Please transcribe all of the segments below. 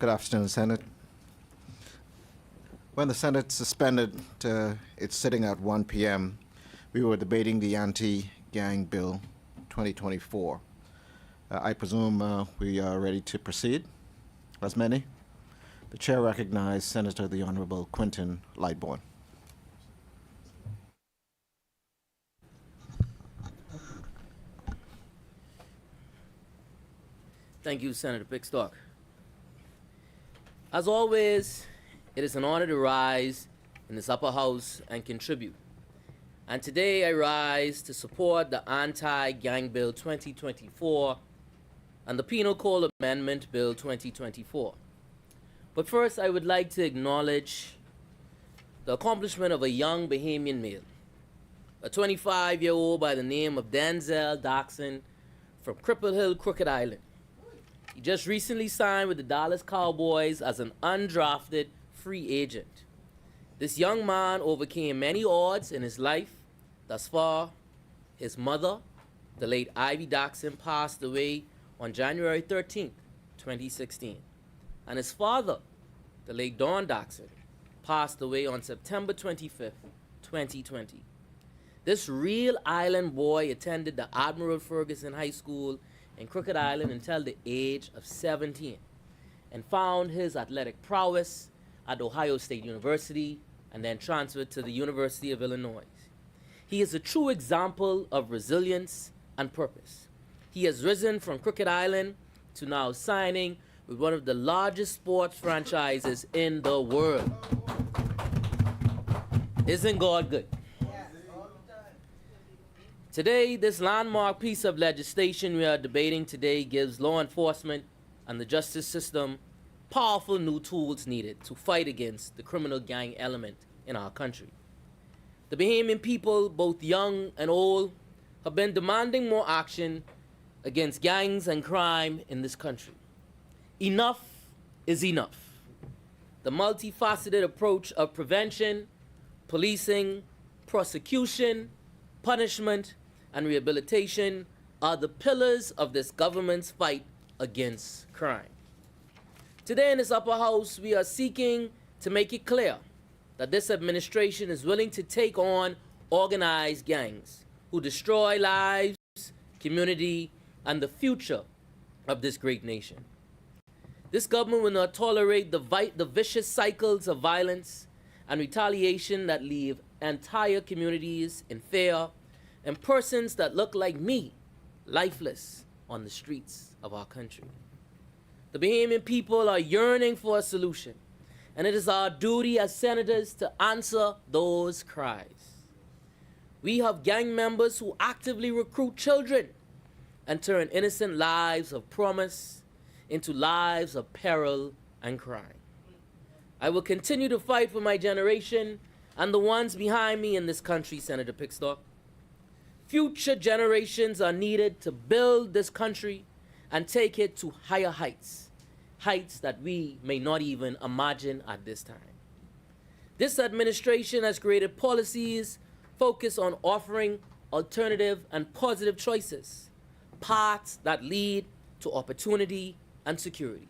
Good afternoon, Senate. When the Senate suspended its sitting at 1 p.m., we were debating the Anti-Gang Bill 2024. I presume we are ready to proceed. As many? The chair recognizes Senator the Honorable Quinton Lightbourne. Thank you, Senator Pickstock. As always, it is an honor to rise in this upper house and contribute. And today I rise to support the Anti-Gang Bill 2024 and the Penal Code Amendment Bill 2024. But first, I would like to acknowledge the accomplishment of a young Bahamian male, a 25-year-old by the name of Denzel Doxson from Cripple Hill, Crooked Island. He just recently signed with the Dallas Cowboys as an undrafted free agent. This young man overcame many odds in his life. Thus far, his mother, the late Ivy Doxson, passed away on January 13th, 2016. And his father, the late Don Doxson, passed away on September 25th, 2020. This real island boy attended the Admiral Ferguson High School in Crooked Island until the age of 17 and found his athletic prowess at Ohio State University and then transferred to the University of Illinois. He is a true example of resilience and purpose. He has risen from Crooked Island to now signing with one of the largest sports franchises in the world. Isn't God good? Today, this landmark piece of legislation we are debating today gives law enforcement and the justice system powerful new tools needed to fight against the criminal gang element in our country. The Bahamian people, both young and old, have been demanding more action against gangs and crime in this country. Enough is enough. The multifaceted approach of prevention, policing, prosecution, punishment, and rehabilitation are the pillars of this government's fight against crime. Today in this upper house, we are seeking to make it clear that this administration is willing to take on organized gangs who destroy lives, community, and the future of this great nation. This government will not tolerate the vicious cycles of violence and retaliation that leave entire communities in fear and persons that look like me lifeless on the streets of our country. The Bahamian people are yearning for a solution, and it is our duty as senators to answer those cries. We have gang members who actively recruit children and turn innocent lives of promise into lives of peril and crime. I will continue to fight for my generation and the ones behind me in this country, Senator Pickstock. Future generations are needed to build this country and take it to higher heights, heights that we may not even imagine at this time. This administration has created policies focused on offering alternative and positive choices, paths that lead to opportunity and security.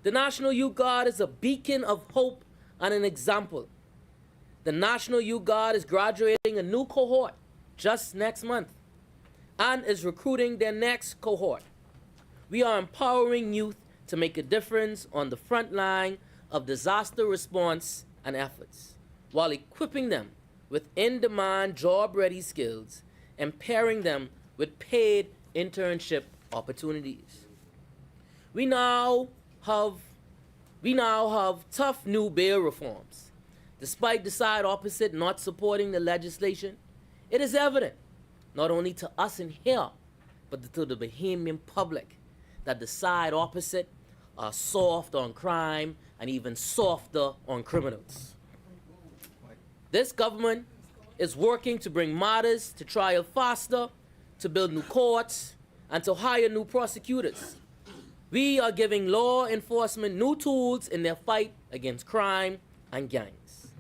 The National Youth Guard is a beacon of hope and an example. The National Youth Guard is graduating a new cohort just next month and is recruiting their next cohort. We are empowering youth to make a difference on the front line of disaster response and efforts, while equipping them with in-demand job-ready skills and pairing them with paid internship opportunities. We now have tough new bail reforms. Despite the side opposite not supporting the legislation, it is evident, not only to us in here, but to the Bahamian public, that the side opposite are soft on crime and even softer on criminals. This government is working to bring matters to trial faster, to build new courts, and to hire new prosecutors. We are giving law enforcement new tools in their fight against crime and gangs.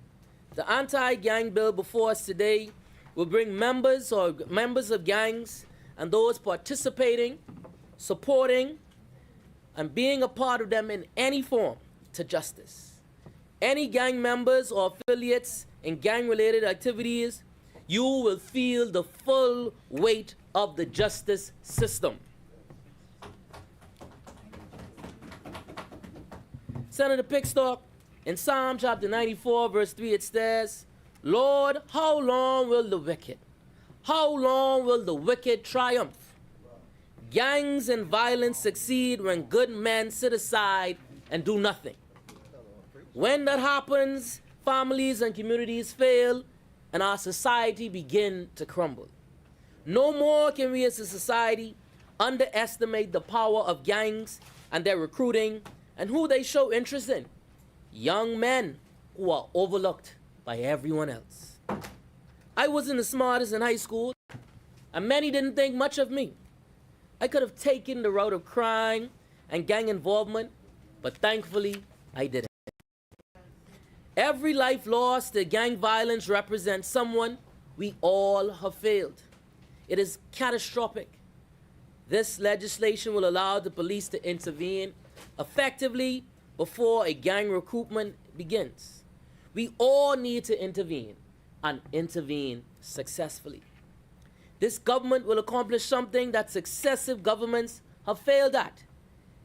The anti-gang bill before us today will bring members of gangs and those participating, supporting, and being a part of them in any form to justice. Any gang members or affiliates in gang-related activities, you will feel the full weight of the justice system. Senator Pickstock, in Psalm chapter 94, verse 3, it says, Lord, how long will the wicked triumph? Gangs and violence succeed when good men sit aside and do nothing. When that happens, families and communities fail and our society begin to crumble. No more can we as a society underestimate the power of gangs and their recruiting and who they show interest in. Young men who are overlooked by everyone else. I wasn't the smartest in high school, and many didn't think much of me. I could have taken the route of crime and gang involvement, but thankfully, I didn't. Every life lost to gang violence represents someone we all have failed. It is catastrophic. This legislation will allow the police to intervene effectively before a gang recruitment begins. We all need to intervene and intervene successfully. This government will accomplish something that successive governments have failed at,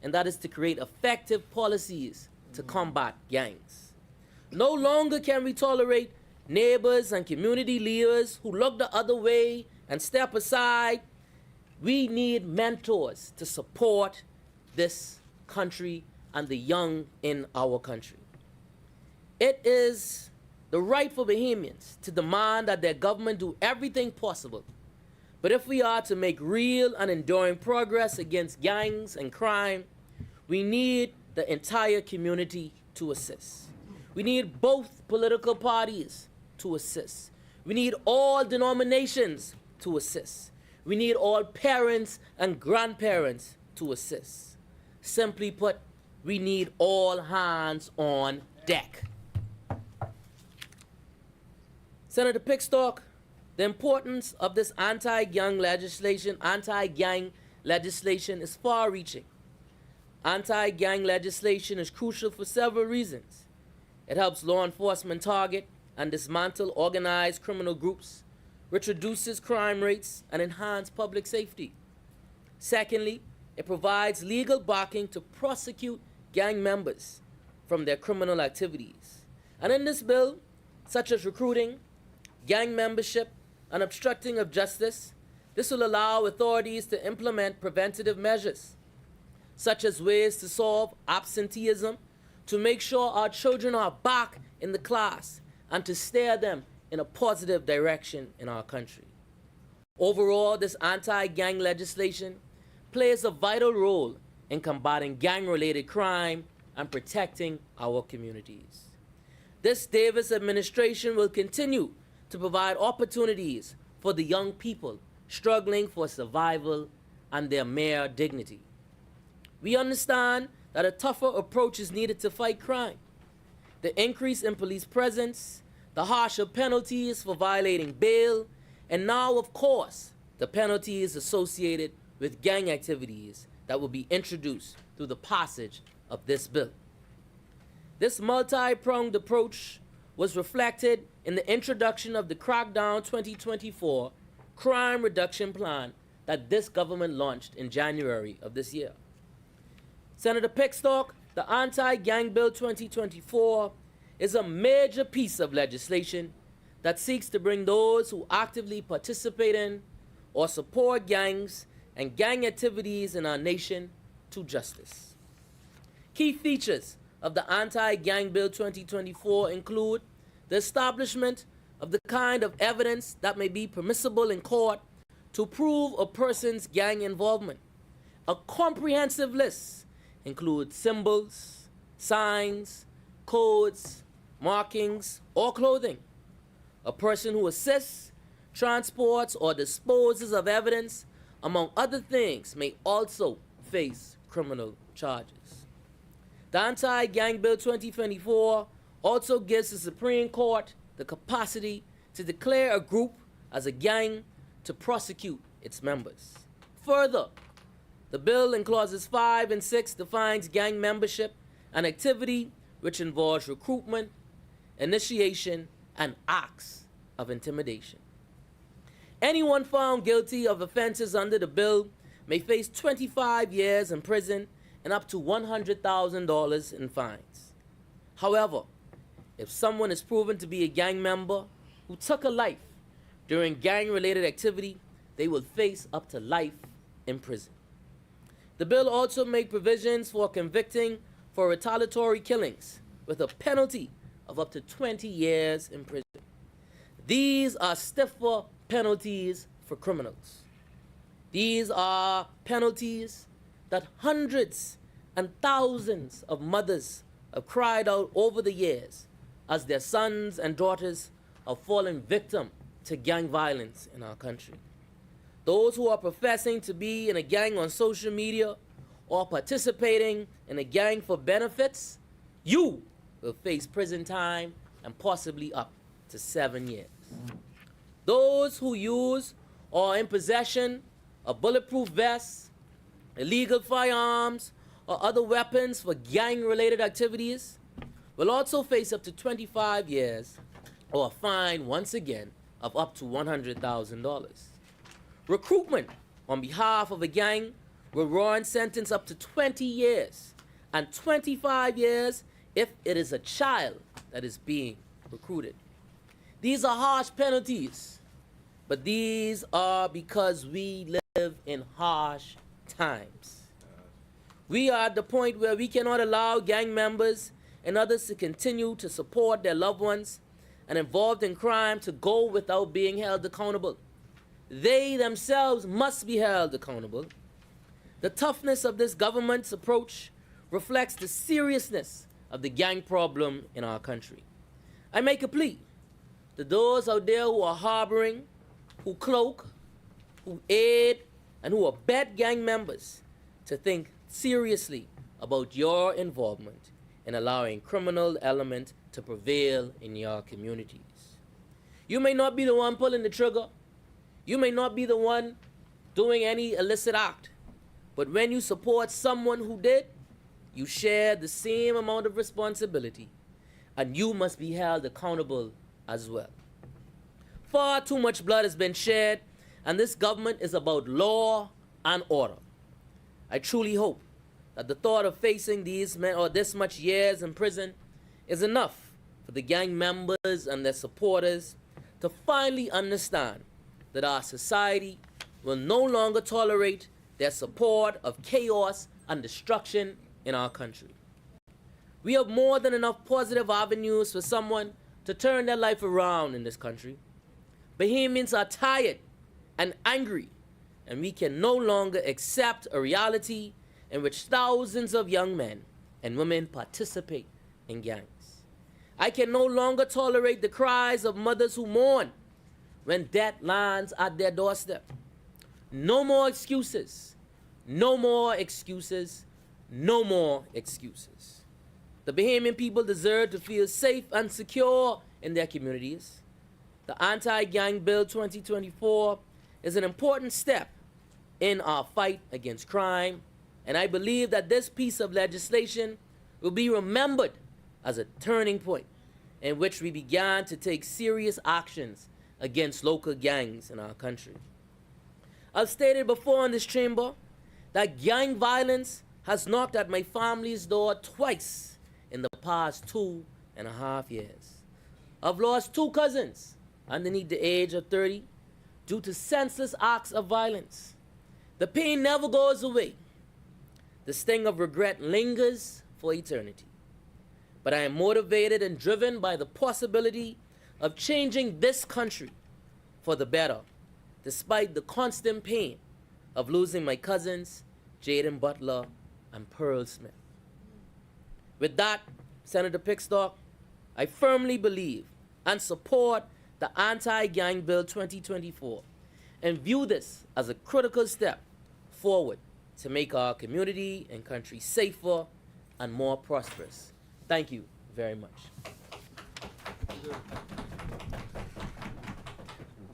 and that is to create effective policies to combat gangs. No longer can we tolerate neighbors and community leaders who look the other way and step aside. We need mentors to support this country and the young in our country. It is the right for Bahamians to demand that their government do everything possible. But if we are to make real and enduring progress against gangs and crime, we need the entire community to assist. We need both political parties to assist. We need all denominations to assist. We need all parents and grandparents to assist. Simply put, we need all hands on deck. Senator Pickstock, the importance of this anti-gang legislation is far-reaching. Anti-gang legislation is crucial for several reasons. It helps law enforcement target and dismantle organized criminal groups, which reduces crime rates and enhances public safety. Secondly, it provides legal backing to prosecute gang members from their criminal activities. And in this bill, such as recruiting, gang membership, and obstructing of justice, this will allow authorities to implement preventative measures, such as ways to solve absenteeism, to make sure our children are back in the class, and to steer them in a positive direction in our country. Overall, this anti-gang legislation plays a vital role in combating gang-related crime and protecting our communities. This Davis administration will continue to provide opportunities for the young people struggling for survival and their mere dignity. We understand that a tougher approach is needed to fight crime. The increase in police presence, the harsher penalties for violating bail, and now, of course, the penalties associated with gang activities that will be introduced through the passage of this bill. This multi-pronged approach was reflected in the introduction of the Crackdown 2024 Crime Reduction Plan that this government launched in January of this year. Senator Pickstock, the Anti-Gang Bill 2024 is a major piece of legislation that seeks to bring those who actively participate in or support gangs and gang activities in our nation to justice. Key features of the Anti-Gang Bill 2024 include the establishment of the kind of evidence that may be permissible in court to prove a person's gang involvement. A comprehensive list includes symbols, signs, codes, markings, or clothing. A person who assists, transports, or disposes of evidence, among other things, may also face criminal charges. The Anti-Gang Bill 2024 also gives the Supreme Court the capacity to declare a group as a gang to prosecute its members. Further, The bill in clauses 5 and 6 defines gang membership, an activity which involves recruitment, initiation, and acts of intimidation. Anyone found guilty of offenses under the bill may face 25 years in prison and up to $100,000 in fines. However, if someone is proven to be a gang member who took a life during gang-related activity, they will face up to life in prison. The bill also makes provisions for convicting for retaliatory killings with a penalty of up to 20 years in prison. These are stiffer penalties for criminals. These are penalties that hundreds and thousands of mothers have cried out over the years as their sons and daughters have fallen victim to gang violence in our country. Those who are professing to be in a gang on social media or participating in a gang for benefits, you will face prison time and possibly up to 7 years. Those who use or are in possession of bulletproof vests, illegal firearms, or other weapons for gang-related activities will also face up to 25 years or a fine once again of up to $100,000. Recruitment on behalf of a gang will warrant sentence up to 20 years and 25 years if it is a child that is being recruited. These are harsh penalties, but these are because we live in harsh times. We are at the point where we cannot allow gang members and others to continue to support their loved ones and involved in crime to go without being held accountable. They themselves must be held accountable. The toughness of this government's approach reflects the seriousness of the gang problem in our country. I make a plea to those out there who are harboring, who cloak, who aid, and who abet gang members to think seriously about your involvement in allowing criminal element to prevail in your communities. You may not be the one pulling the trigger. You may not be the one doing any illicit act. But when you support someone who did, you share the same amount of responsibility, and you must be held accountable as well. Far too much blood has been shed, and this government is about law and order. I truly hope that the thought of facing these men or this much years in prison is enough for the gang members and their supporters to finally understand that our society will no longer tolerate their support of chaos and destruction in our country. We have more than enough positive avenues for someone to turn their life around in this country. Bahamians are tired and angry, and we can no longer accept a reality in which thousands of young men and women participate in gangs. I can no longer tolerate the cries of mothers who mourn when death lands at their doorstep. No more excuses. No more excuses. No more excuses. The Bahamian people deserve to feel safe and secure in their communities. The Anti-Gang Bill 2024 is an important step in our fight against crime, and I believe that this piece of legislation will be remembered as a turning point in which we began to take serious actions against local gangs in our country. I've stated before in this chamber that gang violence has knocked at my family's door twice in the past 2.5 years. I've lost 2 cousins underneath the age of 30 due to senseless acts of violence. The pain never goes away. The sting of regret lingers for eternity. But I am motivated and driven by the possibility of changing this country for the better, despite the constant pain of losing my cousins, Jaden Butler and Pearl Smith. With that, Senator Pickstock, I firmly believe and support the Anti-Gang Bill 2024 and view this as a critical step forward to make our community and country safer and more prosperous. Thank you very much.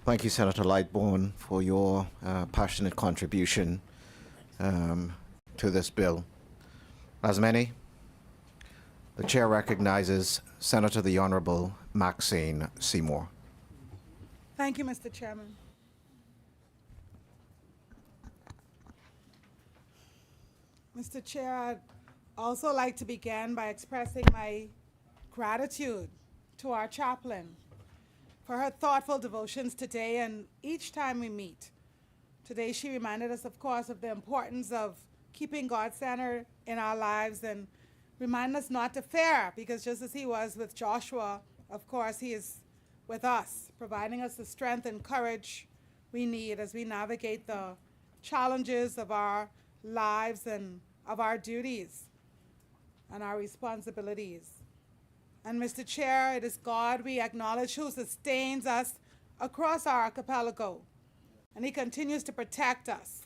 Thank you, Senator Lightbourne, for your passionate contribution to this bill. As many, the chair recognizes Senator the Honorable Maxine Seymour. Thank you, Mr. Chairman. Mr. Chair, I'd also like to begin by expressing my gratitude to our chaplain for her thoughtful devotions today and each time we meet. Today she reminded us, of course, of the importance of keeping God centered in our lives and remind us not to fear, because just as he was with Joshua, of course, he is with us, providing us the strength and courage we need as we navigate the challenges of our lives and of our duties and our responsibilities. And Mr. Chair, it is God we acknowledge who sustains us across our archipelago, and he continues to protect us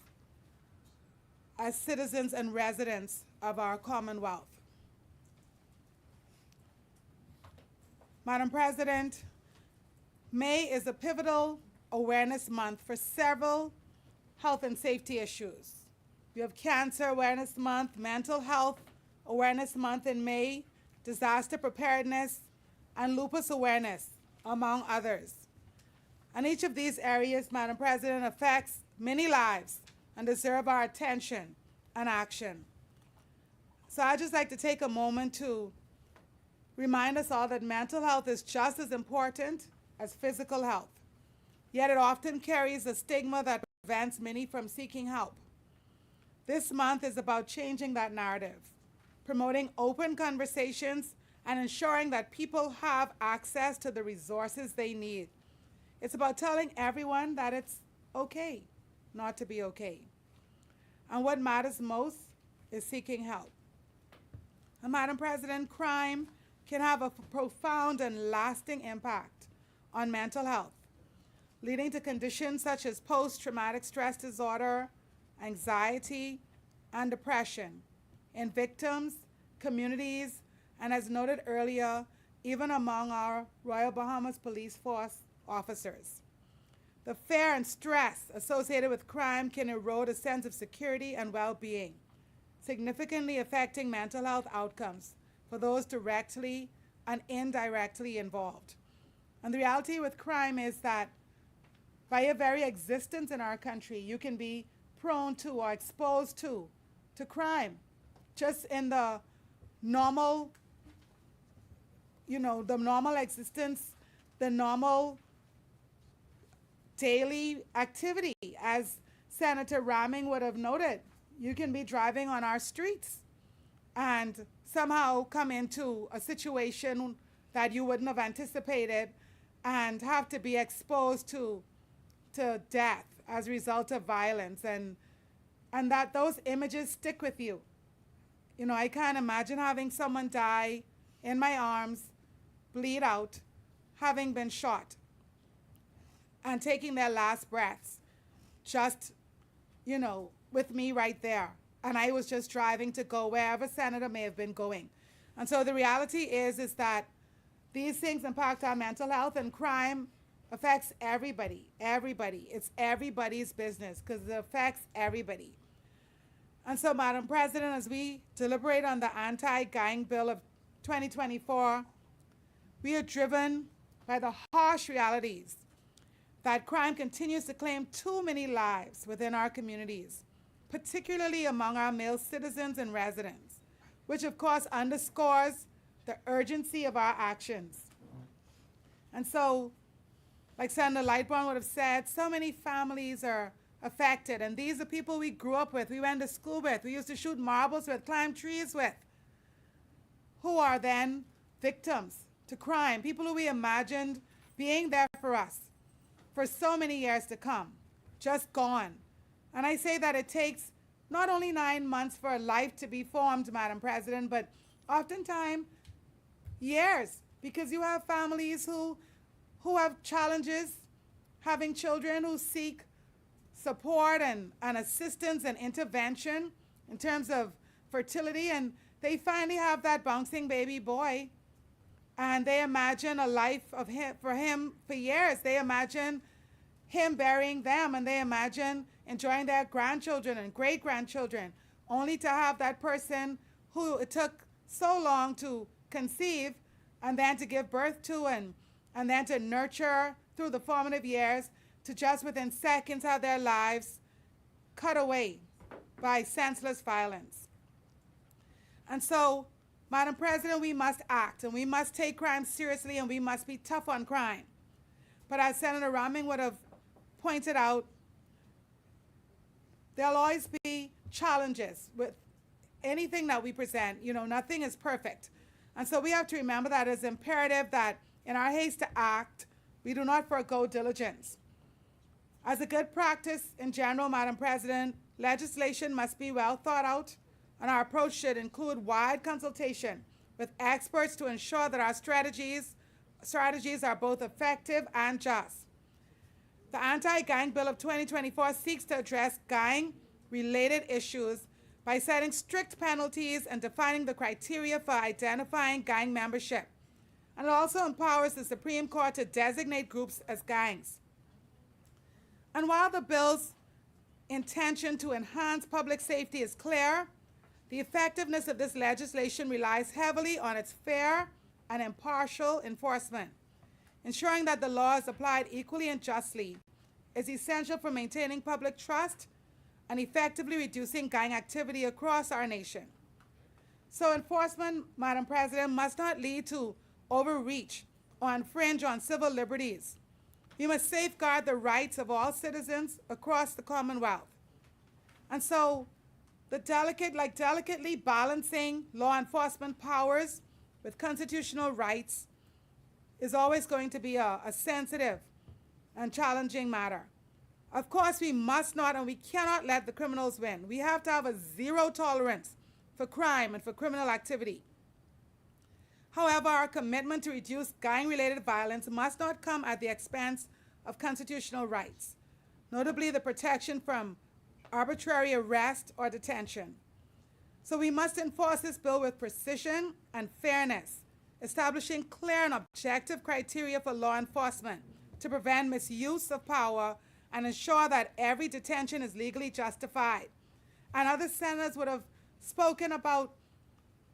as citizens and residents of our Commonwealth. Madam President, May is a pivotal awareness month for several health and safety issues. We have Cancer Awareness Month, Mental Health Awareness Month in May, Disaster Preparedness, and Lupus Awareness, among others. And each of these areas, Madam President, affects many lives and deserve our attention and action. So I'd just like to take a moment to remind us all that mental health is just as important as physical health, yet it often carries a stigma that prevents many from seeking help. This month is about changing that narrative, promoting open conversations, and ensuring that people have access to the resources they need. It's about telling everyone that it's okay not to be okay. And what matters most is seeking help. And Madam President, crime can have a profound and lasting impact on mental health, leading to conditions such as post-traumatic stress disorder, anxiety, and depression in victims, communities, and as noted earlier, even among our Royal Bahamas Police Force officers. The fear and stress associated with crime can erode a sense of security and well-being, significantly affecting mental health outcomes for those directly and indirectly involved. And the reality with crime is that by your very existence in our country, you can be prone to or exposed to crime just in the normal, the normal existence, the normal daily activity. As Senator Ramming would have noted, you can be driving on our streets and somehow come into a situation that you wouldn't have anticipated and have to be exposed to death as a result of violence, and that those images stick with you. I can't imagine having someone die in my arms, bleed out, having been shot, and taking their last breaths just, with me right there. And I was just driving to go wherever Senator may have been going. And so the reality is that these things impact our mental health, and crime affects everybody. It's everybody's business because it affects everybody. And so, Madam President, as we deliberate on the anti-gang bill of 2024, we are driven by the harsh realities that crime continues to claim too many lives within our communities, particularly among our male citizens and residents, which of course underscores the urgency of our actions. And so, like Senator Lightbourne would have said, so many families are affected, and these are people we grew up with, we went to school with, we used to shoot marbles with, climb trees with, who are then victims to crime, people who we imagined being there for us for so many years to come, just gone. And I say that it takes not only 9 months for a life to be formed, Madam President, but oftentimes years, because you have families who have challenges having children, who seek support and assistance and intervention in terms of fertility, and they finally have that bouncing baby boy, and they imagine a life of him for years. They imagine him burying them, and they imagine enjoying their grandchildren and great-grandchildren, only to have that person who it took so long to conceive and then to give birth to and then to nurture through the formative years, to just within seconds have their lives cut away by senseless violence. And so, Madam President, we must act, and we must take crime seriously, and we must be tough on crime. But as Senator Raming would have pointed out, there'll always be challenges with anything that we present. You know, nothing is perfect. And so we have to remember that it's imperative that in our haste to act, we do not forego diligence. As a good practice in general, Madam President, legislation must be well thought out, and our approach should include wide consultation with experts to ensure that our strategies are both effective and just. The Anti-Gang Bill of 2024 seeks to address gang-related issues by setting strict penalties and defining the criteria for identifying gang membership. And it also empowers the Supreme Court to designate groups as gangs. And while the bill's intention to enhance public safety is clear, the effectiveness of this legislation relies heavily on its fair and impartial enforcement. Ensuring that the law is applied equally and justly is essential for maintaining public trust and effectively reducing gang activity across our nation. So enforcement, Madam President, must not lead to overreach or infringe on civil liberties. We must safeguard the rights of all citizens across the Commonwealth. And so delicately balancing law enforcement powers with constitutional rights is always going to be a sensitive and challenging matter. Of course, we must not and we cannot let the criminals win. We have to have a zero tolerance for crime and for criminal activity. However, our commitment to reduce gang-related violence must not come at the expense of constitutional rights, notably the protection from arbitrary arrest or detention. So we must enforce this bill with precision and fairness, establishing clear and objective criteria for law enforcement to prevent misuse of power and ensure that every detention is legally justified. And other senators would have spoken about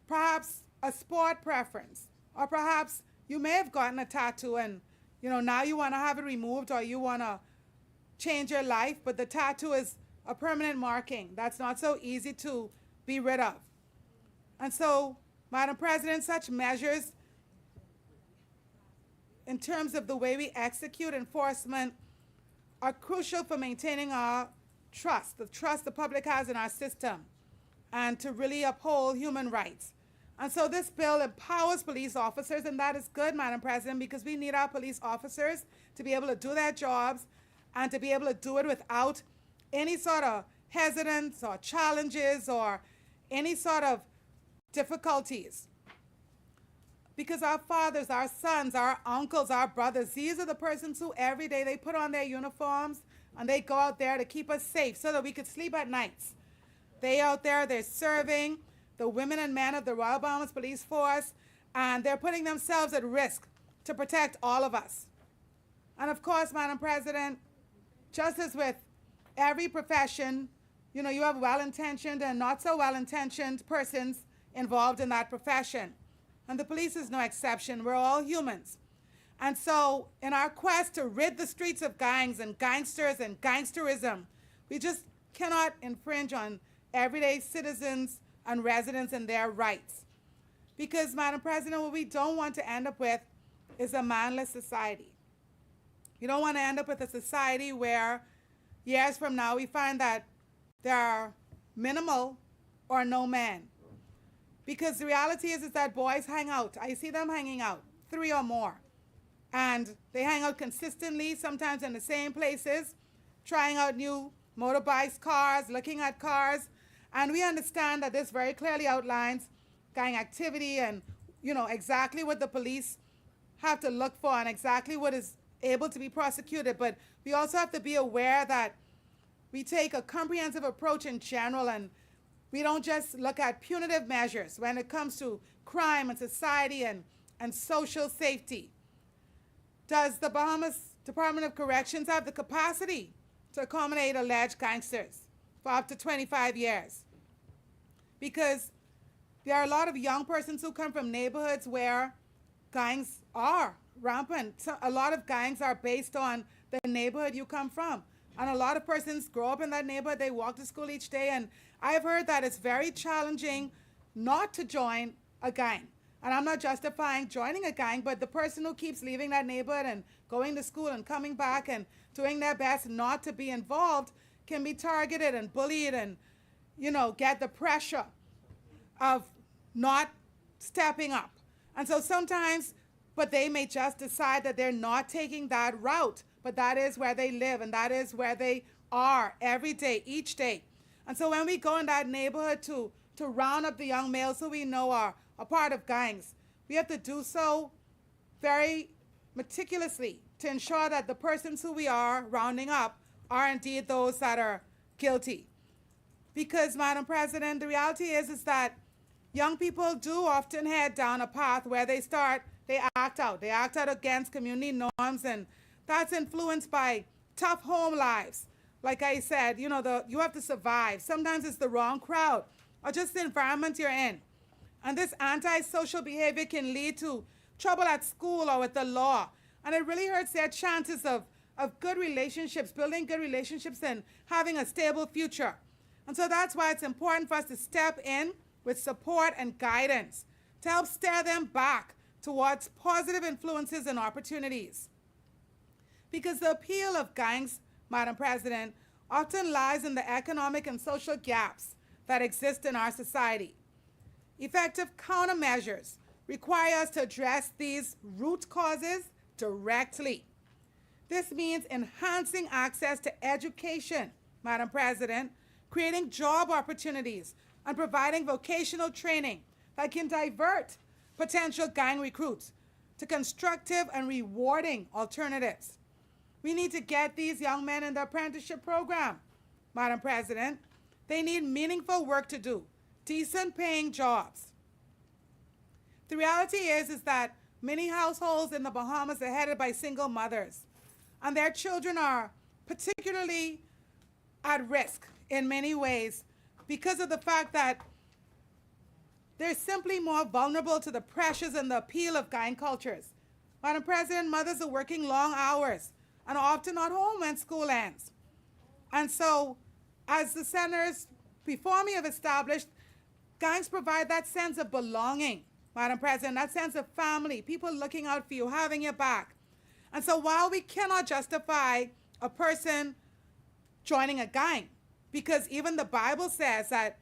perhaps a sport preference, or perhaps you may have gotten a tattoo and now you want to have it removed or you want to change your life, but the tattoo is a permanent marking that's not so easy to be rid of. And so, Madam President, such measures in terms of the way we execute enforcement are crucial for maintaining our trust, the trust the public has in our system, and to really uphold human rights. And so this bill empowers police officers, and that is good, Madam President, because we need our police officers to be able to do their jobs and to be able to do it without any sort of hesitance or challenges or any sort of difficulties. Because our fathers, our sons, our uncles, our brothers, these are the persons who every day they put on their uniforms and they go out there to keep us safe so that we could sleep at nights. They out there, they're serving the women and men of the Royal Bahamas Police Force, and they're putting themselves at risk to protect all of us. And of course, Madam President, just as with every profession, you have well-intentioned and not so well-intentioned persons involved in that profession. And the police is no exception. We're all humans. And so in our quest to rid the streets of gangs and gangsters and gangsterism, we just cannot infringe on everyday citizens and residents and their rights. Because, Madam President, what we don't want to end up with is a manless society. You don't want to end up with a society where years from now we find that there are minimal or no men. Because the reality is that boys hang out. I see them hanging out, 3 or more. And they hang out consistently, sometimes in the same places, trying out new motorbikes, cars, looking at cars. And we understand that this very clearly outlines gang activity and, exactly what the police have to look for and exactly what is able to be prosecuted. But we also have to be aware that we take a comprehensive approach in general, and we don't just look at punitive measures when it comes to crime and society and social safety. Does the Bahamas Department of Corrections have the capacity to accommodate alleged gangsters for up to 25 years. Because there are a lot of young persons who come from neighborhoods where gangs are rampant. So a lot of gangs are based on the neighborhood you come from. And a lot of persons grow up in that neighborhood, they walk to school each day, and I've heard that it's very challenging not to join a gang. And I'm not justifying joining a gang, but the person who keeps leaving that neighborhood and going to school and coming back and doing their best not to be involved can be targeted and bullied and, get the pressure of not stepping up. And so sometimes, but they may just decide that they're not taking that route, but that is where they live and that is where they are every day, each day. And so when we go in that neighborhood to round up the young males who we know are a part of gangs, we have to do so very meticulously to ensure that the persons who we are rounding up are indeed those that are guilty. Because, Madam President, the reality is that young people do often head down a path where they act out against community norms, and that's influenced by tough home lives. Like I said, you have to survive. Sometimes it's the wrong crowd or just the environment you're in. And this antisocial behavior can lead to trouble at school or with the law. And it really hurts their chances of good relationships, building good relationships and having a stable future. And so that's why it's important for us to step in with support and guidance to help steer them back towards positive influences and opportunities. Because the appeal of gangs, Madam President, often lies in the economic and social gaps that exist in our society. Effective countermeasures require us to address these root causes directly. This means enhancing access to education, Madam President, creating job opportunities, and providing vocational training that can divert potential gang recruits to constructive and rewarding alternatives. We need to get these young men in the apprenticeship program, Madam President. They need meaningful work to do, decent paying jobs. The reality is that many households in the Bahamas are headed by single mothers, and their children are particularly at risk in many ways because of the fact that they're simply more vulnerable to the pressures and the appeal of gang cultures. Madam President, mothers are working long hours and are often not home when school ends. And so, as the senators before me have established, gangs provide that sense of belonging, Madam President, that sense of family, people looking out for you, having your back. And so while we cannot justify a person joining a gang, because even the Bible says that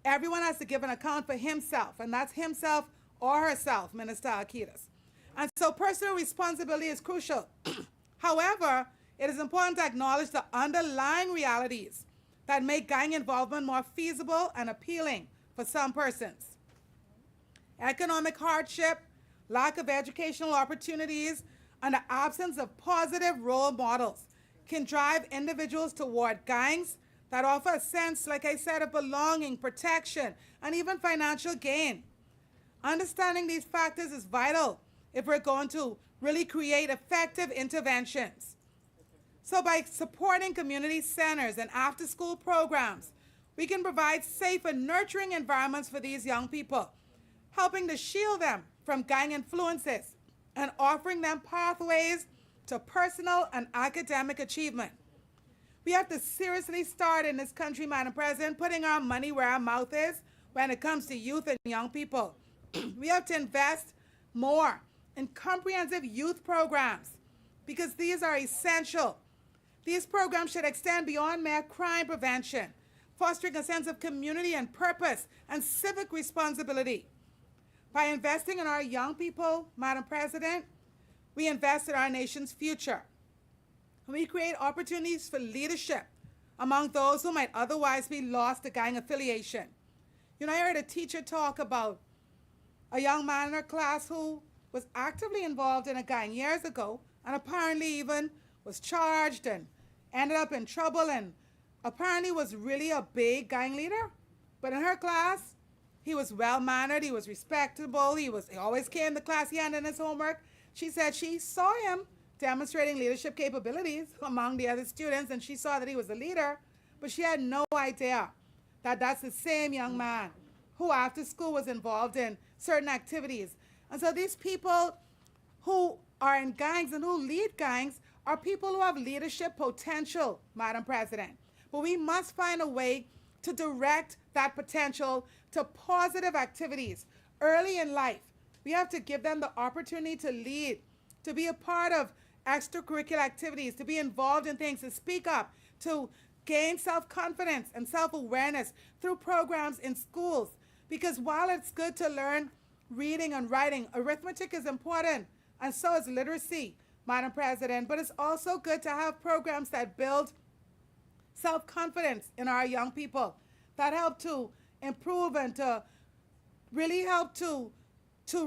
everyone has to give an account for himself, and that's himself or herself, Minister Akitas. And so personal responsibility is crucial. However, it is important to acknowledge the underlying realities that make gang involvement more feasible and appealing for some persons. Economic hardship, lack of educational opportunities, and the absence of positive role models can drive individuals toward gangs that offer a sense, like I said, of belonging, protection, and even financial gain. Understanding these factors is vital if we're going to really create effective interventions. So by supporting community centers and after-school programs, we can provide safe and nurturing environments for these young people, helping to shield them from gang influences and offering them pathways to personal and academic achievement. We have to seriously start in this country, Madam President, putting our money where our mouth is when it comes to youth and young people. We have to invest more in comprehensive youth programs because these are essential. These programs should extend beyond mere crime prevention, fostering a sense of community and purpose and civic responsibility. By investing in our young people, Madam President, we invest in our nation's future. We create opportunities for leadership among those who might otherwise be lost to gang affiliation. I heard a teacher talk about a young man in her class who was actively involved in a gang years ago and apparently even was charged and ended up in trouble and apparently was really a big gang leader. But in her class, he was well-mannered, he was respectable, he always came to class, he handed his homework. She said she saw him demonstrating leadership capabilities among the other students, and she saw that he was a leader, but she had no idea that that's the same young man who after school was involved in certain activities. And so these people who are in gangs and who lead gangs are people who have leadership potential, Madam President. But we must find a way to direct that potential to positive activities early in life. We have to give them the opportunity to lead, to be a part of extracurricular activities, to be involved in things, to speak up, to gain self-confidence and self-awareness through programs in schools. Because while it's good to learn reading and writing, arithmetic is important, and so is literacy, Madam President. But it's also good to have programs that build self-confidence in our young people, that help to improve and to really help to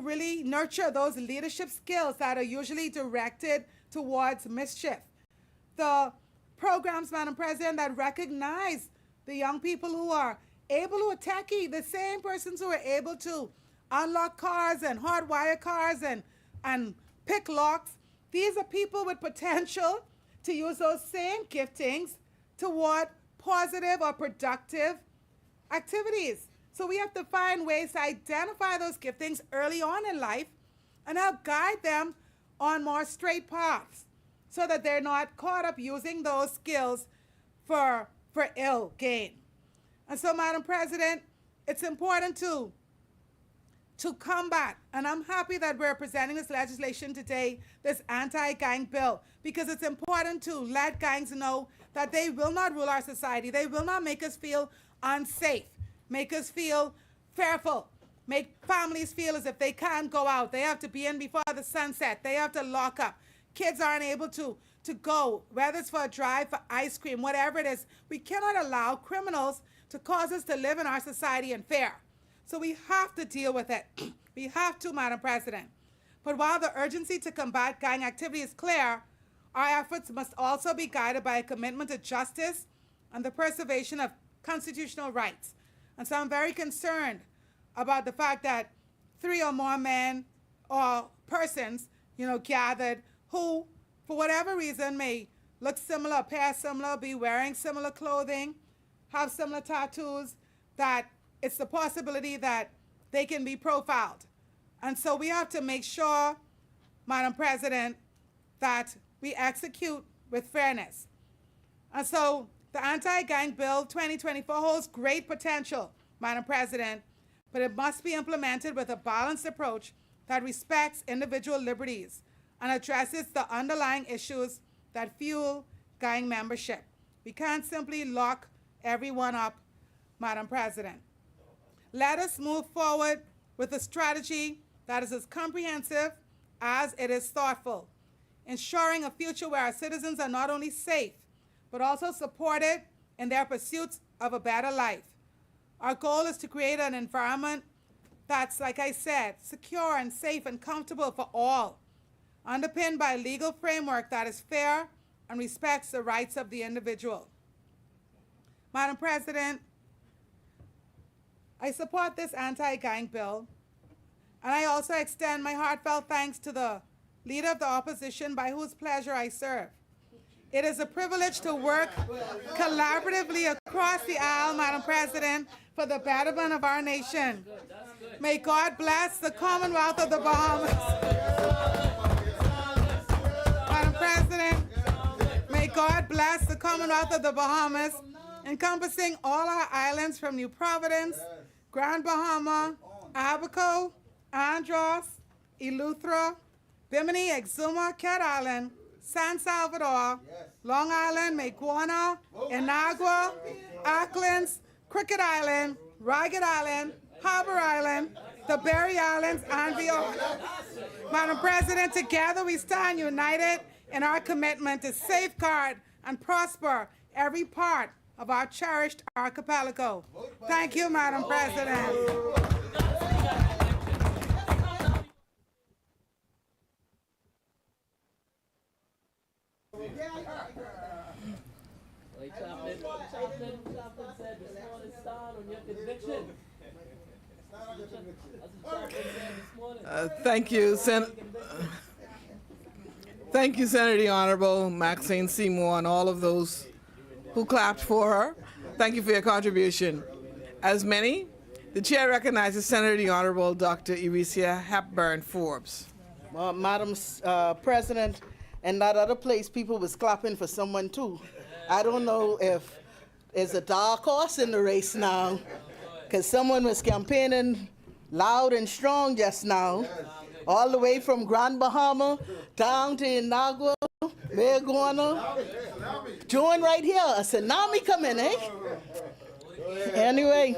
really nurture those leadership skills that are usually directed towards mischief. The programs, Madam President, that recognize the young people who are able to techie, the same persons who are able to unlock cars and hardwire cars and pick locks. These are people with potential to use those same giftings toward positive or productive activities. So we have to find ways to identify those giftings early on in life and help guide them on more straight paths so that they're not caught up using those skills for ill gain. And so, Madam President, it's important to combat, and I'm happy that we're presenting this legislation today, this anti-gang bill, because it's important to let gangs know that they will not rule our society. They will not make us feel unsafe, make us feel fearful, make families feel as if they can't go out. They have to be in before the sunset. They have to lock up. Kids aren't able to go, whether it's for a drive, for ice cream, whatever it is. We cannot allow criminals to cause us to live in our society in fear. So we have to deal with it. We have to, Madam President. But while the urgency to combat gang activity is clear, our efforts must also be guided by a commitment to justice and the preservation of constitutional rights. And so I'm very concerned about the fact that 3 or more men or persons, gathered who, for whatever reason, may look similar, appear similar, be wearing similar clothing, have similar tattoos, that it's the possibility that they can be profiled. And so we have to make sure, Madam President, that we execute with fairness. And so the Anti-Gang Bill 2024 holds great potential, Madam President, but it must be implemented with a balanced approach that respects individual liberties and addresses the underlying issues that fuel gang membership. We can't simply lock everyone up, Madam President. Let us move forward with a strategy that is as comprehensive as it is thoughtful, ensuring a future where our citizens are not only safe, but also supported in their pursuits of a better life. Our goal is to create an environment that's, like I said, secure and safe and comfortable for all, underpinned by a legal framework that is fair and respects the rights of the individual. Madam President, I support this anti-gang bill, and I also extend my heartfelt thanks to the Leader of the Opposition by whose pleasure I serve. It is a privilege to work collaboratively across the aisle, Madam President, for the betterment of our nation. May God bless the Commonwealth of the Bahamas. Madam President, may God bless the Commonwealth of the Bahamas, encompassing all our islands from New Providence, Grand Bahama, Abaco, Andros, Eleuthera, Bimini, Exuma, Cat Island, San Salvador, Long Island, Maguana, Inagua, Auckland, Cricket Island, Ragged Island, Harbor Island, the Berry Islands, and beyond. Madam President, together we stand united in our commitment to safeguard and prosper every part of our cherished archipelago. Thank you, Madam President. Chaplain said this morning, stand on your conviction. Thank you, Thank you, Senator the Honorable Maxine Seymour, and all of those who clapped for her. Thank you for your contribution. As many, the chair recognizes Senator the Honorable Dr. Eresia Hepburn Forbes. Madam President, and that other place, people was clapping for someone too. I don't know if there's a dark horse in the race now, because someone was campaigning loud and strong just now, all the way from Grand Bahama down to Inagua, Mayaguana. Join right here, a tsunami coming, eh? Anyway,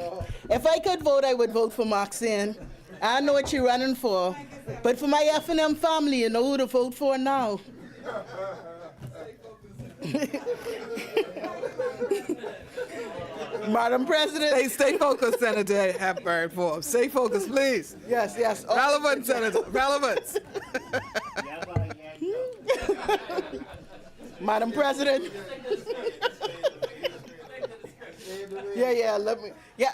if I could vote, I would vote for Maxine. I know what you're running for, but for my F&M family, you know who to vote for now. Madam President. Stay focused, Senator Hepburn Forbes. Stay focused, please. Yes, yes. Relevant, Senator. Relevant. Madam President.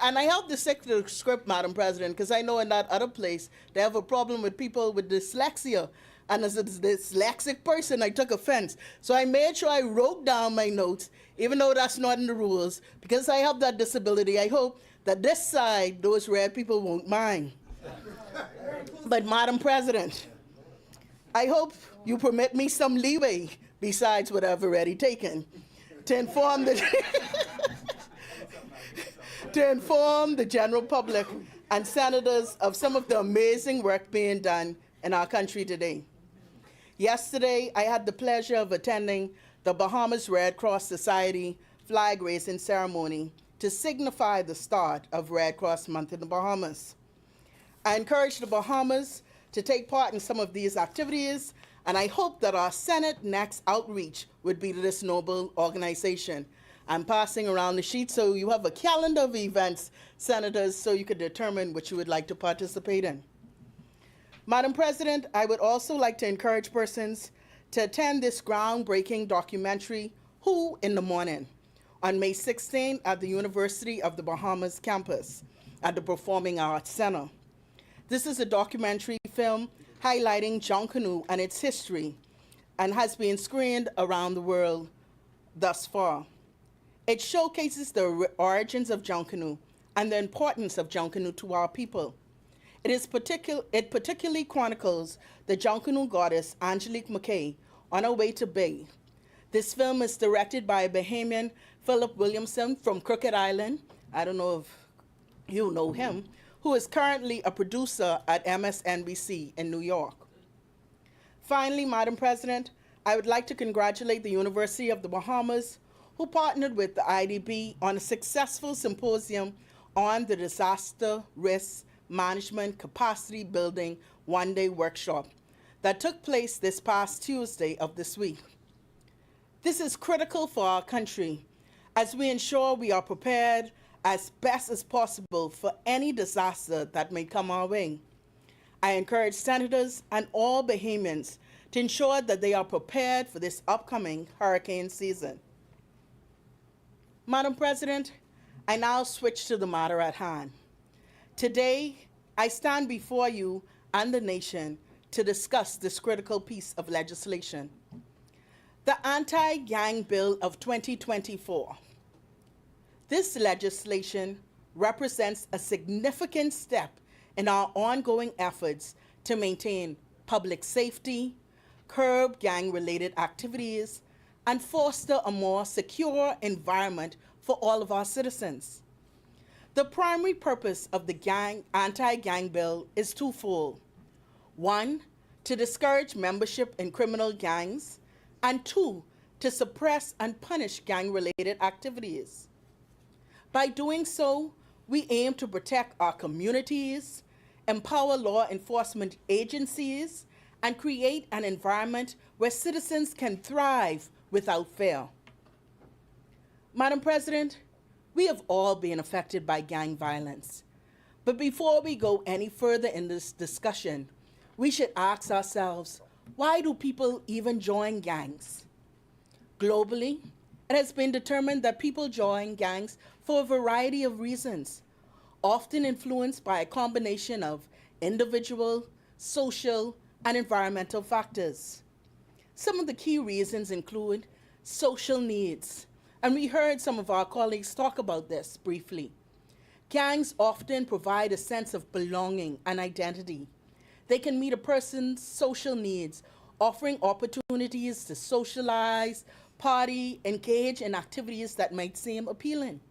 And I helped to stick to the script, Madam President, because I know in that other place they have a problem with people with dyslexia. And as a dyslexic person, I took offense. So I made sure I wrote down my notes, even though that's not in the rules, because I have that disability. I hope that this side, those red people won't mind. But Madam President, I hope you permit me some leeway besides what I've already taken to inform the general public and senators of some of the amazing work being done in our country today. Yesterday, I had the pleasure of attending the Bahamas Red Cross Society flag raising ceremony to signify the start of Red Cross Month in the Bahamas. I encourage the Bahamas to take part in some of these activities, and I hope that our Senate next outreach would be to this noble organization. I'm passing around the sheet so you have a calendar of events, senators, so you can determine which you would like to participate in. Madam President, I would also like to encourage persons to attend this groundbreaking documentary, Who in the Morning, on May 16 at the University of the Bahamas campus at the Performing Arts Center. This is a documentary film highlighting Junkanoo and its history and has been screened around the world thus far. It showcases the origins of Junkanoo and the importance of Junkanoo to our people. It particularly chronicles the Junkanoo goddess Angelique McKay on her way to Bay. This film is directed by Bahamian Philip Williamson from Crooked Island. I don't know if you know him, who is currently a producer at MSNBC in New York. Finally, Madam President, I would like to congratulate the University of the Bahamas, who partnered with the IDB on a successful symposium on the Disaster Risk Management Capacity Building one-day workshop that took place this past Tuesday of this week. This is critical for our country as we ensure we are prepared as best as possible for any disaster that may come our way. I encourage senators and all Bahamians to ensure that they are prepared for this upcoming hurricane season. Madam President, I now switch to the matter at hand. Today, I stand before you and the nation to discuss this critical piece of legislation. The Anti-Gang Bill of 2024. This legislation represents a significant step in our ongoing efforts to maintain public safety, curb gang-related activities, and foster a more secure environment for all of our citizens. The primary purpose of the anti-gang bill is twofold. One, to discourage membership in criminal gangs, and two, to suppress and punish gang-related activities. By doing so, we aim to protect our communities, empower law enforcement agencies, and create an environment where citizens can thrive without fear. Madam President, we have all been affected by gang violence. But before we go any further in this discussion, we should ask ourselves, why do people even join gangs? Globally, it has been determined that people join gangs for a variety of reasons, often influenced by a combination of individual, social, and environmental factors. Some of the key reasons include social needs, and we heard some of our colleagues talk about this briefly. Gangs often provide a sense of belonging and identity. They can meet a person's social needs, offering opportunities to socialize, party, engage in activities that might seem appealing.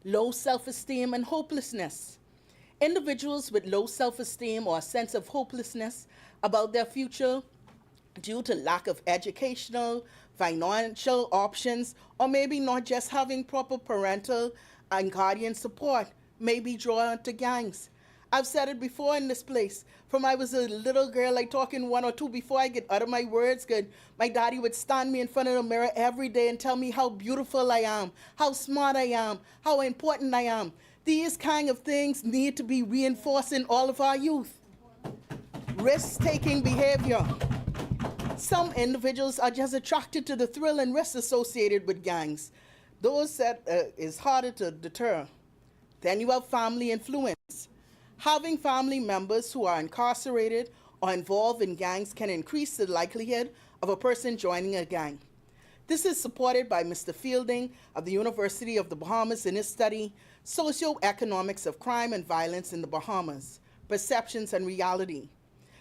Low self-esteem and hopelessness. Individuals with low self-esteem or a sense of hopelessness about their future due to lack of educational, financial options, or maybe not just having proper parental and guardian support may be drawn to gangs. I've said it before in this place. From I was a little girl, like talking one or two before I get out of my words good, my daddy would stand me in front of the mirror every day and tell me how beautiful I am, how smart I am, how important I am. These kind of things need to be reinforced in all of our youth. Risk-taking behavior. Some individuals are just attracted to the thrill and risk associated with gangs. Those that is harder to deter. Then you have family influence. Having family members who are incarcerated or involved in gangs can increase the likelihood of a person joining a gang. This is supported by Mr. Fielding of the University of the Bahamas in his study, Socioeconomics of Crime and Violence in the Bahamas, Perceptions and Reality.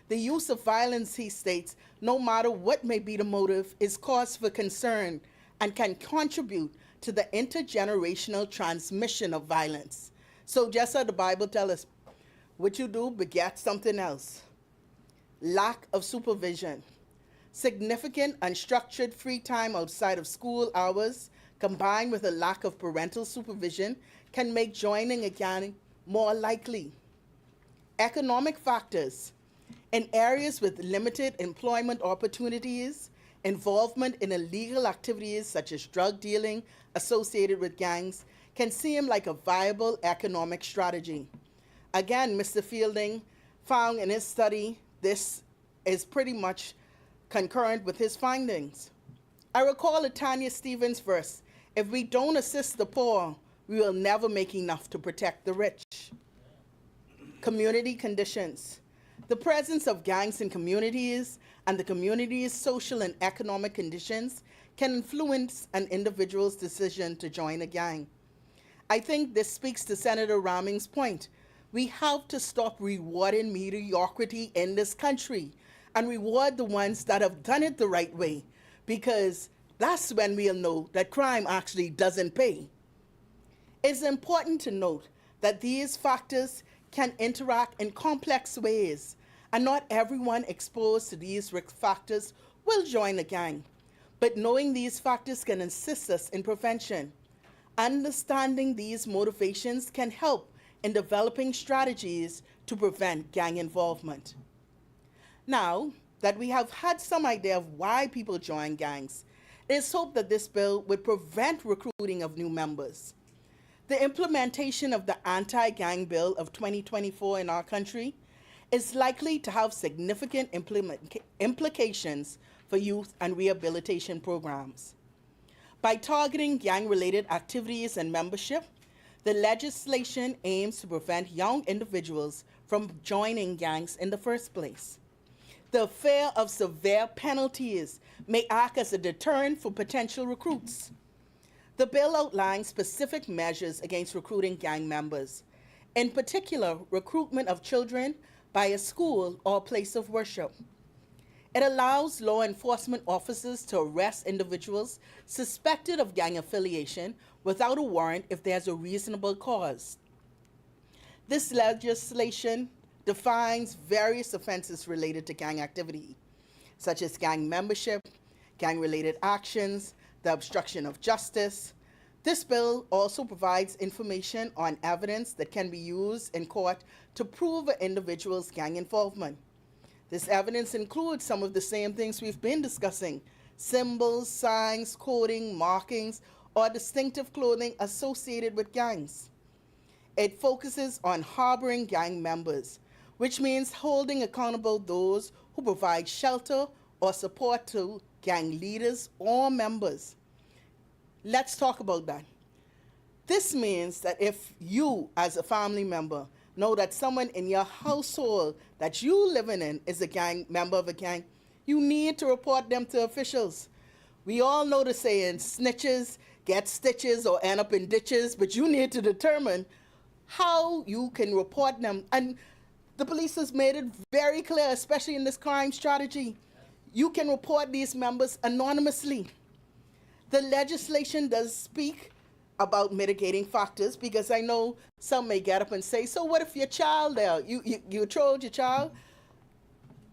The use of violence, he states, no matter what may be the motive, is cause for concern and can contribute to the intergenerational transmission of violence. So just as the Bible tells us, what you do begets something else. Lack of supervision. Significant unstructured free time outside of school hours combined with a lack of parental supervision can make joining a gang more likely. Economic factors. In areas with limited employment opportunities, involvement in illegal activities such as drug dealing associated with gangs can seem like a viable economic strategy. Again, Mr. Fielding found in his study this is pretty much concurrent with his findings. I recall a Tanya Stevens verse, if we don't assist the poor, we will never make enough to protect the rich. Community conditions. The presence of gangs in communities and the community's social and economic conditions can influence an individual's decision to join a gang. I think this speaks to Senator Raming's point. We have to stop rewarding mediocrity in this country and reward the ones that have done it the right way, because that's when we'll know that crime actually doesn't pay. It's important to note that these factors can interact in complex ways, and not everyone exposed to these risk factors will join a gang. But knowing these factors can assist us in prevention. Understanding these motivations can help in developing strategies to prevent gang involvement. Now that we have had some idea of why people join gangs, it is hoped that this bill would prevent recruiting of new members. The implementation of the Anti-Gang Bill of 2024 in our country is likely to have significant implications for youth and rehabilitation programs. By targeting gang-related activities and membership, the legislation aims to prevent young individuals from joining gangs in the first place. The fear of severe penalties may act as a deterrent for potential recruits. The bill outlines specific measures against recruiting gang members, in particular, recruitment of children by a school or place of worship. It allows law enforcement officers to arrest individuals suspected of gang affiliation without a warrant if there's a reasonable cause. This legislation defines various offenses related to gang activity, such as gang membership, gang-related actions, the obstruction of justice. This bill also provides information on evidence that can be used in court to prove an individual's gang involvement. This evidence includes some of the same things we've been discussing: symbols, signs, coding, markings, or distinctive clothing associated with gangs. It focuses on harboring gang members, which means holding accountable those who provide shelter or support to gang leaders or members. Let's talk about that. This means that if you, as a family member, know that someone in your household that you living in is a gang member of a gang, you need to report them to officials. We all know the saying, snitches get stitches or end up in ditches, but you need to determine how you can report them. And the police has made it very clear, especially in this crime strategy, you can report these members anonymously. The legislation does speak about mitigating factors, because I know some may get up and say, so what if your child there, you trolled your child?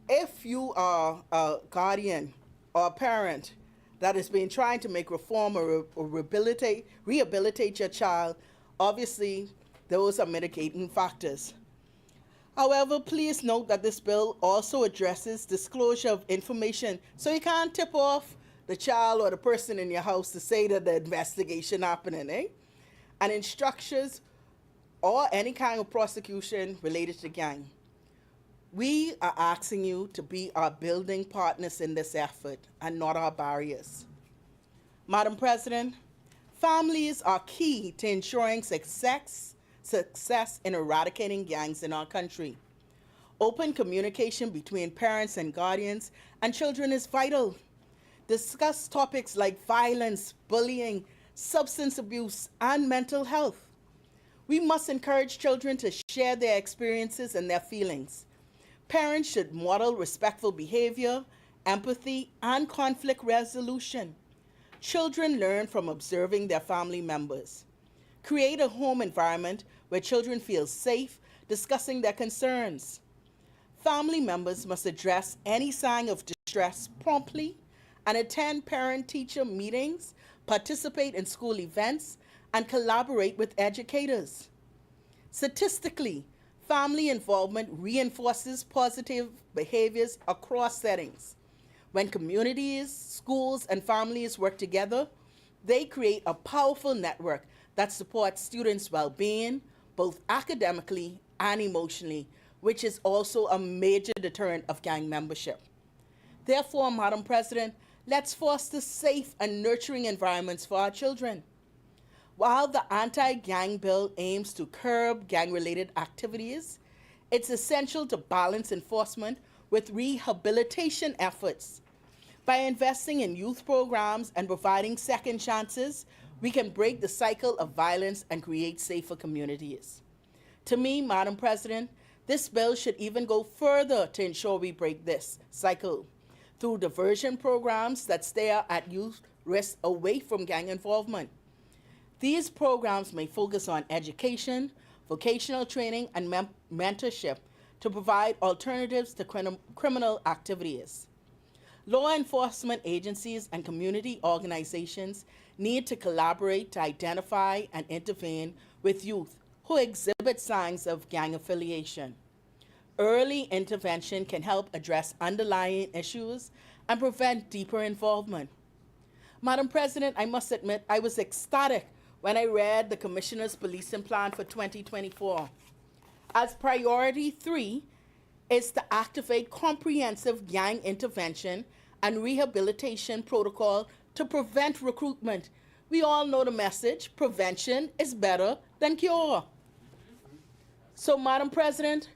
If you are a guardian or a parent that has been trying to make reform or rehabilitate your child, obviously those are mitigating factors. However, please note that this bill also addresses disclosure of information, so you can't tip off the child or the person in your house to say that the investigation happening, and instructions or any kind of prosecution related to gang. We are asking you to be our building partners in this effort and not our barriers. Madam President, families are key to ensuring success in eradicating gangs in our country. Open communication between parents and guardians and children is vital. Discuss topics like violence, bullying, substance abuse, and mental health. We must encourage children to share their experiences and their feelings. Parents should model respectful behavior, empathy, and conflict resolution. Children learn from observing their family members. Create a home environment where children feel safe discussing their concerns. Family members must address any sign of distress promptly and attend parent-teacher meetings, participate in school events, and collaborate with educators. Statistically, family involvement reinforces positive behaviors across settings. When communities, schools, and families work together, they create a powerful network that supports students' well-being, both academically and emotionally, which is also a major deterrent of gang membership. Therefore, Madam President, let's foster safe and nurturing environments for our children. While the anti-gang bill aims to curb gang-related activities, it's essential to balance enforcement with rehabilitation efforts. By investing in youth programs and providing second chances, we can break the cycle of violence and create safer communities. To me, Madam President, this bill should even go further to ensure we break this cycle through diversion programs that stare at youth risk away from gang involvement. These programs may focus on education, vocational training, and mentorship to provide alternatives to criminal activities. Law enforcement agencies and community organizations need to collaborate to identify and intervene with youth who exhibit signs of gang affiliation. Early intervention can help address underlying issues and prevent deeper involvement. Madam President, I must admit I was ecstatic when I read the Commissioner's policing plan for 2024. As priority 3 is to activate comprehensive gang intervention and rehabilitation protocol to prevent recruitment. We all know the message, prevention is better than cure. So, Madam President,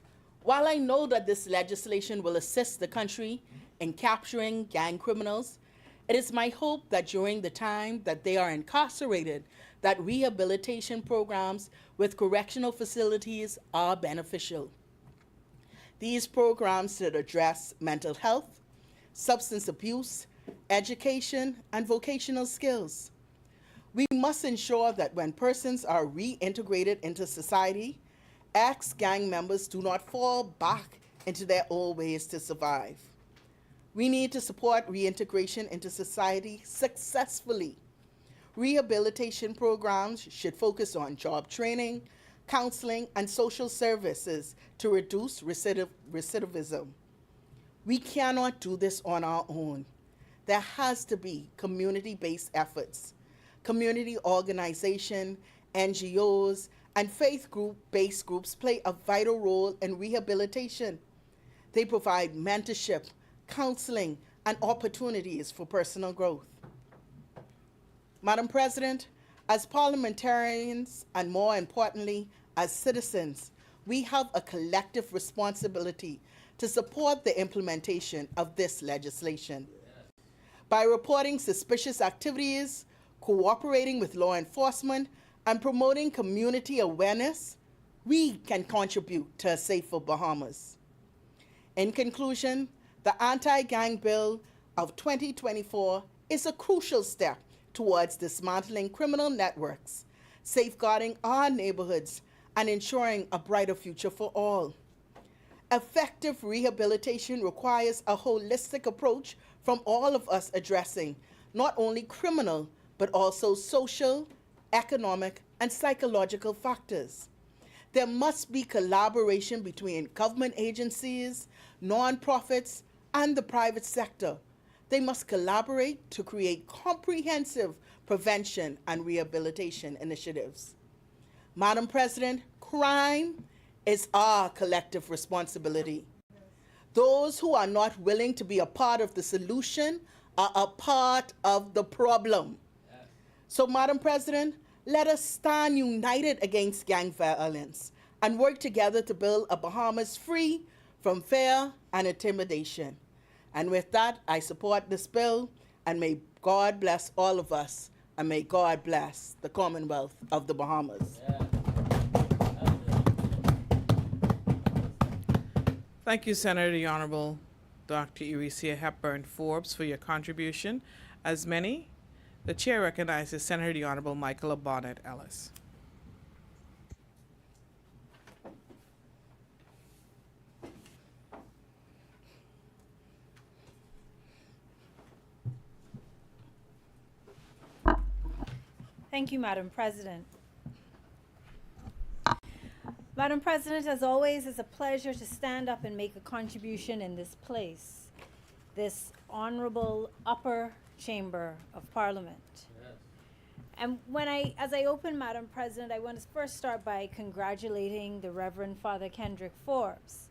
while I know that this legislation will assist the country in capturing gang criminals, it is my hope that during the time that they are incarcerated, that rehabilitation programs with correctional facilities are beneficial. These programs should address mental health, substance abuse, education, and vocational skills. We must ensure that when persons are reintegrated into society, ex-gang members do not fall back into their old ways to survive. We need to support reintegration into society successfully. Rehabilitation programs should focus on job training, counseling, and social services to reduce recidivism. We cannot do this on our own. There has to be community-based efforts. Community organization, NGOs, and faith group-based groups play a vital role in rehabilitation. They provide mentorship, counseling, and opportunities for personal growth. Madam President, as parliamentarians and more importantly, as citizens, we have a collective responsibility to support the implementation of this legislation. By reporting suspicious activities, cooperating with law enforcement, and promoting community awareness, we can contribute to a safer Bahamas. In conclusion, the Anti-Gang Bill of 2024 is a crucial step towards dismantling criminal networks, safeguarding our neighborhoods, and ensuring a brighter future for all. Effective rehabilitation requires a holistic approach from all of us addressing not only criminal, but also social, economic, and psychological factors. There must be collaboration between government agencies, nonprofits, and the private sector. They must collaborate to create comprehensive prevention and rehabilitation initiatives. Madam President, crime is our collective responsibility. Those who are not willing to be a part of the solution are a part of the problem. So, Madam President, let us stand united against gang violence and work together to build a Bahamas free from fear and intimidation. And with that, I support this bill, and may God bless all of us, and may God bless the Commonwealth of the Bahamas. Thank you, Senator the Honorable Dr. Eurecia Hepburn Forbes, for your contribution. As many, the chair recognizes Senator the Honorable Michael Bonnet Ellis. Thank you, Madam President. Madam President, as always, it's a pleasure to stand up and make a contribution in this place, this honorable upper chamber of Parliament. Yes. And as I open, Madam President, I want to first start by congratulating the Reverend Father Kendrick Forbes.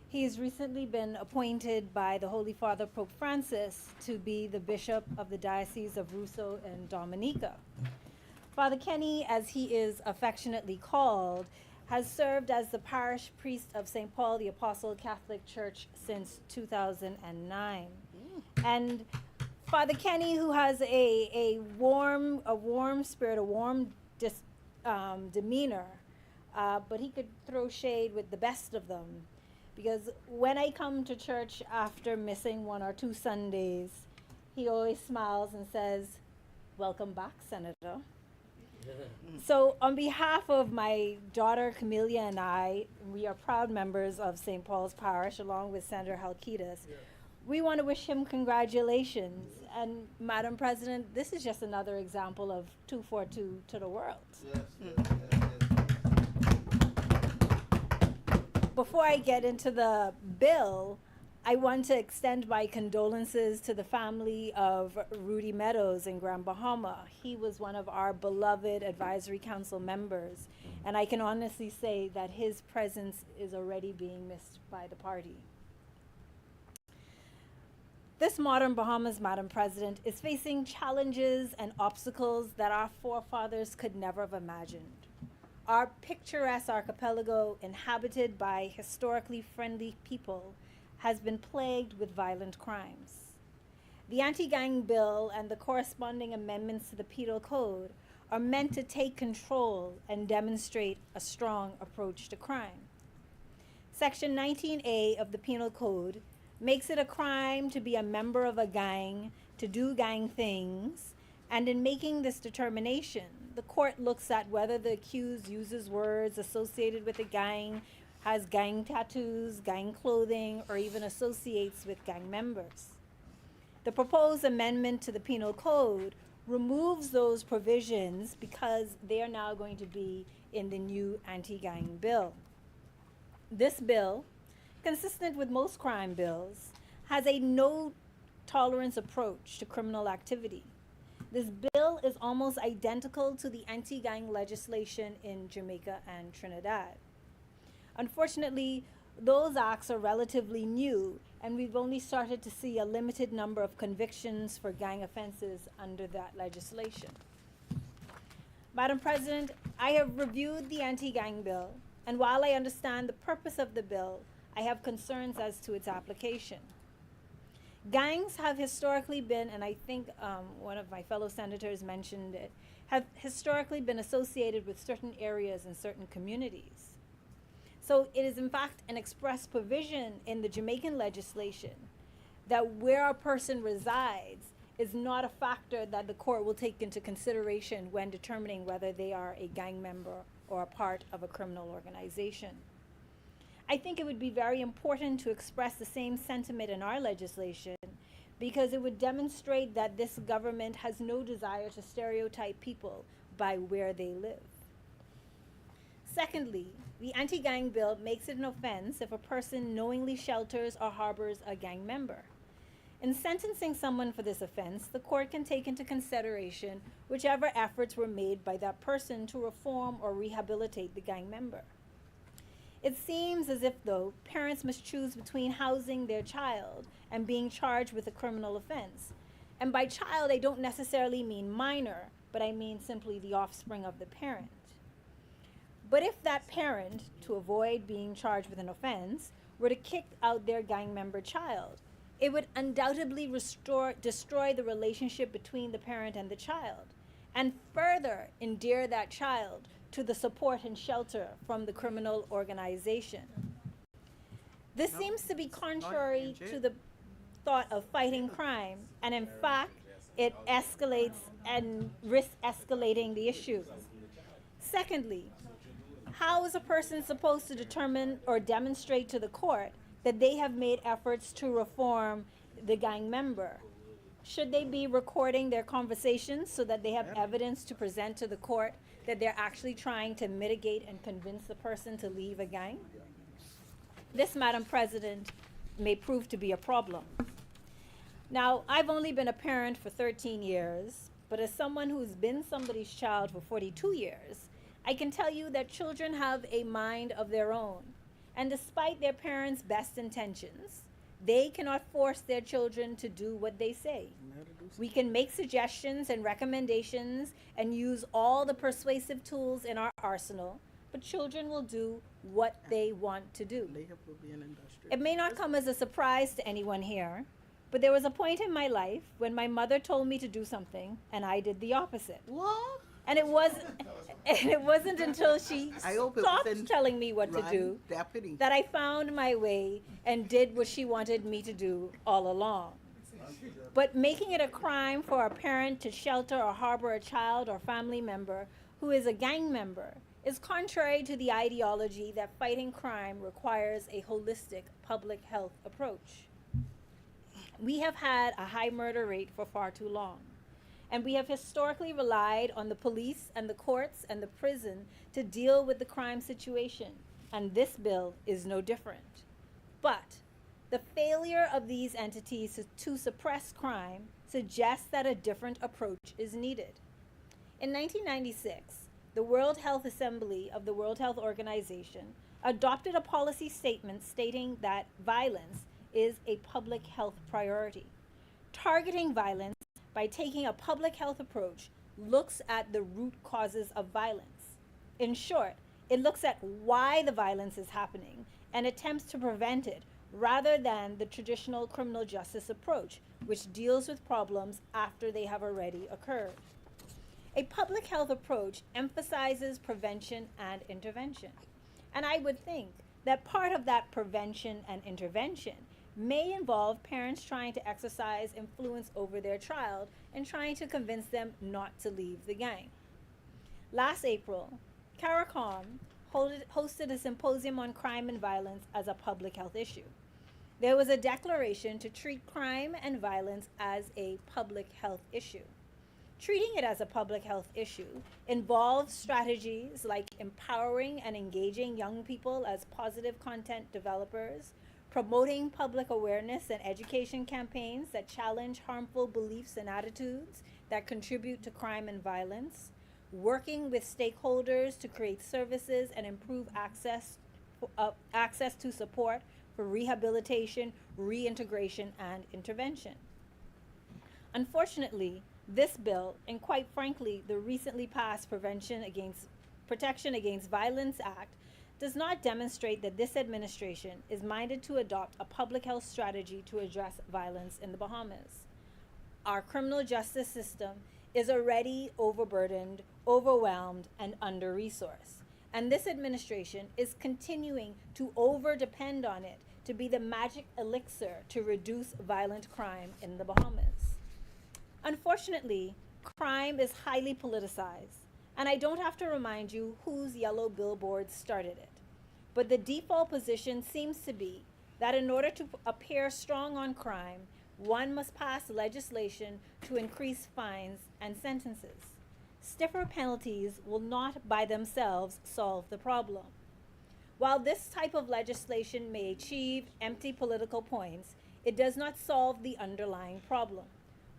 He has recently been appointed by the Holy Father Pope Francis to be the Bishop of the Diocese of Russo and Dominica. Father Kenny, as he is affectionately called, has served as the parish priest of St. Paul the Apostle Catholic Church since 2009. And Father Kenny, who has a warm spirit, a warm demeanor, but he could throw shade with the best of them. Because when I come to church after missing 1 or 2 Sundays, he always smiles and says, "Welcome back, Senator." So on behalf of my daughter Camelia and I, we are proud members of St. Paul's Parish along with Senator Halkitis. Yeah. We want to wish him congratulations. And Madam President, this is just another example of 242 to the world. Yes, Before I get into the bill, I want to extend my condolences to the family of Rudy Meadows in Grand Bahama. He was one of our beloved advisory council members, and I can honestly say that his presence is already being missed by the party. This modern Bahamas, Madam President, is facing challenges and obstacles that our forefathers could never have imagined. Our picturesque archipelago, inhabited by historically friendly people, has been plagued with violent crimes. The anti-gang bill and the corresponding amendments to the penal code are meant to take control and demonstrate a strong approach to crime. Section 19A of the penal code makes it a crime to be a member of a gang, to do gang things, and in making this determination, the court looks at whether the accused uses words associated with a gang, has gang tattoos, gang clothing, or even associates with gang members. The proposed amendment to the penal code removes those provisions because they are now going to be in the new anti-gang bill. This bill, consistent with most crime bills, has a no-tolerance approach to criminal activity. This bill is almost identical to the anti-gang legislation in Jamaica and Trinidad. Unfortunately, those acts are relatively new, and we've only started to see a limited number of convictions for gang offenses under that legislation. Madam President, I have reviewed the anti-gang bill, And while I understand the purpose of the bill, I have concerns as to its application. Gangs have historically been, and I think one of my fellow senators mentioned it, have historically been associated with certain areas and certain communities. So it is in fact an express provision in the Jamaican legislation that where a person resides is not a factor that the court will take into consideration when determining whether they are a gang member or a part of a criminal organization. I think it would be very important to express the same sentiment in our legislation because it would demonstrate that this government has no desire to stereotype people by where they live. Secondly, the anti-gang bill makes it an offense if a person knowingly shelters or harbors a gang member. In sentencing someone for this offense, the court can take into consideration whichever efforts were made by that person to reform or rehabilitate the gang member. It seems as if, though, parents must choose between housing their child and being charged with a criminal offense. And by child, I don't necessarily mean minor, but I mean simply the offspring of the parent. But if that parent, to avoid being charged with an offense, were to kick out their gang member child, it would undoubtedly destroy the relationship between the parent and the child, and further endear that child to the support and shelter from the criminal organization. This seems to be contrary to the thought of fighting crime, and in fact, it escalates and risks escalating the issue. Secondly, how is a person supposed to determine or demonstrate to the court that they have made efforts to reform the gang member? Should they be recording their conversations so that they have evidence to present to the court that they're actually trying to mitigate and convince the person to leave a gang? This, Madam President, may prove to be a problem. Now, I've only been a parent for 13 years, but as someone who's been somebody's child for 42 years, I can tell you that children have a mind of their own. And despite their parents' best intentions, they cannot force their children to do what they say. We can make suggestions and recommendations and use all the persuasive tools in our arsenal, but children will do what they want to do. It may not come as a surprise to anyone here, but there was a point in my life when my mother told me to do something and I did the opposite. What? And it wasn't until she I hope it stopped wasn't telling me what to Run, do Deputy. that I found my way and did what she wanted me to do all along. But making it a crime for a parent to shelter or harbor a child or family member who is a gang member is contrary to the ideology that fighting crime requires a holistic public health approach. We have had a high murder rate for far too long. And we have historically relied on the police and the courts and the prison to deal with the crime situation. And this bill is no different. But the failure of these entities to suppress crime suggests that a different approach is needed. In 1996, the World Health Assembly of the World Health Organization adopted a policy statement stating that violence is a public health priority. Targeting violence by taking a public health approach looks at the root causes of violence. In short, it looks at why the violence is happening and attempts to prevent it rather than the traditional criminal justice approach, which deals with problems after they have already occurred. A public health approach emphasizes prevention and intervention. And I would think that part of that prevention and intervention may involve parents trying to exercise influence over their child and trying to convince them not to leave the gang. Last April, CARICOM hosted a symposium on crime and violence as a public health issue. There was a declaration to treat crime and violence as a public health issue. Treating it as a public health issue involves strategies like empowering and engaging young people as positive content developers, promoting public awareness and education campaigns that challenge harmful beliefs and attitudes that contribute to crime and violence, working with stakeholders to create services and improve access to support for rehabilitation, reintegration, and intervention. Unfortunately, this bill, and quite frankly, the recently passed Protection Against Violence Act, does not demonstrate that this administration is minded to adopt a public health strategy to address violence in the Bahamas. Our criminal justice system is already overburdened, overwhelmed, and under-resourced. And this administration is continuing to over-depend on it to be the magic elixir to reduce violent crime in the Bahamas. Unfortunately, crime is highly politicized, and I don't have to remind you whose yellow billboards started it. But the default position seems to be that in order to appear strong on crime, one must pass legislation to increase fines and sentences. Stiffer penalties will not by themselves solve the problem. While this type of legislation may achieve empty political points, it does not solve the underlying problem.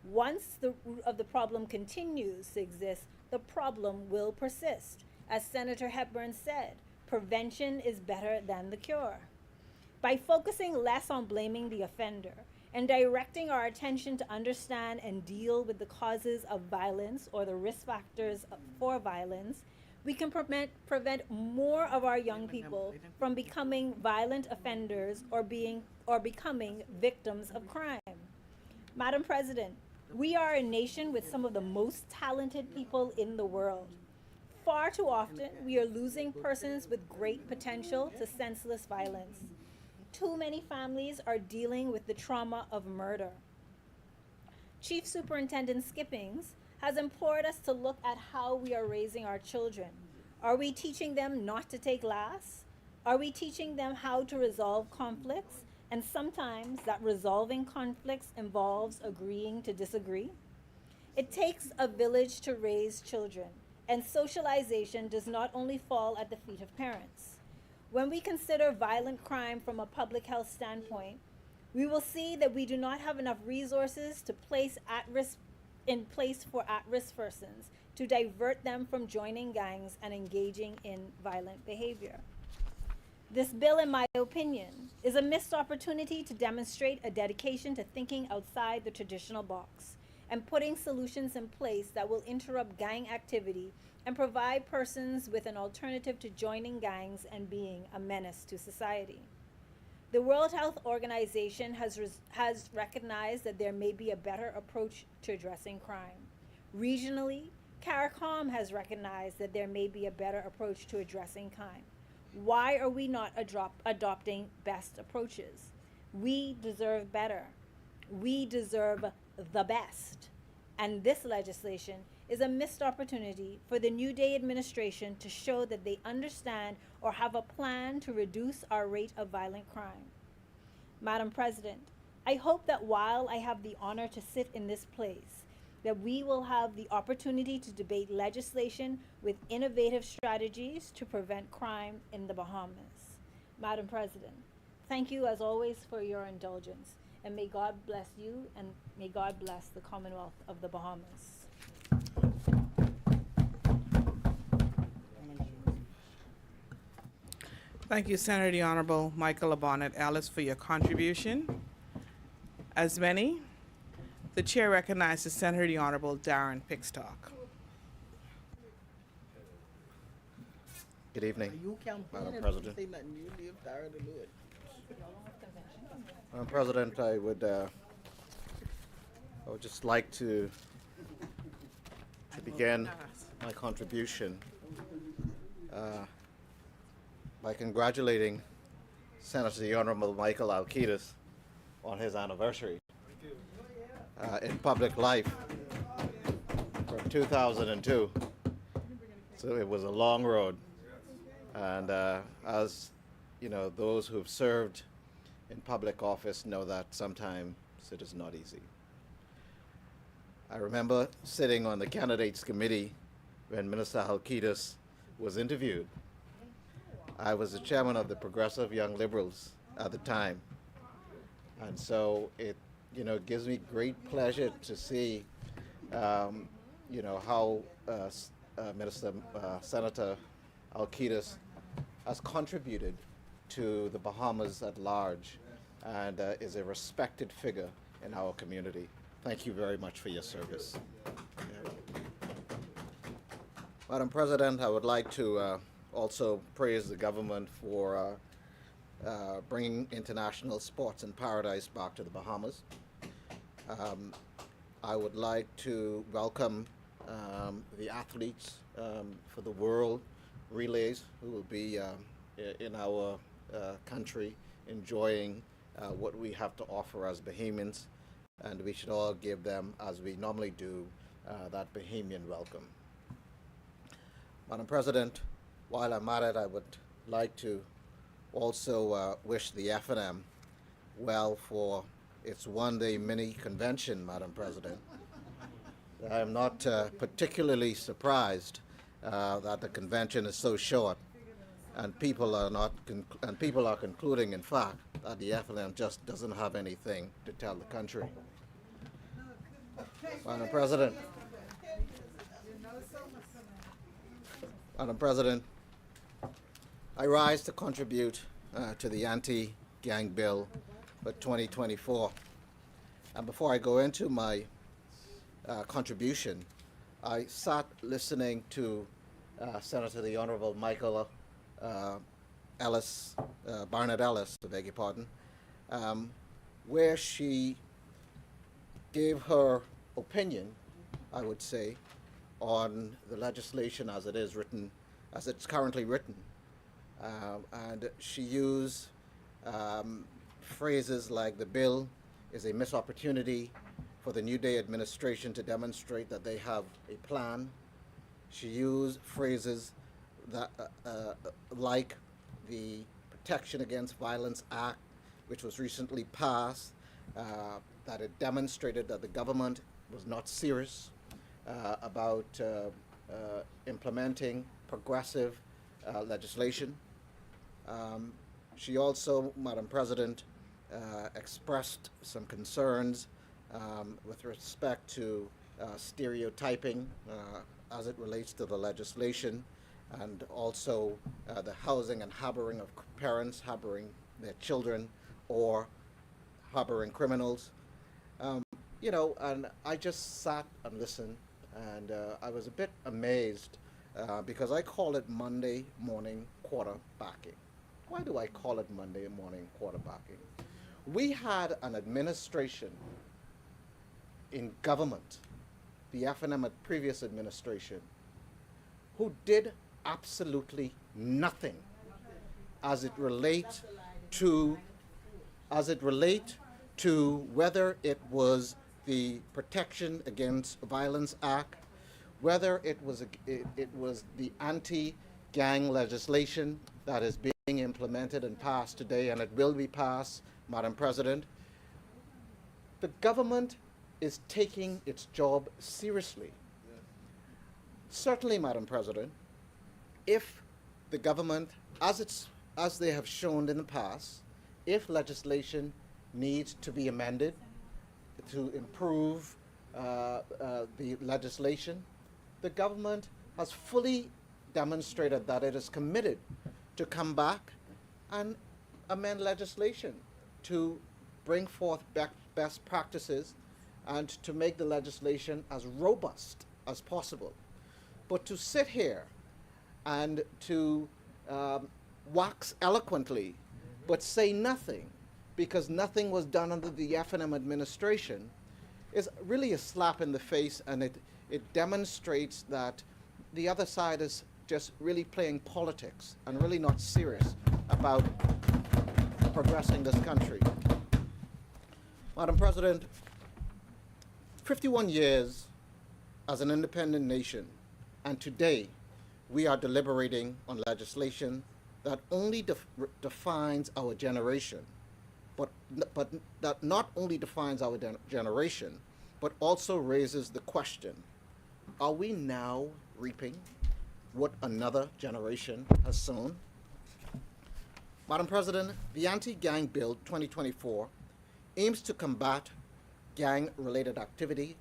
Once the root of the problem continues to exist, the problem will persist. As Senator Hepburn said, prevention is better than the cure. By focusing less on blaming the offender and directing our attention to understand and deal with the causes of violence or the risk factors for violence, we can prevent more of our young people from becoming violent offenders or becoming victims of crime. Madam President, we are a nation with some of the most talented people in the world. Far too often, we are losing persons with great potential to senseless violence. Too many families are dealing with the trauma of murder. Chief Superintendent Skippings has implored us to look at how we are raising our children. Are we teaching them not to take last? Are we teaching them how to resolve conflicts? And sometimes that resolving conflicts involves agreeing to disagree. It takes a village to raise children, and socialization does not only fall at the feet of parents. When we consider violent crime from a public health standpoint, we will see that we do not have enough resources to place in place for at-risk persons to divert them from joining gangs and engaging in violent behavior. This bill, in my opinion, is a missed opportunity to demonstrate a dedication to thinking outside the traditional box and putting solutions in place that will interrupt gang activity and provide persons with an alternative to joining gangs and being a menace to society. The World Health Organization has recognized that there may be a better approach to addressing crime. Regionally, CARICOM has recognized that there may be a better approach to addressing crime. Why are we not adopting best approaches? We deserve better. We deserve the best. And this legislation is a missed opportunity for the New Day administration to show that they understand or have a plan to reduce our rate of violent crime. Madam President, I hope that while I have the honor to sit in this place, that we will have the opportunity to debate legislation with innovative strategies to prevent crime in the Bahamas. Madam President, thank you as always for your indulgence, and may God bless you and may God bless the Commonwealth of the Bahamas. Thank you, Senator the Honorable Michael Abonnet Ellis, for your contribution. As many, the chair recognizes Senator the Honorable Darren Pickstock. Good evening, Madam President. Madam President, I would just like to begin my contribution by congratulating Senator the Honorable Michael Alkitis on his anniversary in public life from 2002. So it was a long road, and as you know, those who've served in public office know that sometimes it is not easy. I remember sitting on the candidates committee when Minister Alkitis was interviewed. I was the chairman of the Progressive Young Liberals at the time, and so it gives me great pleasure to see how Senator Alkitis has contributed to the Bahamas at large and is a respected figure in our community. Thank you very much for your service. Madam President, I would like to also praise the government for bringing international sports and paradise back to the Bahamas. I would like to welcome the athletes for the World Relays who will be in our country enjoying what we have to offer as Bahamians, and we should all give them, as we normally do, that Bahamian welcome. Madam President, while I'm at it, I would like to also wish the F&M well for its one-day mini convention, Madam President. I am not particularly surprised that the convention is so short, and people are concluding, in fact, that the F&M just doesn't have anything to tell the country. Madam President, I rise to contribute to the anti-gang bill for 2024. And before I go into my contribution, I sat listening to Senator the Honorable Michael Barnett Ellis, I beg your pardon, where she gave her opinion, I would say, on the legislation as it is written, as it's currently written. And she used phrases like the bill is a missed opportunity for the New Day administration to demonstrate that they have a plan. She used phrases that like the Protection Against Violence Act, which was recently passed, that it demonstrated that the government was not serious about implementing progressive legislation. She also, Madam President, expressed some concerns with respect to stereotyping as it relates to the legislation, and also the housing and harboring of parents harboring their children or harboring criminals. And I just sat and listened, and I was a bit amazed because I call it Monday morning quarterbacking. Why do I call it Monday morning quarterbacking? We had an administration in government, the F&M previous administration, who did absolutely nothing as it relate to whether it was the Protection Against Violence Act, whether it was the anti-gang legislation that is being implemented and passed today, and it will be passed, Madam President. The government is taking its job seriously. Certainly, Madam President, if the government, as they have shown in the past, if legislation needs to be amended to improve the legislation, the government has fully demonstrated that it is committed to come back and amend legislation to bring forth best practices and to make the legislation as robust as possible. But to sit here and to wax eloquently but say nothing because nothing was done under the F&M administration is really a slap in the face, and it demonstrates that the other side is just really playing politics and really not serious about progressing this country. Madam President, 51 years as an independent nation, and today we are deliberating on legislation that only defines our generation, but that not only defines our generation, but also raises the question, are we now reaping what another generation has sown? Madam President, the Anti-Gang Bill 2024 aims to combat gang-related activity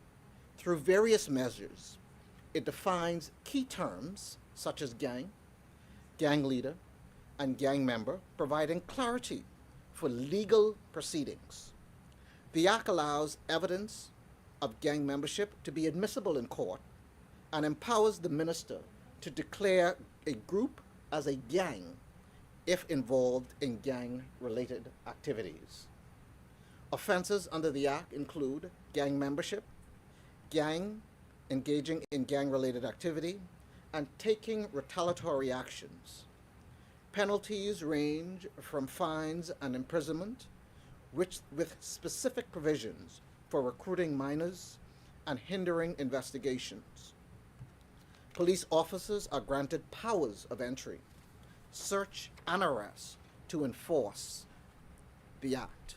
through various measures. It defines key terms such as gang leader, and gang member, providing clarity for legal proceedings. The Act allows evidence of gang membership to be admissible in court and empowers the minister to declare a group as a gang if involved in gang-related activities. Offenses under the Act include gang membership, engaging in gang-related activity, and taking retaliatory actions. Penalties range from fines and imprisonment, with specific provisions for recruiting minors and hindering investigations. Police officers are granted powers of entry, search, and arrest to enforce the act.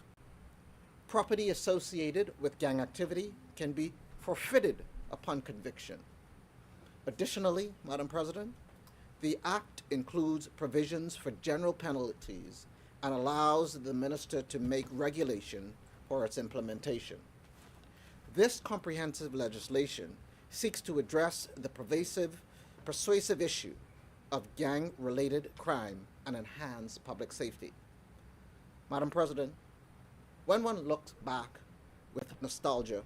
Property associated with gang activity can be forfeited upon conviction. Additionally, Madam President, the Act includes provisions for general penalties and allows the minister to make regulation for its implementation. This comprehensive legislation seeks to address the persuasive issue of gang-related crime and enhance public safety. Madam President, when one looks back with nostalgia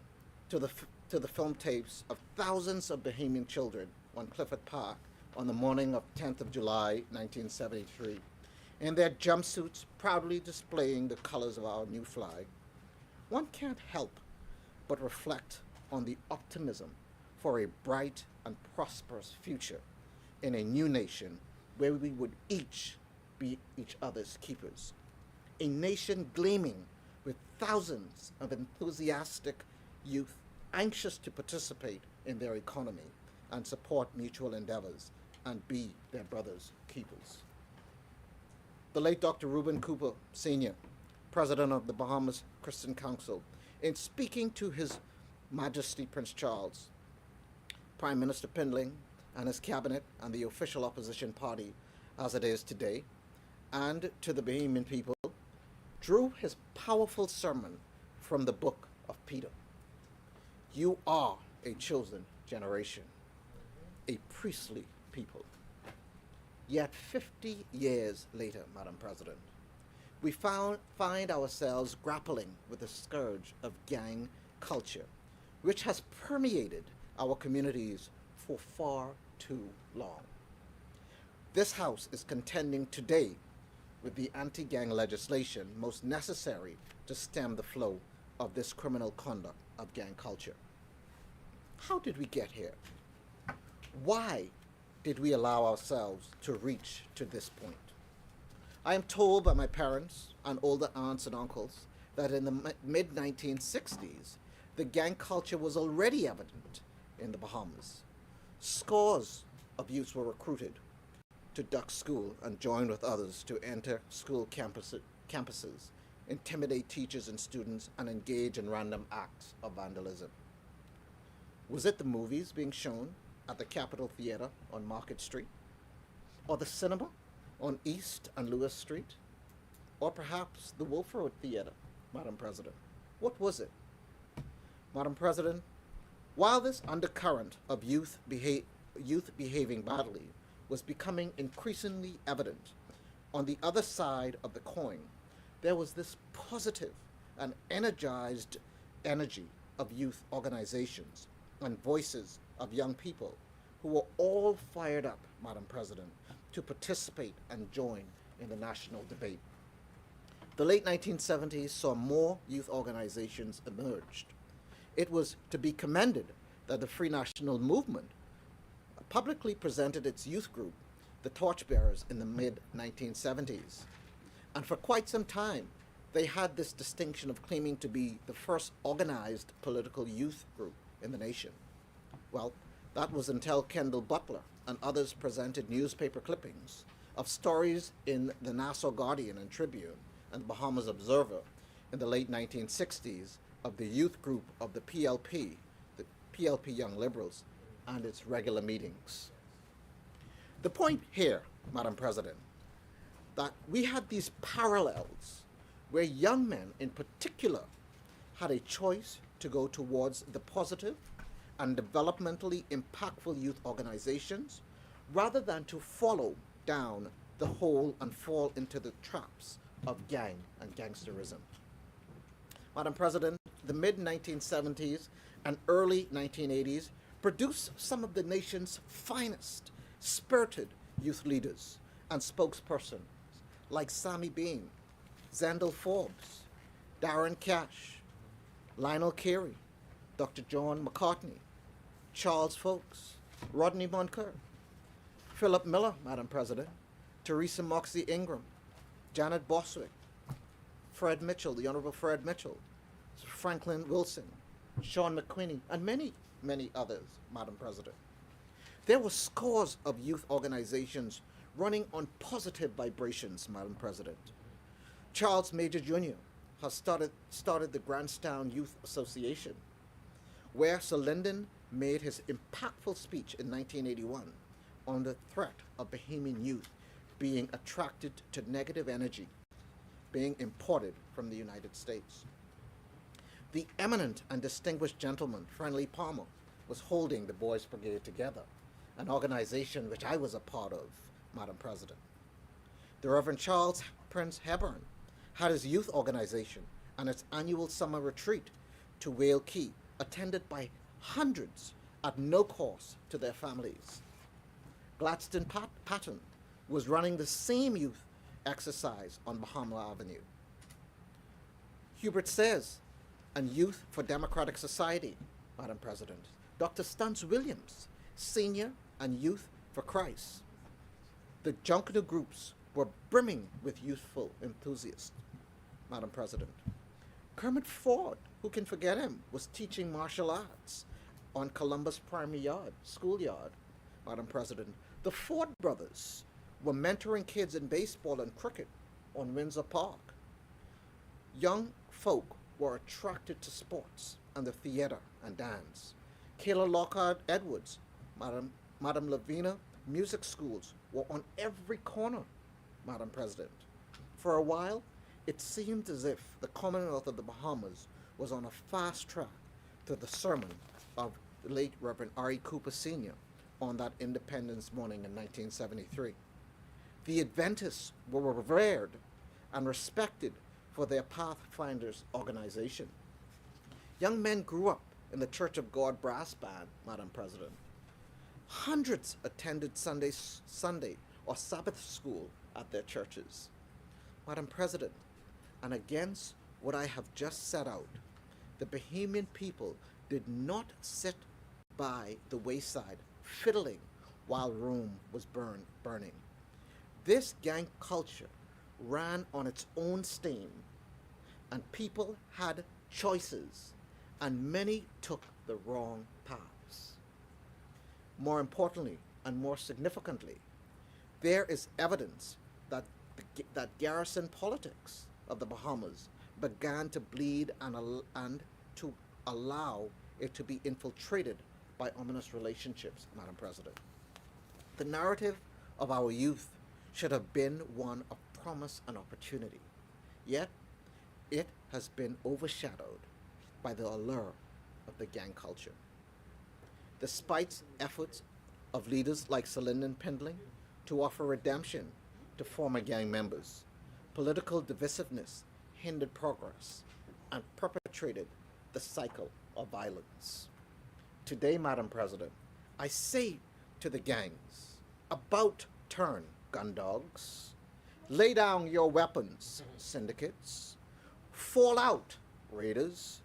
to the film tapes of thousands of Bahamian children on Clifford Park on the morning of 10th of July, 1973, in their jumpsuits proudly displaying the colors of our new flag, one can't help but reflect on the optimism for a bright and prosperous future in a new nation where we would each be each other's keepers. A nation gleaming with thousands of enthusiastic youth anxious to participate in their economy and support mutual endeavors and be their brothers' keepers. The late Dr. Reuben Cooper, Sr., President of the Bahamas Christian Council, in speaking to His Majesty Prince Charles, Prime Minister Pindling, and his cabinet and the official opposition party as it is today, and to the Bahamian people, drew his powerful sermon from the book of Peter. You are a chosen generation, a priestly people. Yet 50 years later, Madam President, we find ourselves grappling with the scourge of gang culture, which has permeated our communities for far too long. This House is contending today with the anti-gang legislation most necessary to stem the flow of this criminal conduct of gang culture. How did we get here? Why did we allow ourselves to reach to this point? I am told by my parents and older aunts and uncles that in the mid-1960s, the gang culture was already evident in the Bahamas. Scores of youths were recruited to duck school and join with others to enter school campuses, intimidate teachers and students, and engage in random acts of vandalism. Was it the movies being shown at the Capitol Theater on Market Street? Or the cinema on East and Lewis Street? Or perhaps the Wolf Road Theater, Madam President? What was it? Madam President, while this undercurrent of youth behaving badly was becoming increasingly evident, on the other side of the coin, there was this positive and energized energy of youth organizations and voices of young people who were all fired up, Madam President, to participate and join in the national debate. The late 1970s saw more youth organizations emerged. It was to be commended that the Free National Movement publicly presented its youth group, the Torchbearers, in the mid-1970s. And for quite some time, they had this distinction of claiming to be the first organized political youth group in the nation. Well, that was until Kendall Butler and others presented newspaper clippings of stories in the Nassau Guardian and Tribune and the Bahamas Observer in the late 1960s of the youth group of the PLP Young Liberals, and its regular meetings. The point here, Madam President, that we had these parallels where young men in particular had a choice to go towards the positive and developmentally impactful youth organizations rather than to follow down the hole and fall into the traps of gang and gangsterism. Madam President, the mid-1970s and early 1980s produced some of the nation's finest, spirited youth leaders and spokespersons like Sammy Bean, Zendel Forbes, Darren Cash, Lionel Carey, Dr. John McCartney, Charles Folks, Rodney Monker, Philip Miller, Madam President, Teresa Moxie Ingram, Janet Boswick, Fred Mitchell, the Honorable Fred Mitchell, Franklin Wilson, Sean McQueenie, and many, many others, Madam President. There were scores of youth organizations running on positive vibrations, Madam President. Charles Major Jr. has started the Grandstown Youth Association, where Sir Lyndon made his impactful speech in 1981 on the threat of Bahamian youth being attracted to negative energy being imported from the United States. The eminent and distinguished gentleman, Friendly Palmer, was holding the Boys Brigade together, an organization which I was a part of, Madam President. The Reverend Charles Prince Hepburn had his youth organization and its annual summer retreat to Whale Key, attended by hundreds at no cost to their families. Gladstone Patton was running the same youth exercise on Bahama Avenue. Hubert Sayers and Youth for Democratic Society, Madam President. Dr. Stance Williams, Senior and Youth for Christ. The Junkanoo groups were brimming with youthful enthusiasts, Madam President. Kermit Ford, who can forget him, was teaching martial arts on Columbus Primary Schoolyard, Madam President. The Ford brothers were mentoring kids in baseball and cricket on Windsor Park. Young folk were attracted to sports and the theater and dance. Kayla Lockhart Edwards, Madam Lavina music schools were on every corner, Madam President. For a while, it seemed as if the Commonwealth of the Bahamas was on a fast track to the sermon of the late Reverend R.E. Cooper Sr. on that Independence morning in 1973. The Adventists were revered and respected for their Pathfinders organization. Young men grew up in the Church of God brass band, Madam President. Hundreds attended Sunday or Sabbath school at their churches. Madam President, and against what I have just set out, the Bahamian people did not sit by the wayside fiddling while Rome was burning. This gang culture ran on its own steam, and people had choices, and many took the wrong paths. More importantly, and more significantly, there is evidence that garrison politics of the Bahamas began to bleed and to allow it to be infiltrated by ominous relationships, Madam President. The narrative of our youth should have been one of promise and opportunity, yet it has been overshadowed by the allure of the gang culture. Despite efforts of leaders like Sir Lyndon Pindling to offer redemption to former gang members, political divisiveness hindered progress and perpetrated the cycle of violence. Today, Madam President, I say to the gangs, about turn, gun dogs, lay down your weapons, syndicates, fall out, raiders.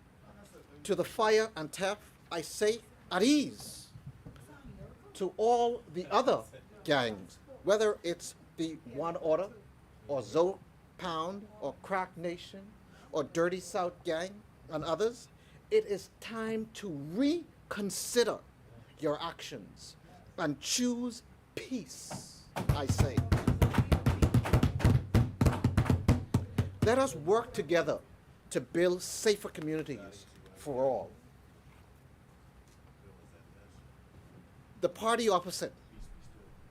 To the fire and theft, I say at ease. To all the other gangs, whether it's the One Order, or Zoe Pound, or Crack Nation, or Dirty South Gang, and others, it is time to reconsider your actions and choose peace, I say. Let us work together to build safer communities for all. The party opposite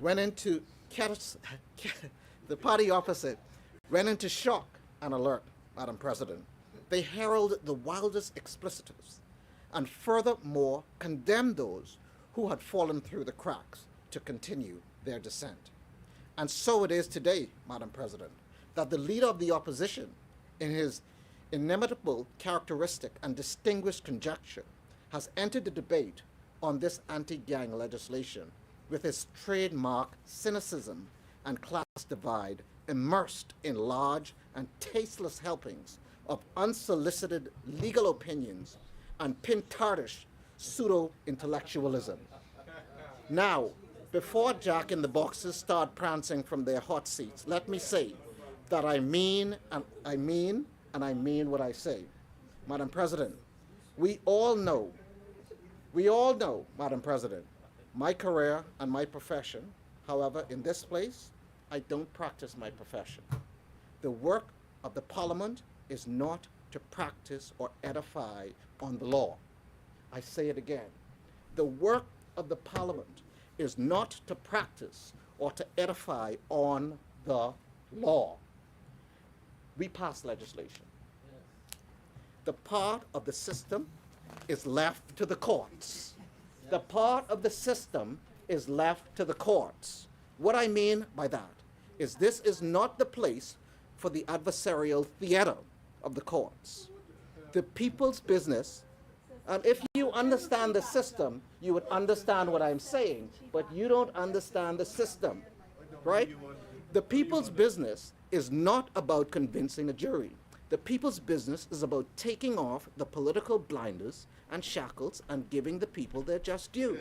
went into shock and alert, Madam President. They heralded the wildest explicitives and furthermore condemned those who had fallen through the cracks to continue their descent. And so it is today, Madam President, that the leader of the opposition, in his inimitable characteristic and distinguished conjecture, has entered the debate on this anti-gang legislation with his trademark cynicism and class divide immersed in large and tasteless helpings of unsolicited legal opinions and pintardish pseudo-intellectualism. Now, before Jack in the Boxes start prancing from their hot seats, let me say that I mean what I say. Madam President, we all know, Madam President, my career and my profession. However, in this place, I don't practice my profession. The work of the Parliament is not to practice or edify on the law. I say it again. The work of the Parliament is not to practice or to edify on the law. We pass legislation. The part of the system is left to the courts. The part of the system is left to the courts. What I mean by that is this is not the place for the adversarial theater of the courts. The people's business, and if you understand the system, you would understand what I'm saying, but you don't understand the system, right? The people's business is not about convincing a jury. The people's business is about taking off the political blinders and shackles and giving the people their just due.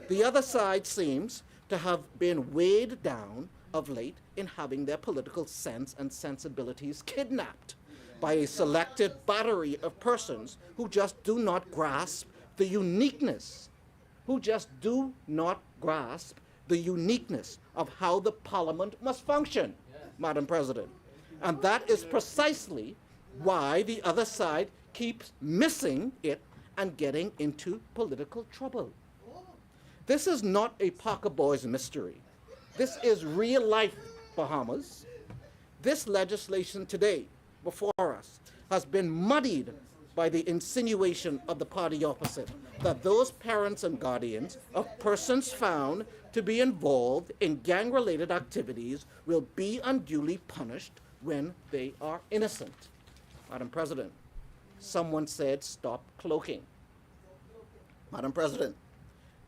The other side seems to have been weighed down of late in having their political sense and sensibilities kidnapped by a selected battery of persons who just do not grasp the uniqueness, of how the Parliament must function, Madam President. And that is precisely why the other side keeps missing it and getting into political trouble. This is not a Parker Boys mystery. This is real life, Bahamas. This legislation today before us has been muddied by the insinuation of the party opposite that those parents and guardians of persons found to be involved in gang-related activities will be unduly punished when they are innocent. Madam President, someone said stop cloaking. Madam President,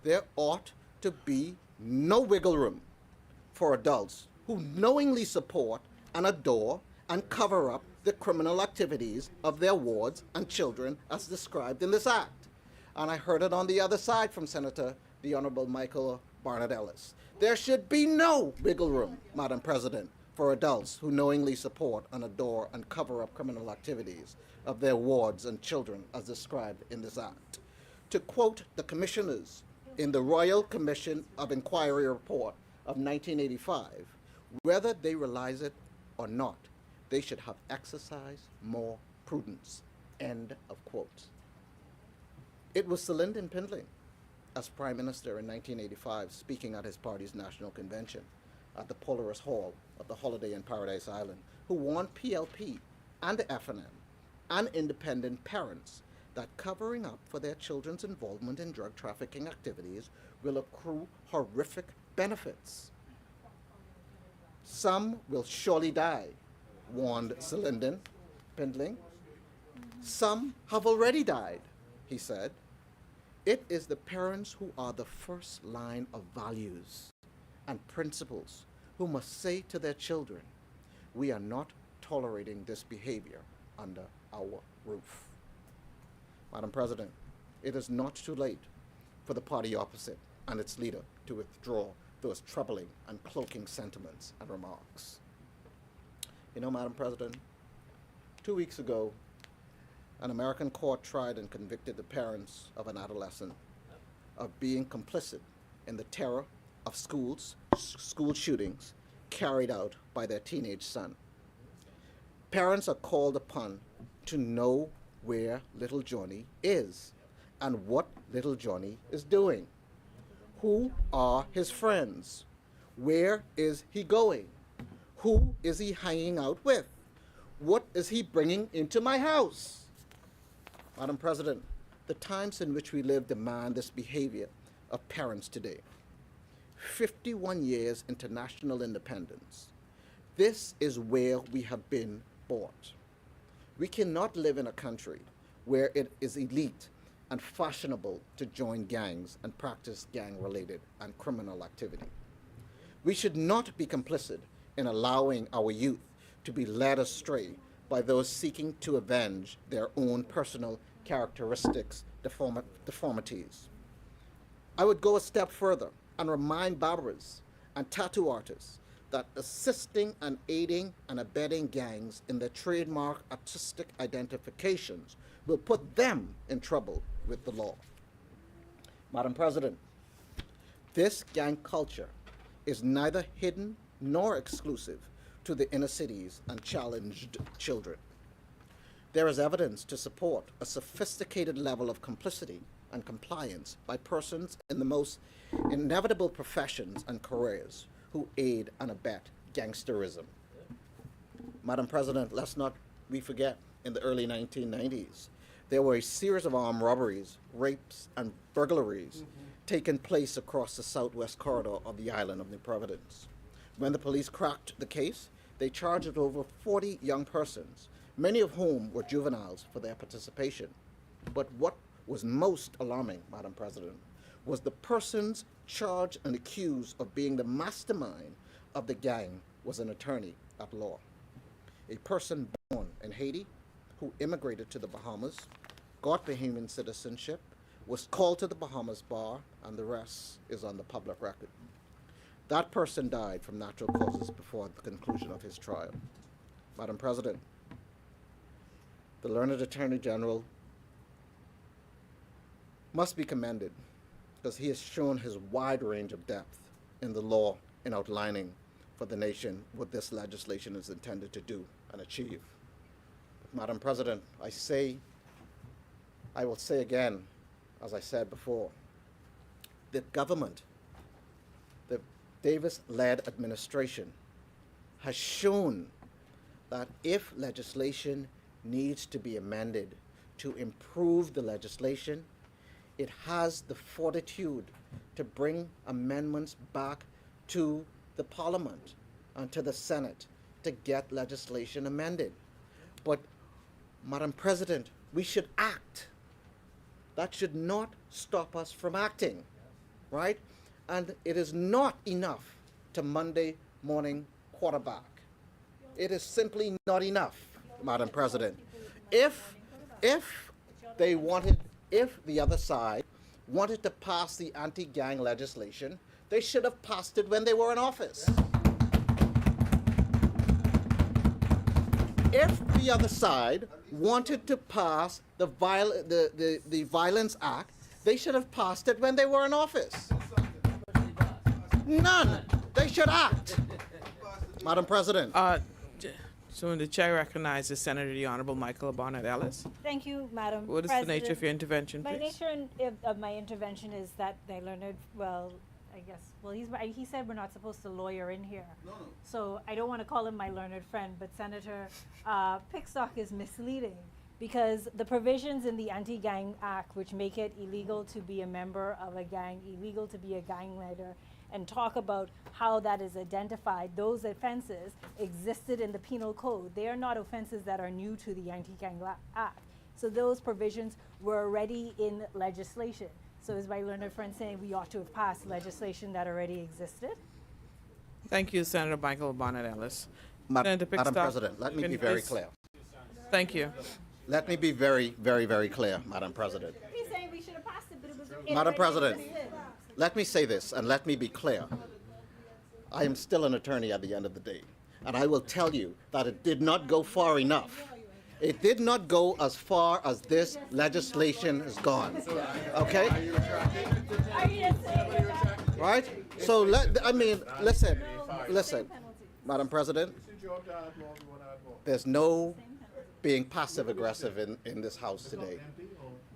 there ought to be no wiggle room for adults who knowingly support and adore and cover up the criminal activities of their wards and children as described in this act. And I heard it on the other side from Senator the Honorable Michael Barnett Ellis. There should be no wiggle room, Madam President, for adults who knowingly support and adore and cover up criminal activities of their wards and children as described in this act. To quote the commissioners in the Royal Commission of Inquiry report of 1985, whether they realize it or not, they should have exercised more prudence. End of quote. It was Sir Lyndon Pindling, as Prime Minister in 1985, speaking at his party's national convention at the Polaris Hall of the Holiday Inn Paradise Island, who warned PLP and the FNM and independent parents that covering up for their children's involvement in drug trafficking activities will accrue horrific benefits. Some will surely die, warned Sir Lyndon Pindling. Some have already died, he said. It is the parents who are the first line of values and principles who must say to their children, we are not tolerating this behavior under our roof. Madam President, it is not too late for the party opposite and its leader to withdraw those troubling and cloaking sentiments and remarks. You know, Madam President, 2 weeks ago, an American court tried and convicted the parents of an adolescent of being complicit in the terror of school shootings carried out by their teenage son. Parents are called upon to know where little Johnny is and what little Johnny is doing. Who are his friends? Where is he going? Who is he hanging out with? What is he bringing into my house? Madam President, the times in which we live demand this behavior of parents today. 51 years into national independence. This is where we have been bought. We cannot live in a country where it is elite and fashionable to join gangs and practice gang-related and criminal activity. We should not be complicit in allowing our youth to be led astray by those seeking to avenge their own personal characteristics, deformities. I would go a step further and remind barbers and tattoo artists that assisting and aiding and abetting gangs in their trademark artistic identifications will put them in trouble with the law. Madam President, this gang culture is neither hidden nor exclusive to the inner cities and challenged children. There is evidence to support a sophisticated level of complicity and compliance by persons in the most inevitable professions and careers who aid and abet gangsterism. Madam President, let's not forget, in the early 1990s, there were a series of armed robberies, rapes, and burglaries taking place across the southwest corridor of the island of New Providence. When the police cracked the case, they charged over 40 young persons, many of whom were juveniles, for their participation. But what was most alarming, Madam President, was the persons charged and accused of being the mastermind of the gang was an attorney at law. A person born in Haiti who immigrated to the Bahamas, got Bahamian citizenship, was called to the Bahamas bar, and the rest is on the public record. That person died from natural causes before the conclusion of his trial. Madam President, the learned Attorney General must be commended because he has shown his wide range of depth in the law in outlining for the nation what this legislation is intended to do and achieve. But Madam President, I will say again, as I said before, the government, the Davis-led administration, has shown that if legislation needs to be amended to improve the legislation, it has the fortitude to bring amendments back to the Parliament and to the Senate to get legislation amended. But, Madam President, we should act. That should not stop us from acting, right? And it is not enough to Monday morning quarterback. It is simply not enough, Madam President. If the other side wanted to pass the anti-gang legislation, they should have passed it when they were in office. If the other side wanted to pass the Violence Act, they should have passed it when they were in office. None. They should act. Madam President. So the chair recognizes Senator the Honorable Michael Bonnet Ellis. Thank you, Madam What is President. the nature of your intervention, My please? nature of my intervention is that they learned, he said we're not supposed to lawyer in here. No. So I don't want to call him my learned friend, but Senator Pickstock is misleading because the provisions in the Anti-Gang Act, which make it illegal to be a member of a gang, illegal to be a gang leader, and talk about how that is identified, those offenses existed in the penal code. They are not offenses that are new to the Anti-Gang Act. So those provisions were already in legislation. So is my learned friend saying we ought to have passed legislation that already existed? Thank you, Senator Michael Bonnet Ellis. Senator Madam Pickstock, President, let me can be you very please- clear. Thank you. Let me be very, very, very clear, Madam President. He's saying we should have passed it, but it was Madam President, let me say this and let me be clear. I am still an attorney at the end of the day, and I will tell you that it did not go far enough. It did not go as far as this legislation has gone. Okay? Right? So listen, Madam President, there's no being passive aggressive in this house today.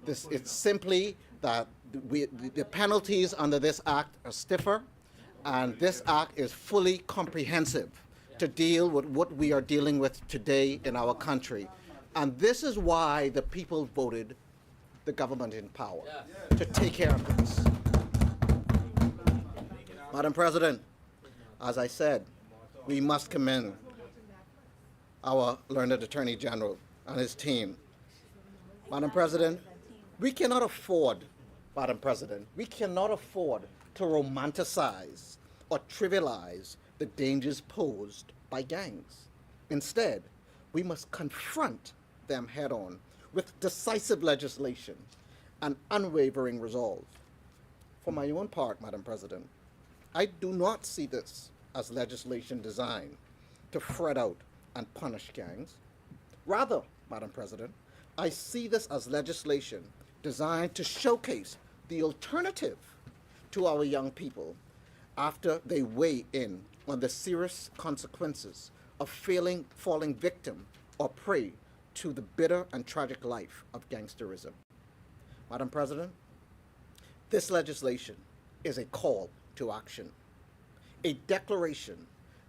It's simply that the penalties under this act are stiffer, and this act is fully comprehensive to deal with what we are dealing with today in our country. And this is why the people voted the government in power, to take care of this. Madam President, as I said, we must commend our learned Attorney General and his team. Madam President, we cannot afford to romanticize or trivialize the dangers posed by gangs. Instead, we must confront them head on with decisive legislation and unwavering resolve. For my own part, Madam President, I do not see this as legislation designed to fret out and punish gangs. Rather, Madam President, I see this as legislation designed to showcase the alternative to our young people after they weigh in on the serious consequences of falling victim or prey to the bitter and tragic life of gangsterism. Madam President, this legislation is a call to action, a declaration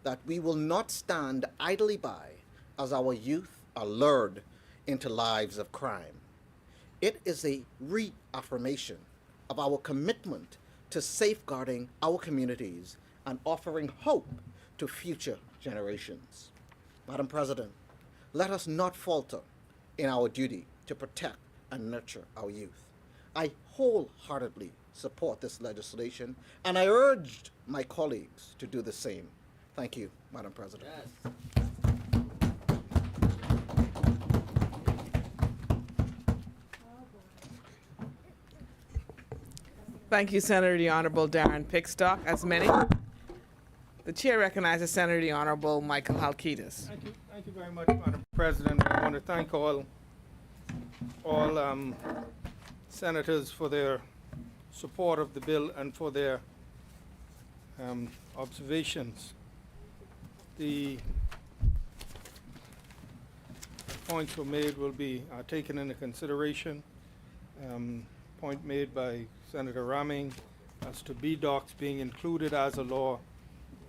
that we will not stand idly by as our youth are lured into lives of crime. It is a reaffirmation of our commitment to safeguarding our communities and offering hope to future generations. Madam President, let us not falter in our duty to protect and nurture our youth. I wholeheartedly support this legislation, and I urged my colleagues to do the same. Thank you, Madam President. Yes. Thank you, Senator the Honorable Darren Pickstock. As many, the chair recognizes Senator the Honorable Michael Halkitis. Thank you very much, Madam President. I want to thank all senators for their support of the bill and for their observations. The points were made will be taken into consideration. Point made by Senator Raming as to BDOCS being included as a law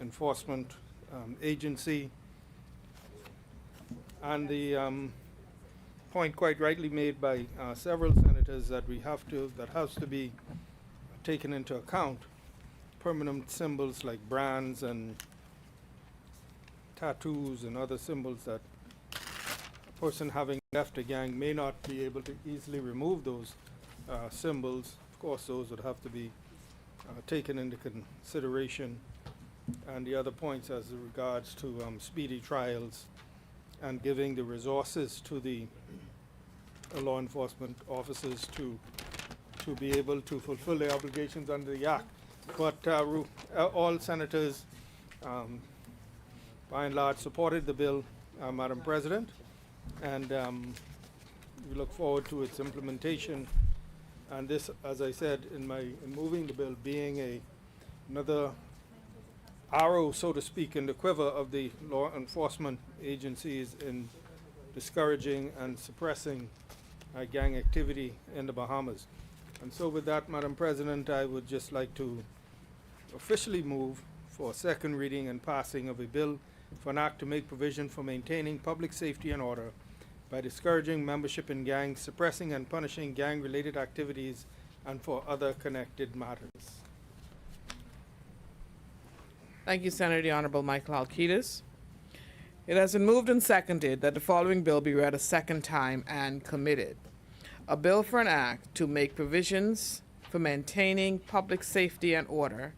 enforcement agency, and the point quite rightly made by several senators that that has to be taken into account permanent symbols like brands and tattoos and other symbols that a person having left a gang may not be able to easily remove those symbols. Of course, those would have to be taken into consideration, and the other points as regards to speedy trials and giving the resources to the law enforcement officers to be able to fulfill their obligations under the Act. But all senators, by and large, supported the bill, Madam President, and we look forward to its implementation. And this, as I said, in moving the bill, being another arrow, so to speak, in the quiver of the law enforcement agencies in discouraging and suppressing gang activity in the Bahamas. And so with that, Madam President, I would just like to officially move for second reading and passing of a bill for an act to make provision for maintaining public safety and order by discouraging membership in gangs, suppressing and punishing gang-related activities, and for other connected matters. Thank you, Senator the Honorable Michael Halkitis. It has been moved and seconded that the following bill be read a second time and committed. A bill for an act to make provisions for maintaining public safety and order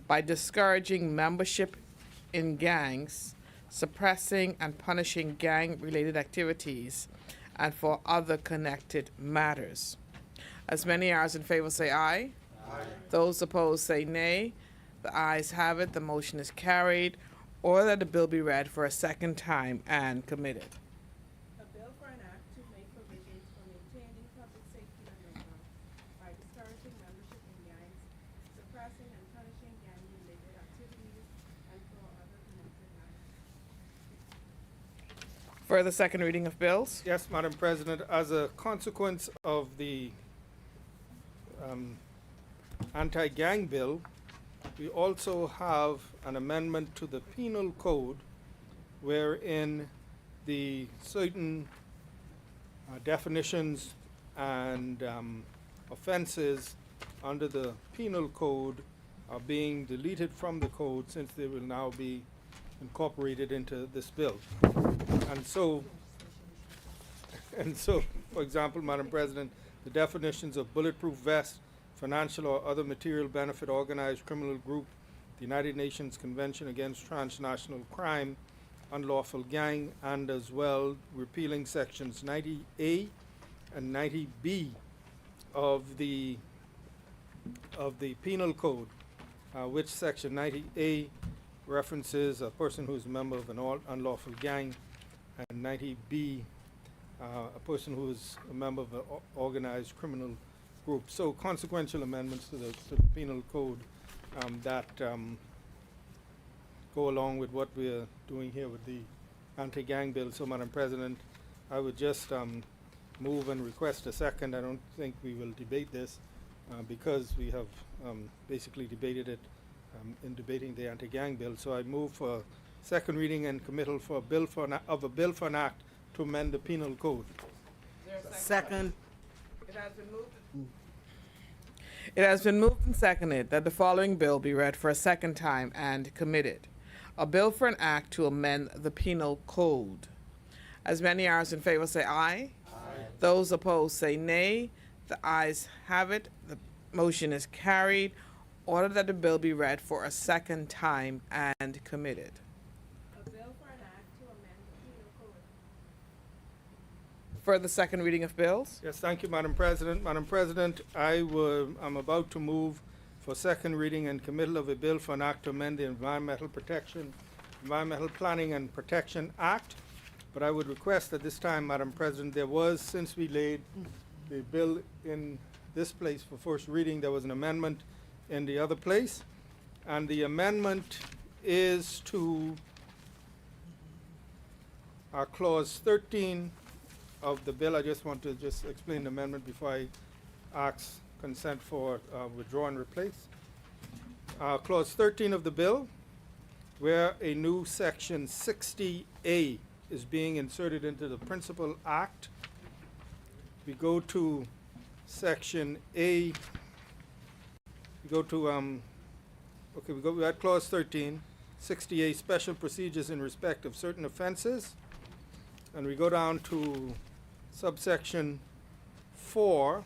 by discouraging membership in gangs, suppressing and punishing gang-related activities, and for other connected matters. As many as in favor say aye. Aye. Those opposed say nay. The ayes have it. The motion is carried. Order that the bill be read for a second time and committed. A bill for an act to make provisions for maintaining public safety and order by discouraging membership in gangs, suppressing and punishing gang-related activities, and for other connected matters. Further second reading of bills? Yes, Madam President, as a consequence of the anti-gang bill, we also have an amendment to the penal code wherein the certain definitions and offenses under the penal code are being deleted from the code, since they will now be incorporated into this bill. And so, for example, Madam President, the definitions of bulletproof vest, financial or other material benefit, organized criminal group, the United Nations Convention Against Transnational Crime, Unlawful Gang, and as well repealing sections 90A and 90B of the Penal Code, which section 90A references a person who is a member of an unlawful gang, and 90B a person who is a member of an organized criminal group. So consequential amendments to the Penal Code that go along with what we are doing here with the anti-gang bill. So, Madam President, I would just move and request a second. I don't think we will debate this because we have basically debated it in debating the anti-gang bill. So I move for second reading and committal for a bill for an act to amend the Penal Code. Second. It has been moved and seconded that the following bill be read for a second time and committed. A bill for an act to amend the Penal Code. As many as in favor say aye. Aye. Those opposed say nay. The ayes have it. The motion is carried. Order that the bill be read for a second time and committed. A bill for an act to amend the Penal Code. For the second reading of bills? Yes, thank you, Madam President. Madam President, I'm about to move for second reading and committal of a bill for an act to amend the Environmental Planning and Protection Act. But I would request at this time, Madam President, there was, since we laid the bill in this place for first reading, there was an amendment in the other place. And the amendment is to clause 13 of the bill. I just want to explain the amendment before I ask consent for withdraw and replace. Clause 13 of the bill, where a new section 60A is being inserted into the Principal Act. We go to section A. We're at clause 13, 60A, special procedures in respect of certain offenses. And we go down to subsection 4,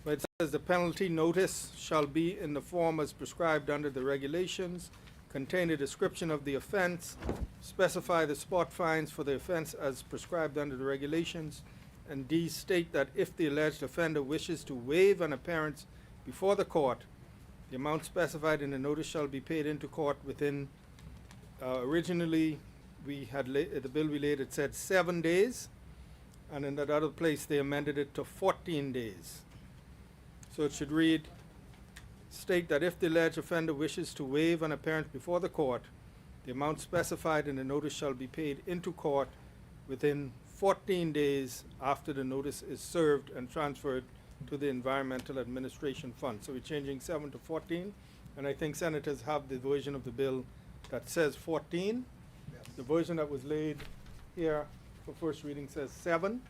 where it says the penalty notice shall be in the form as prescribed under the regulations, contain a description of the offense, specify the spot fines for the offense as prescribed under the regulations, and D, state that if the alleged offender wishes to waive an appearance before the court, the amount specified in the notice shall be paid into court within, originally we had the bill we laid, it said 7 days, and in that other place they amended it to 14 days. So it should read, state that if the alleged offender wishes to waive an appearance before the court, the amount specified in the notice shall be paid into court within 14 days after the notice is served and transferred to the Environmental Administration Fund. So we're changing 7 to 14, and I think senators have the version of the bill that says 14. Yes. The version that was laid here for first reading says 7.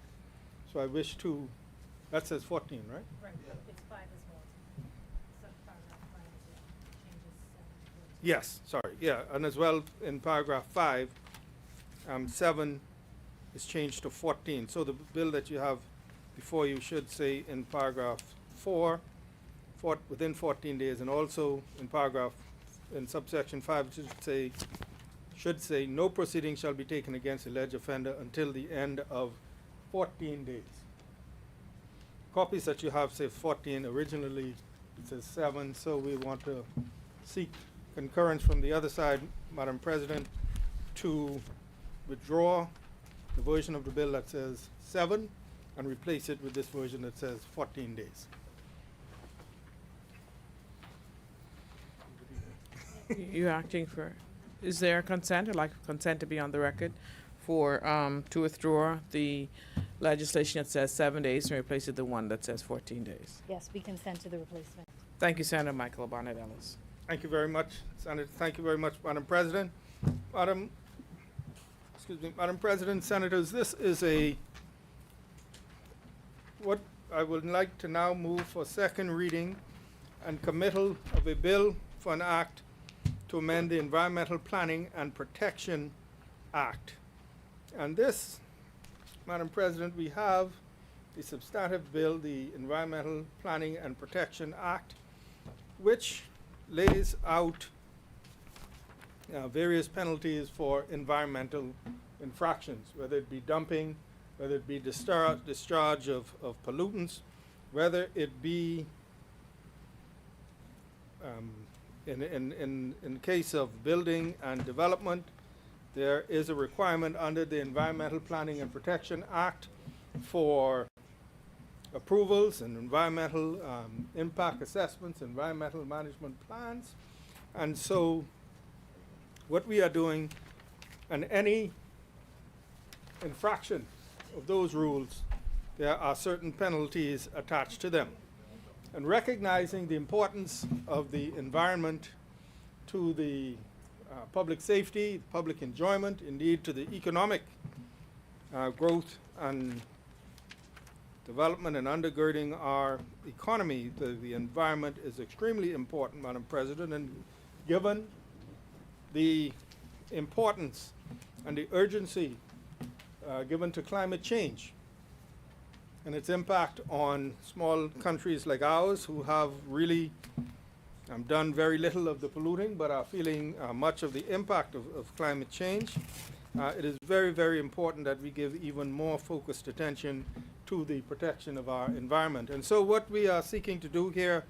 So I wish to, that says 14, right? Right, it's 5 as well. Paragraph 5 as well. Changes 7 to 14. Yes, sorry, yeah, and as well in paragraph 5, 7 is changed to 14. So the bill that you have before you should say in paragraph 4, within 14 days, and also in subsection 5, it should say no proceeding shall be taken against the alleged offender until the end of 14 days. Copies that you have say 14, originally it says 7, so we want to seek concurrence from the other side, Madam President, to withdraw the version of the bill that says 7 and replace it with this version that says 14 days. You're acting for, is there consent? I'd like consent to be on the record for, to withdraw the legislation that says 7 days and replace it with the one that says 14 days. Yes, we consent to the replacement. Thank you, Senator Michael Barnett Ellis. Thank you very much, Senator. Thank you very much, Madam President. Madam President, Senators, this is what I would like to now move for second reading and committal of a bill for an act to amend the Environmental Planning and Protection Act. And this, Madam President, we have the substantive bill, the Environmental Planning and Protection Act, which lays out various penalties for environmental infractions, whether it be dumping, whether it be discharge of pollutants, whether it be in case of building and development, there is a requirement under the Environmental Planning and Protection Act for approvals and environmental impact assessments, environmental management plans. And so what we are doing, and any infraction of those rules, there are certain penalties attached to them. And recognizing the importance of the environment to the public safety, public enjoyment, indeed to the economic growth and development and undergirding our economy, the environment is extremely important, Madam President, and given the importance and the urgency given to climate change and its impact on small countries like ours who have really done very little of the polluting but are feeling much of the impact of climate change. It is very, very important that we give even more focused attention to the protection of our environment. And so what we are seeking to do here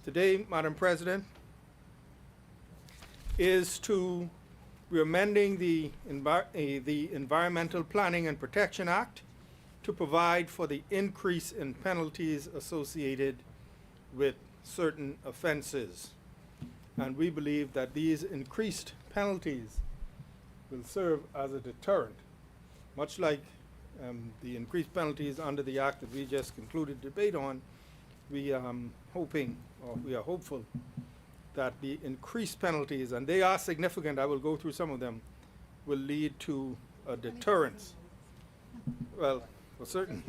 today, Madam President, is we're amending the Environmental Planning and Protection Act to provide for the increase in penalties associated with certain offenses. And we believe that these increased penalties will serve as a deterrent, much like the increased penalties under the act that we just concluded debate on. We are hopeful that the increased penalties, and they are significant, I will go through some of them, will lead to a deterrence. Well, certain.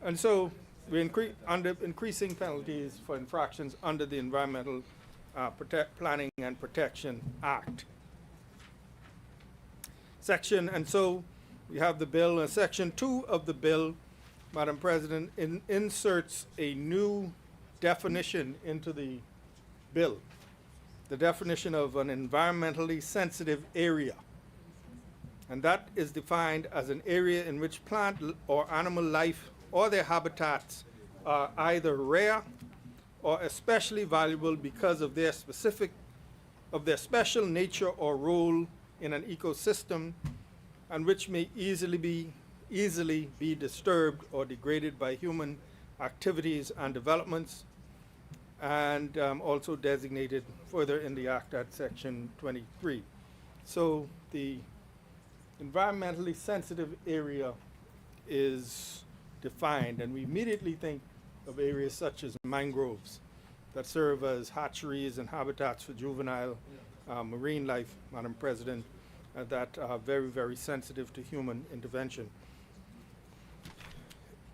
And so we increasing penalties for infractions under the Environmental Planning and Protection Act. And so we have the bill, Section 2 of the bill, Madam President, inserts a new definition into the bill, the definition of an environmentally sensitive area. And that is defined as an area in which plant or animal life or their habitats are either rare or especially valuable because of their special nature or role in an ecosystem, and which may easily be disturbed or degraded by human activities and developments, and also designated further in the Act at Section 23. So the environmentally sensitive area is defined, and we immediately think of areas such as mangroves that serve as hatcheries and habitats for juvenile marine life, Madam President, that are very, very sensitive to human intervention.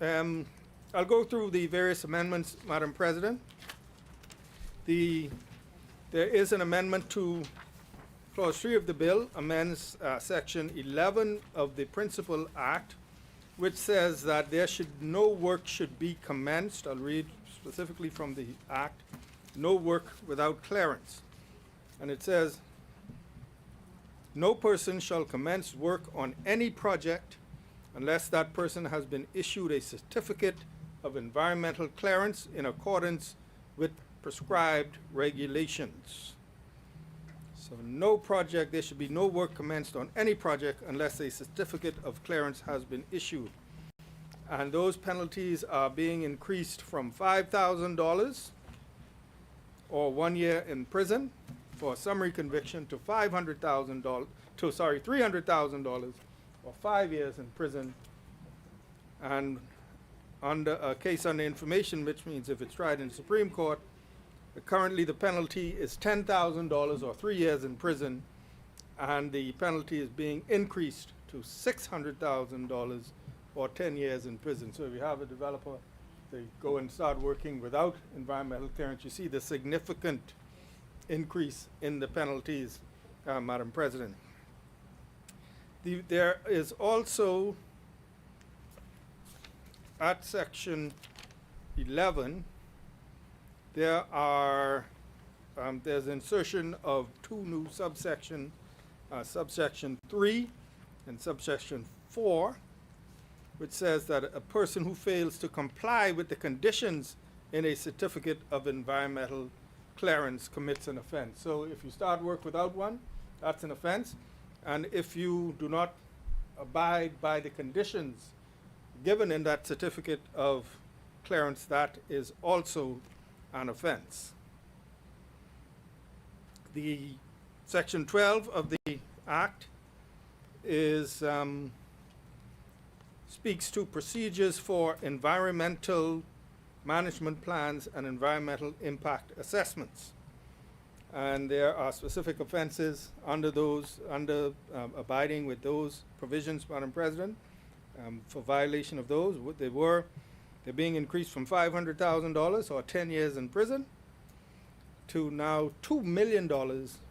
I'll go through the various amendments, Madam President. There is an amendment to Clause 3 of the bill, amends Section 11 of the Principal Act, which says that no work should be commenced. I'll read specifically from the Act. No work without clearance. And it says, no person shall commence work on any project unless that person has been issued a certificate of environmental clearance in accordance with prescribed regulations. So there should be no work commenced on any project unless a certificate of clearance has been issued. And those penalties are being increased from $5,000 or 1 year in prison for a summary conviction to $300,000 or 5 years in prison. And under a case under information, which means if it's tried in the Supreme Court, currently the penalty is $10,000 or 3 years in prison, and the penalty is being increased to $600,000 or 10 years in prison. So if you have a developer, they go and start working without environmental clearance, you see the significant increase in the penalties, Madam President. There is also, at Section 11, there are there's insertion of two new subsection 3 and subsection 4, which says that a person who fails to comply with the conditions in a certificate of environmental clearance commits an offense. So if you start work without one, that's an offense. And if you do not abide by the conditions given in that certificate of clearance, that is also an offense. The Section 12 of the Act is speaks to procedures for environmental management plans and environmental impact assessments. And there are specific offenses under those, abiding with those provisions, Madam President, for violation of those. What they're being increased from $500,000 or 10 years in prison to now $2 million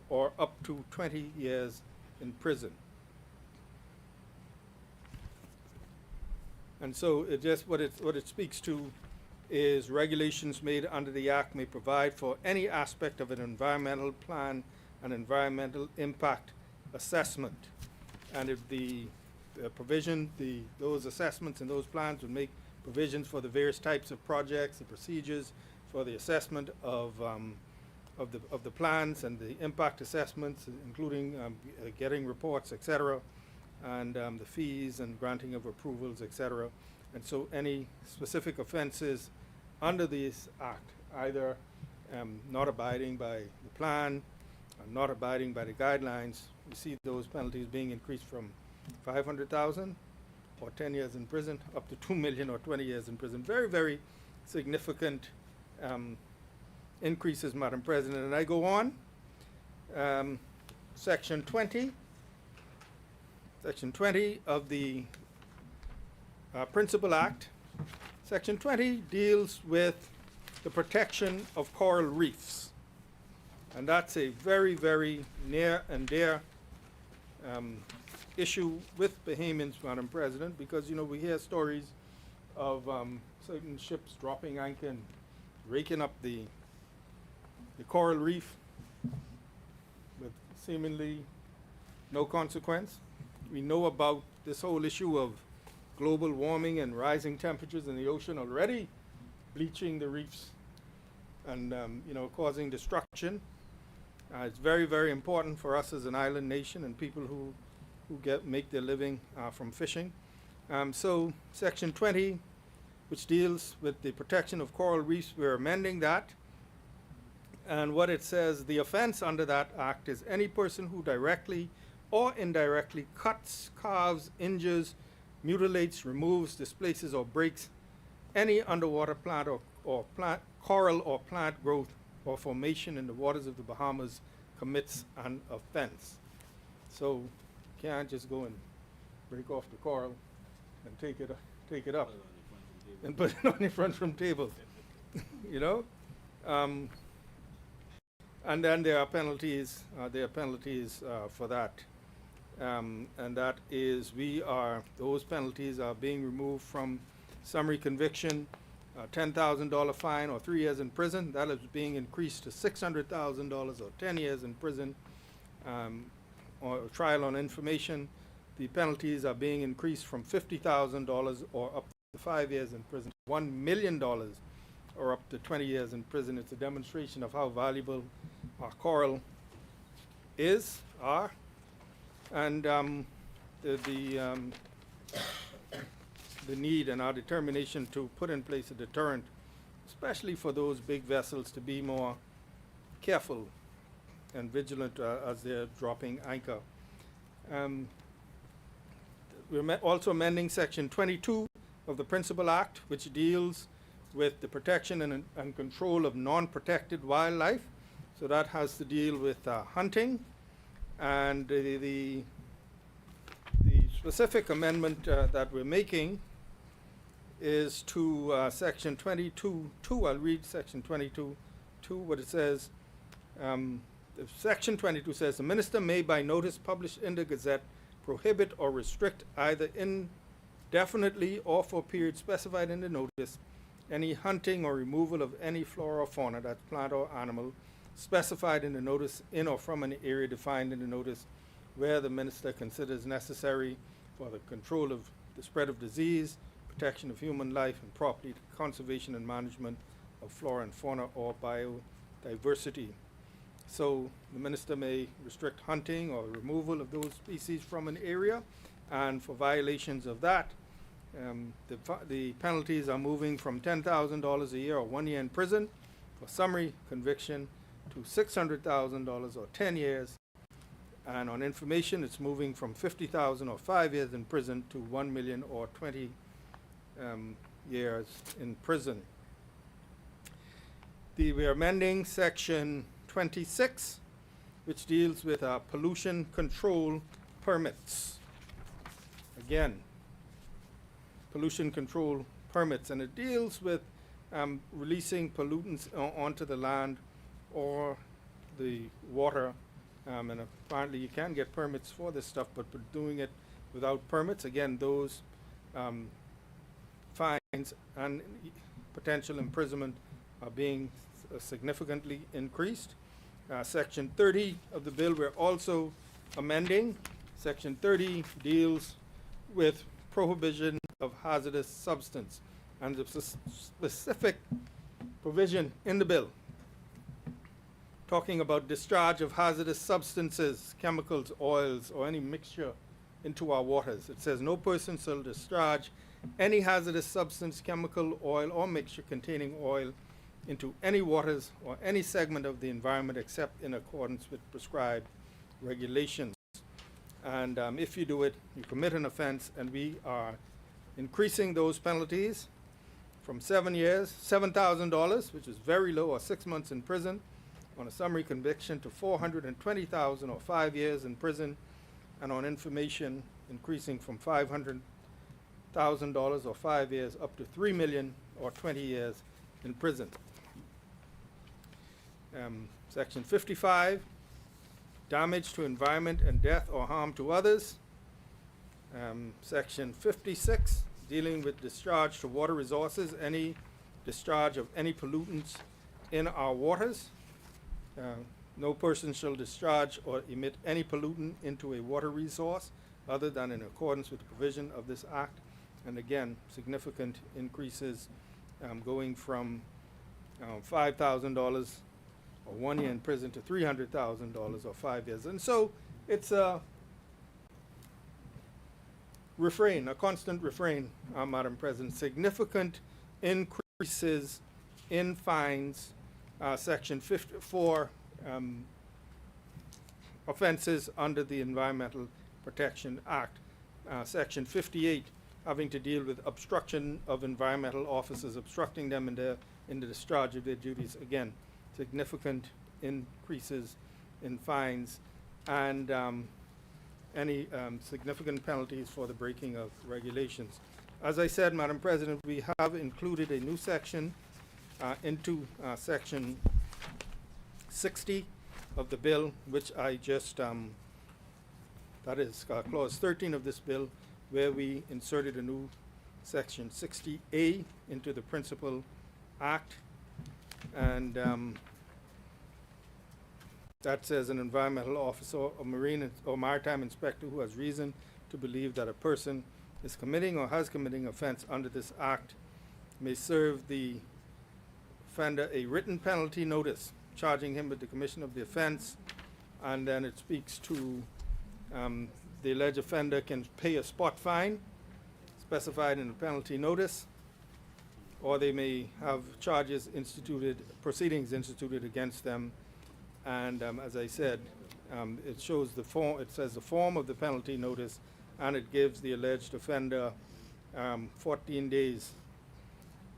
or up to 20 years in prison. And so it just what it speaks to is regulations made under the Act may provide for any aspect of an environmental plan and environmental impact assessment. And if the provision, those assessments and those plans would make provisions for the various types of projects, the procedures for the assessment of the plans and the impact assessments, including getting reports, etc., and the fees and granting of approvals, etc. And so any specific offenses under this Act, either not abiding by the plan, or not abiding by the guidelines, we see those penalties being increased from $500,000 or 10 years in prison up to $2 million or 20 years in prison. Very, very significant increases, Madam President. And I go on. Section 20 of the Principal Act. Section 20 deals with the protection of coral reefs. And that's a very, very near and dear issue with Bahamians, Madam President, because, you know, we hear stories of certain ships dropping anchor and raking up the coral reef with seemingly no consequence. We know about this whole issue of global warming and rising temperatures in the ocean already bleaching the reefs and you know, causing destruction. It's very, very important for us as an island nation and people who make their living from fishing. So Section 20, which deals with the protection of coral reefs, we're amending that. And what it says, the offense under that act is any person who directly or indirectly cuts, carves, injures, mutilates, removes, displaces, or breaks any underwater plant or plant, coral or plant growth or formation in the waters of the Bahamas commits an offense. So you can't just go and break off the coral and take it up and put it on the front room table, you know. And then there are penalties. For that. And that is, those penalties are being removed from summary conviction, $10,000 fine or 3 years in prison. That is being increased to $600,000 or 10 years in prison, or trial on information. The penalties are being increased from $50,000 or up to 5 years in prison, $1 million or up to 20 years in prison. It's a demonstration of how valuable our coral are. And the need and our determination to put in place a deterrent, especially for those big vessels, to be more careful and vigilant as they're dropping anchor. We're also amending Section 22 of the Principal Act, which deals with the protection and control of non-protected wildlife. So that has to deal with hunting. And the specific amendment that we're making is to Section 22.2. I'll read Section 22.2, what it says. Section 22 says, the minister may, by notice published in the Gazette, prohibit or restrict either indefinitely or for a period specified in the notice any hunting or removal of any flora or fauna, that's plant or animal, specified in the notice in or from an area defined in the notice where the minister considers necessary for the control of the spread of disease, protection of human life and property, conservation and management of flora and fauna or biodiversity. So the minister may restrict hunting or removal of those species from an area, and for violations of that, the penalties are moving from $10,000 a year or 1 year in prison for summary conviction to $600,000 or 10 years. And on information, it's moving from $50,000 or 5 years in prison to $1 million or 20 years in prison. We are amending section 26, which deals with pollution control permits. Again, pollution control permits, and it deals with releasing pollutants onto the land or the water. And apparently you can get permits for this stuff, but doing it without permits, again, those fines and potential imprisonment are being significantly increased. Section 30 of the bill we're also amending. Section 30 deals with prohibition of hazardous substance, and the specific provision in the bill talking about discharge of hazardous substances, chemicals, oils, or any mixture into our waters. It says no person shall discharge any hazardous substance, chemical, oil, or mixture containing oil into any waters or any segment of the environment except in accordance with prescribed regulations. And if you do it, you commit an offense, and we are increasing those penalties from 7 years, $7,000, which is very low, or 6 months in prison on a summary conviction, to $420,000 or 5 years in prison, and on information increasing from $500,000 or 5 years up to $3 million or 20 years in prison. Section 55, damage to environment and death or harm to others. Section 56, dealing with discharge to water resources, any discharge of any pollutants in our waters. No person shall discharge or emit any pollutant into a water resource other than in accordance with the provision of this act. And again, significant increases going from $5,000 or 1 year in prison to $300,000 or 5 years. And so it's a refrain, a constant refrain, Madam President. Significant increases in fines. Section 54, offenses under the Environmental Protection Act. Section 58, having to deal with obstruction of environmental officers, obstructing them in the discharge of their duties. Again, significant increases in fines and any significant penalties for the breaking of regulations. As I said, Madam President, we have included a new section into section 60 of the bill, which I just, that is clause 13 of this bill, where we inserted a new section 60A into the Principal Act. And that says an environmental officer or marine or maritime inspector who has reason to believe that a person is committing or has committing offense under this act may serve the offender a written penalty notice charging him with the commission of the offense, and then it speaks to the alleged offender can pay a spot fine specified in the penalty notice, or they may have charges instituted, proceedings instituted against them. And as I said, it shows the form, it says the form of the penalty notice, and it gives the alleged offender 14 days.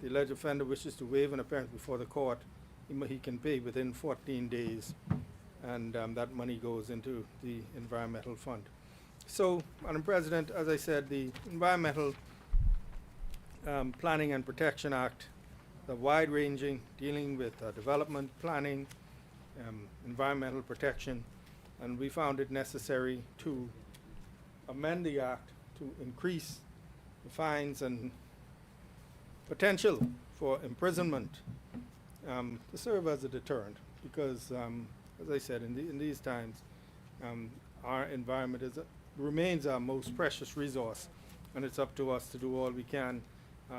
The alleged offender wishes to waive an appearance before the court, he can pay within 14 days, and that money goes into the environmental fund. So, Madam President, as I said, the Environmental Planning and Protection Act, the wide-ranging, dealing with development, planning, environmental protection, and we found it necessary to amend the act to increase the fines and potential for imprisonment to serve as a deterrent. because, as I said, in these times, our environment remains our most precious resource, and it's up to us to do all we can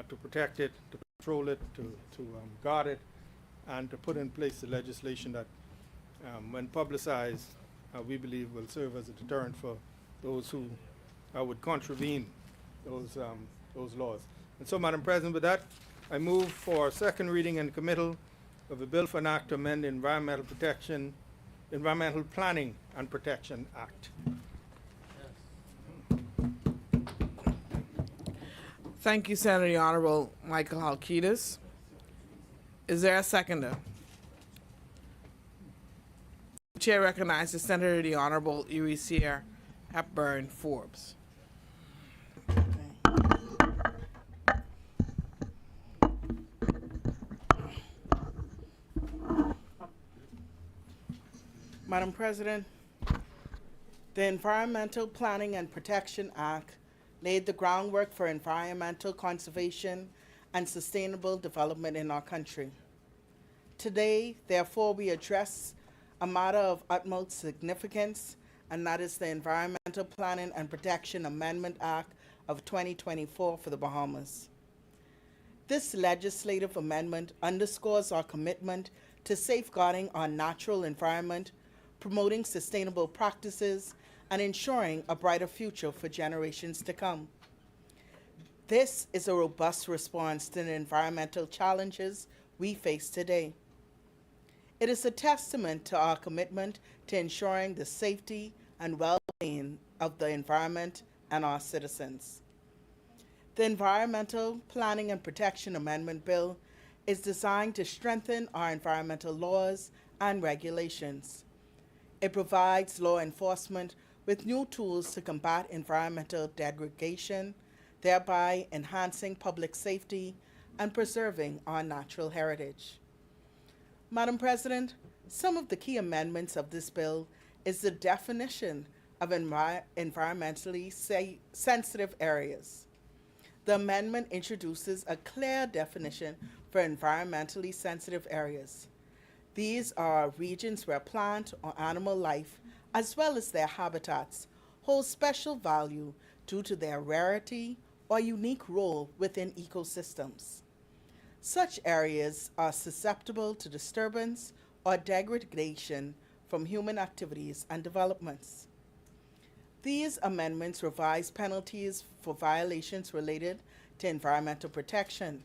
to protect it, to control it, to guard it, and to put in place the legislation that, when publicized, we believe will serve as a deterrent for those who would contravene those laws. And so, Madam President, with that, I move for second reading and committal of a bill for an act to amend the Environmental Planning and Protection Act. Thank you, Senator the Honorable Michael Halkitis. Is there a seconder? The chair recognizes Senator the Honorable Erie Hepburn Forbes. Madam President, the Environmental Planning and Protection Act laid the groundwork for environmental conservation and sustainable development in our country. Today, therefore, we address a matter of utmost significance, and that is the Environmental Planning and Protection Amendment Act of 2024 for the Bahamas. This legislative amendment underscores our commitment to safeguarding our natural environment, promoting sustainable practices, and ensuring a brighter future for generations to come. This is a robust response to the environmental challenges we face today. It is a testament to our commitment to ensuring the safety and well-being of the environment and our citizens. The Environmental Planning and Protection Amendment Bill is designed to strengthen our environmental laws and regulations. It provides law enforcement with new tools to combat environmental degradation, thereby enhancing public safety and preserving our natural heritage. Madam President, some of the key amendments of this bill is the definition of environmentally sensitive areas. The amendment introduces a clear definition for environmentally sensitive areas. These are regions where plant or animal life, as well as their habitats, hold special value due to their rarity or unique role within ecosystems. Such areas are susceptible to disturbance or degradation from human activities and developments. These amendments revise penalties for violations related to environmental protection.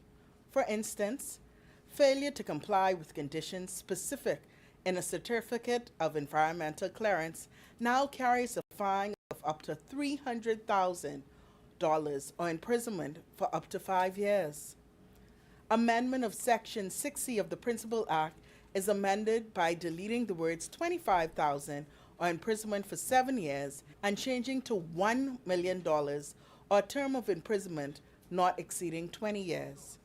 For instance, failure to comply with conditions specific in a certificate of environmental clearance now carries a fine of up to $300,000 or imprisonment for up to 5 years. Amendment of Section 60 of the Principal Act is amended by deleting the words $25,000 or imprisonment for 7 years and changing to $1 million or a term of imprisonment not exceeding 20 years.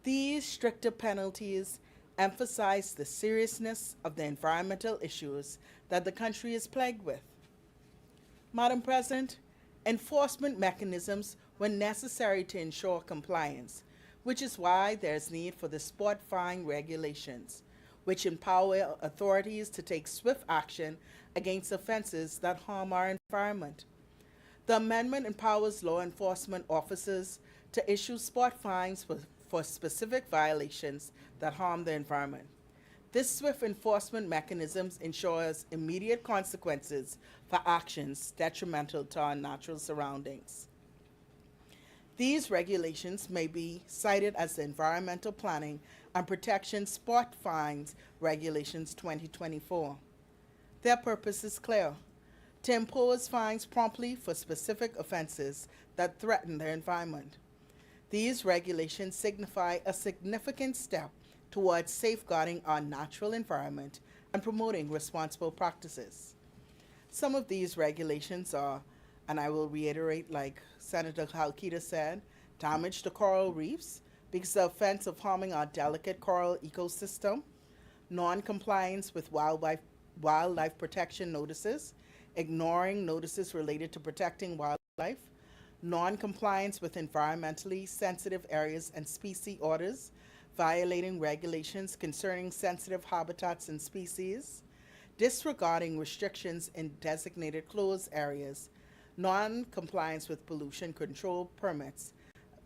These stricter penalties emphasize the seriousness of the environmental issues that the country is plagued with. Madam President, enforcement mechanisms were necessary to ensure compliance, which is why there is need for the spot fine regulations, which empower authorities to take swift action against offenses that harm our environment. The amendment empowers law enforcement officers to issue spot fines for specific violations that harm the environment. This swift enforcement mechanism ensures immediate consequences for actions detrimental to our natural surroundings. These regulations may be cited as the Environmental Planning and Protection Spot Fines Regulations 2024. Their purpose is clear: to impose fines promptly for specific offenses that threaten the environment. These regulations signify a significant step towards safeguarding our natural environment and promoting responsible practices. Some of these regulations are, and I will reiterate like Senator Halkitis said, damage to coral reefs because the offense of harming our delicate coral ecosystem, non-compliance with wildlife protection notices, ignoring notices related to protecting wildlife, non-compliance with environmentally sensitive areas and species orders, violating regulations concerning sensitive habitats and species, disregarding restrictions in designated closed areas, non-compliance with pollution control permits,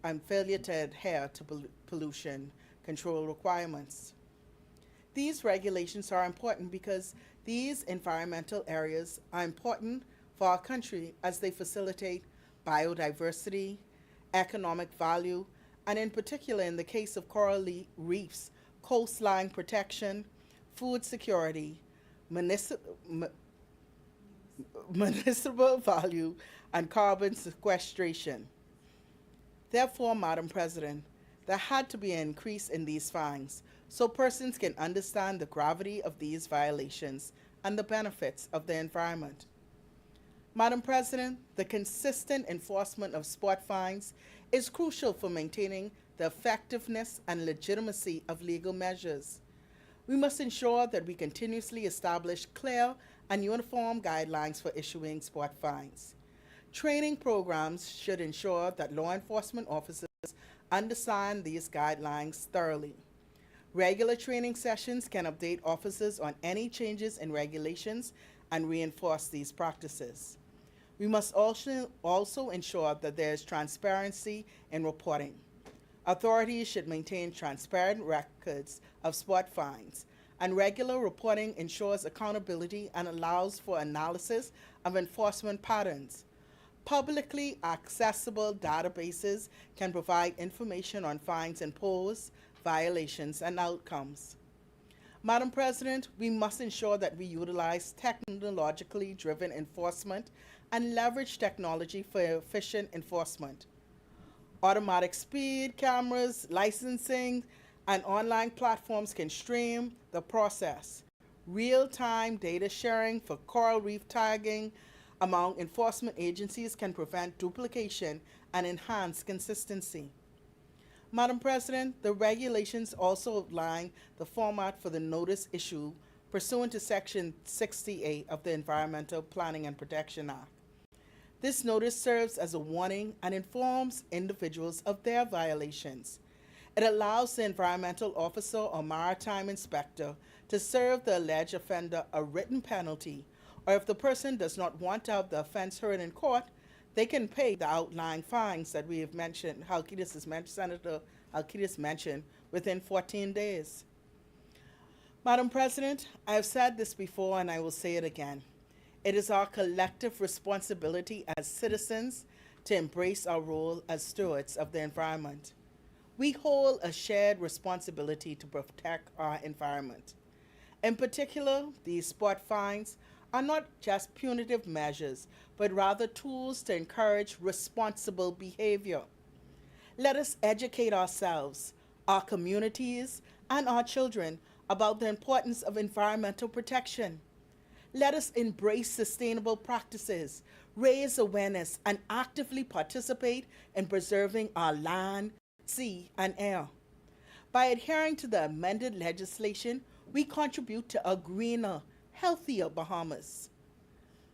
and failure to adhere to pollution control requirements. These regulations are important because these environmental areas are important for our country as they facilitate biodiversity, economic value, and in particular in the case of coral reefs, coastline protection, food security, municipal value, and carbon sequestration. Therefore, Madam President, there had to be an increase in these fines so persons can understand the gravity of these violations and the benefits of the environment. Madam President, the consistent enforcement of spot fines is crucial for maintaining the effectiveness and legitimacy of legal measures. We must ensure that we continuously establish clear and uniform guidelines for issuing spot fines. Training programs should ensure that law enforcement officers understand these guidelines thoroughly. Regular training sessions can update officers on any changes in regulations and reinforce these practices. We must also ensure that there is transparency in reporting. Authorities should maintain transparent records of spot fines, and regular reporting ensures accountability and allows for analysis of enforcement patterns. Publicly accessible databases can provide information on fines imposed, violations, and outcomes. Madam President, we must ensure that we utilize technologically driven enforcement and leverage technology for efficient enforcement. Automatic speed cameras, licensing, and online platforms can stream the process. Real-time data sharing for coral reef tagging among enforcement agencies can prevent duplication and enhance consistency. Madam President, the regulations also outline the format for the notice issue pursuant to Section 68 of the Environmental Planning and Protection Act. This notice serves as a warning and informs individuals of their violations. It allows the environmental officer or maritime inspector to serve the alleged offender a written penalty, or if the person does not want to have the offense heard in court, they can pay the outlying fines that we have mentioned, Senator Halkitis mentioned, within 14 days. Madam President, I have said this before and I will say it again. It is our collective responsibility as citizens to embrace our role as stewards of the environment. We hold a shared responsibility to protect our environment. In particular, these spot fines are not just punitive measures, but rather tools to encourage responsible behavior. Let us educate ourselves, our communities, and our children about the importance of environmental protection. Let us embrace sustainable practices, raise awareness, and actively participate in preserving our land, sea, and air. By adhering to the amended legislation, we contribute to a greener, healthier Bahamas.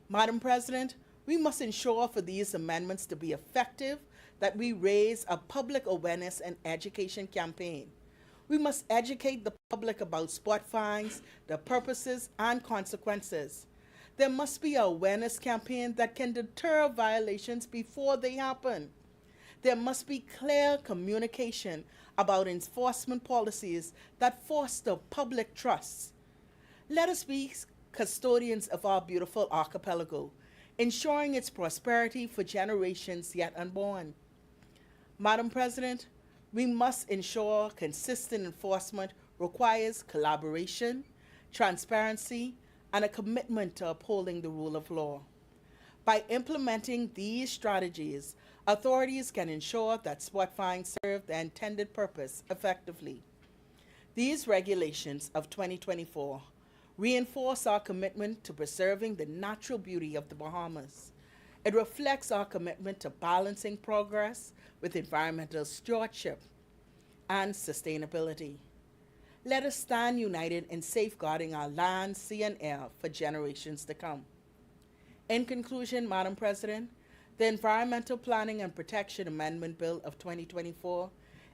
Madam President, we must ensure for these amendments to be effective that we raise a public awareness and education campaign. We must educate the public about spot fines, the purposes, and consequences. There must be an awareness campaign that can deter violations before they happen. There must be clear communication about enforcement policies that foster public trust. Let us be custodians of our beautiful archipelago, ensuring its prosperity for generations yet unborn. Madam President, we must ensure consistent enforcement requires collaboration, transparency, and a commitment to upholding the rule of law. By implementing these strategies, authorities can ensure that spot fines serve their intended purpose effectively. These regulations of 2024 reinforce our commitment to preserving the natural beauty of the Bahamas. It reflects our commitment to balancing progress with environmental stewardship and sustainability. Let us stand united in safeguarding our land, sea, and air for generations to come. In conclusion, Madam President, the Environmental Planning and Protection Amendment Bill of 2024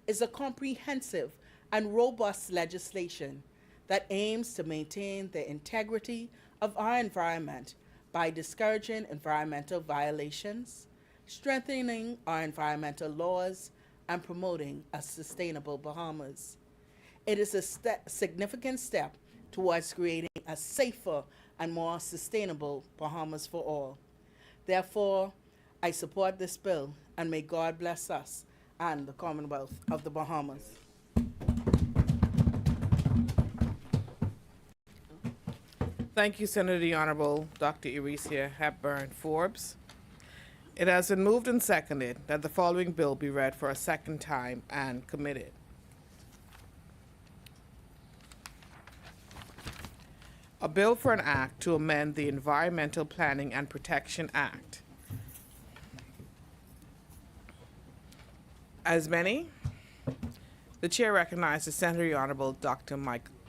is a comprehensive and robust legislation that aims to maintain the integrity of our environment by discouraging environmental violations, strengthening our environmental laws, and promoting a sustainable Bahamas. It is a significant step towards creating a safer and more sustainable Bahamas for all. Therefore, I support this bill, and may God bless us and the Commonwealth of the Bahamas. Thank you, Senator the Honorable Dr. Eresia Hepburn Forbes. It has been moved and seconded that the following bill be read for a second time and committed. A bill for an act to amend the Environmental Planning and Protection Act. As many, the chair recognizes Senator the Honorable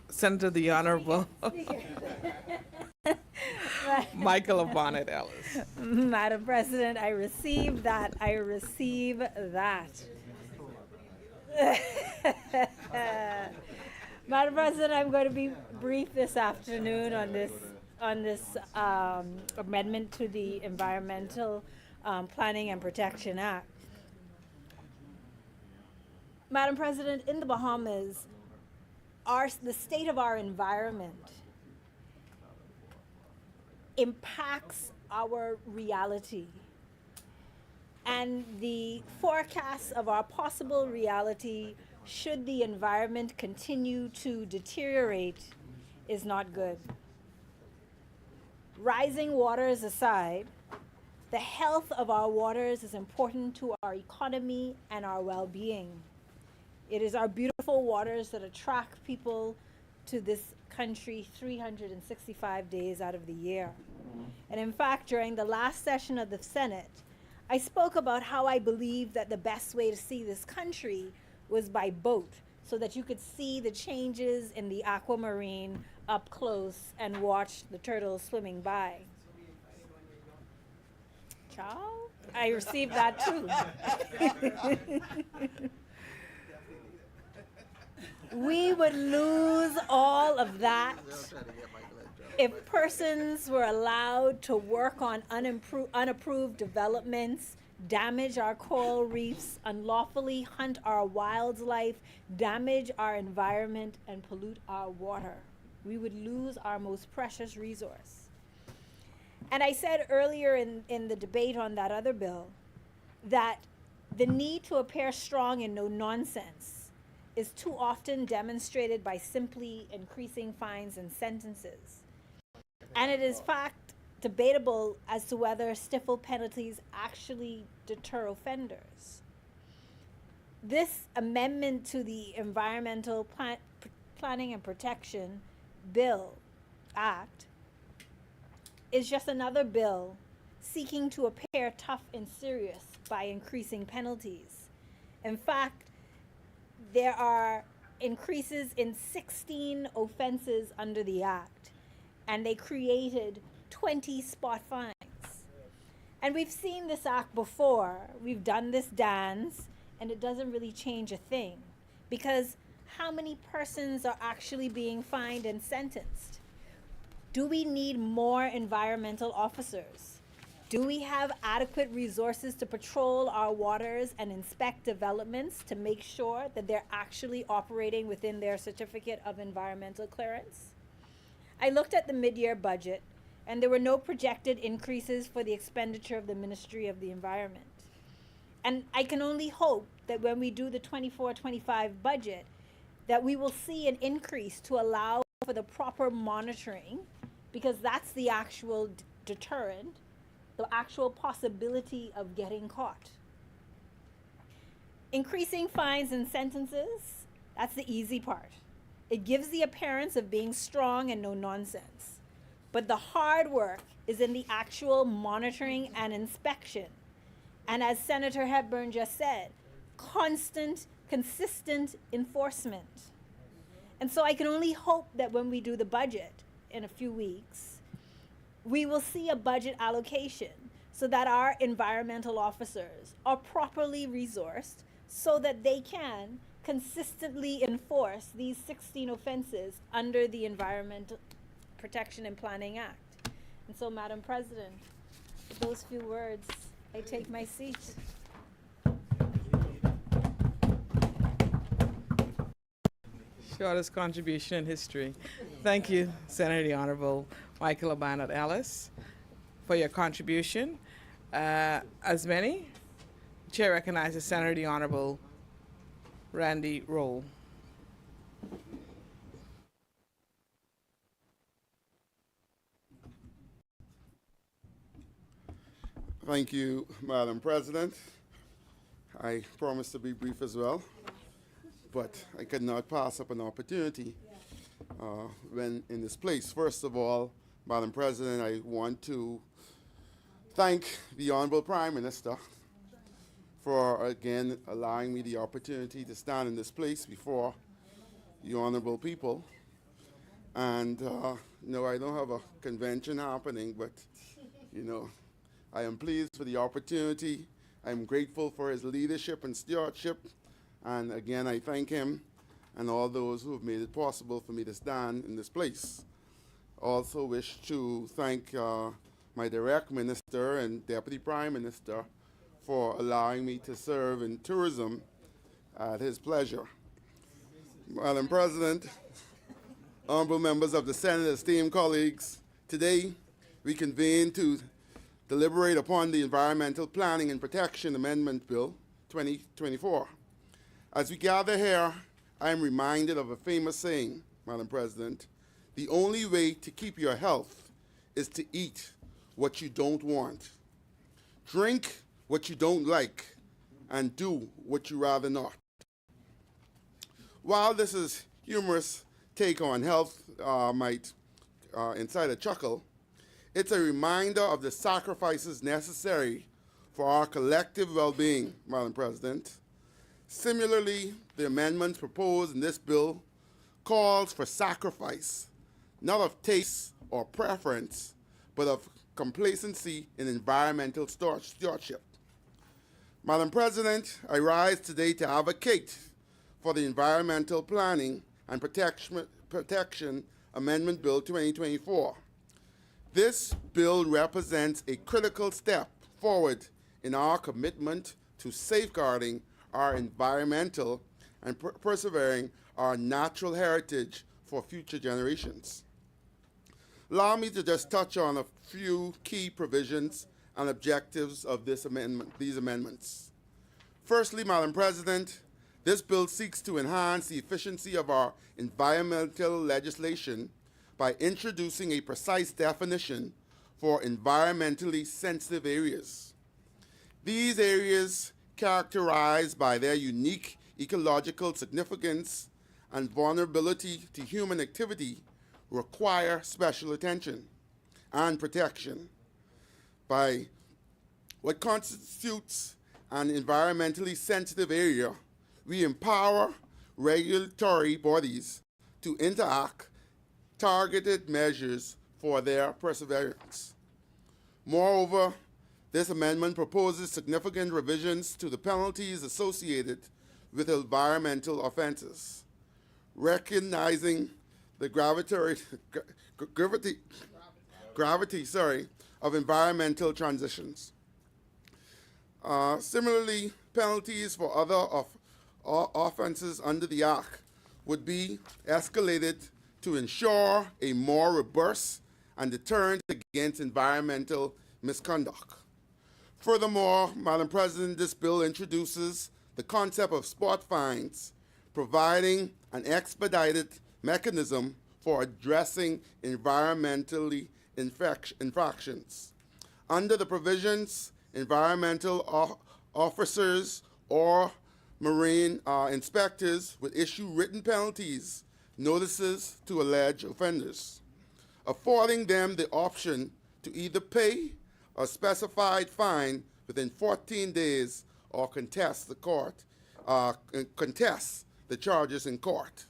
Senator the Honorable Michael of Bonnet Ellis. Madam President, I receive that. I receive that. Madam President, I'm going to be brief this afternoon on this amendment to the Environmental Planning and Protection Act. Madam President, in the Bahamas, the state of our environment impacts our reality. And the forecasts of our possible reality, should the environment continue to deteriorate, is not good. Rising waters aside, the health of our waters is important to our economy and our well-being. It is our beautiful waters that attract people to this country 365 days out of the year. And in fact, during the last session of the Senate, I spoke about how I believe that the best way to see this country was by boat, so that you could see the changes in the aquamarine up close and watch the turtles swimming by. Ciao? I received that too. We would lose all of that if persons were allowed to work on unapproved developments, damage our coral reefs, unlawfully hunt our wildlife, damage our environment, and pollute our water. We would lose our most precious resource. And I said earlier in the debate on that other bill that the need to appear strong and no nonsense is too often demonstrated by simply increasing fines and sentences. And it is fact debatable as to whether stiffer penalties actually deter offenders. This amendment to the Environmental Planning and Protection Bill Act is just another bill seeking to appear tough and serious by increasing penalties. In fact, there are increases in 16 offenses under the Act, and they created 20 spot fines. And we've seen this act before. We've done this dance, and it doesn't really change a thing, because how many persons are actually being fined and sentenced? Do we need more environmental officers? Do we have adequate resources to patrol our waters and inspect developments to make sure that they're actually operating within their certificate of environmental clearance? I looked at the mid-year budget, and there were no projected increases for the expenditure of the Ministry of the Environment. And I can only hope that when we do the 24-25 budget, that we will see an increase to allow for the proper monitoring, because that's the actual deterrent, the actual possibility of getting caught. Increasing fines and sentences, that's the easy part. It gives the appearance of being strong and no nonsense. But the hard work is in the actual monitoring and inspection. And as Senator Hepburn just said, constant, consistent enforcement. And so I can only hope that when we do the budget in a few weeks, we will see a budget allocation so that our environmental officers are properly resourced so that they can consistently enforce these 16 offenses under the Environmental Protection and Planning Act. And so, Madam President, with those few words, I take my seat. Shortest contribution in history. Thank you, Senator the Honorable Michael Abannet Ellis, for your contribution. As many, the Chair recognizes Senator the Honorable Randy Rowe. Thank you, Madam President. I promise to be brief as well, but I could not pass up an opportunity when in this place. First of all, Madam President, I want to thank the Honorable Prime Minister for, again, allowing me the opportunity to stand in this place before the honorable people. And, no, I don't have a convention happening, but, you know, I am pleased for the opportunity. I'm grateful for his leadership and stewardship. And again, I thank him and all those who have made it possible for me to stand in this place. Also wish to thank my direct minister and Deputy Prime Minister for allowing me to serve in tourism at his pleasure. Madam President, honorable members of the Senate, esteemed colleagues, today we convene to deliberate upon the Environmental Planning and Protection Amendment Bill 2024. As we gather here, I am reminded of a famous saying, Madam President: the only way to keep your health is to eat what you don't want, drink what you don't like, and do what you rather not. While this is humorous take on health might incite a chuckle, it's a reminder of the sacrifices necessary for our collective well-being, Madam President. Similarly, the amendments proposed in this bill calls for sacrifice, not of taste or preference, but of complacency in environmental stewardship. Madam President, I rise today to advocate for the Environmental Planning and Protection Amendment Bill 2024. This bill represents a critical step forward in our commitment to safeguarding our environmental and preserving our natural heritage for future generations. Allow me to just touch on a few key provisions and objectives of these amendments. Firstly, Madam President, this bill seeks to enhance the efficiency of our environmental legislation by introducing a precise definition for environmentally sensitive areas. These areas, characterized by their unique ecological significance and vulnerability to human activity, require special attention and protection. By what constitutes an environmentally sensitive area, we empower regulatory bodies to enact targeted measures for their perseverance. Moreover, this amendment proposes significant revisions to the penalties associated with environmental offenses, recognizing the gravity of environmental transitions. Similarly, penalties for other offenses under the Act would be escalated to ensure a more robust and deterrent against environmental misconduct. Furthermore, Madam President, this bill introduces the concept of spot fines, providing an expedited mechanism for addressing environmentally infractions. Under the provisions, environmental officers or marine inspectors would issue written penalties, notices to alleged offenders, affording them the option to either pay a specified fine within 14 days or contest the charges in court.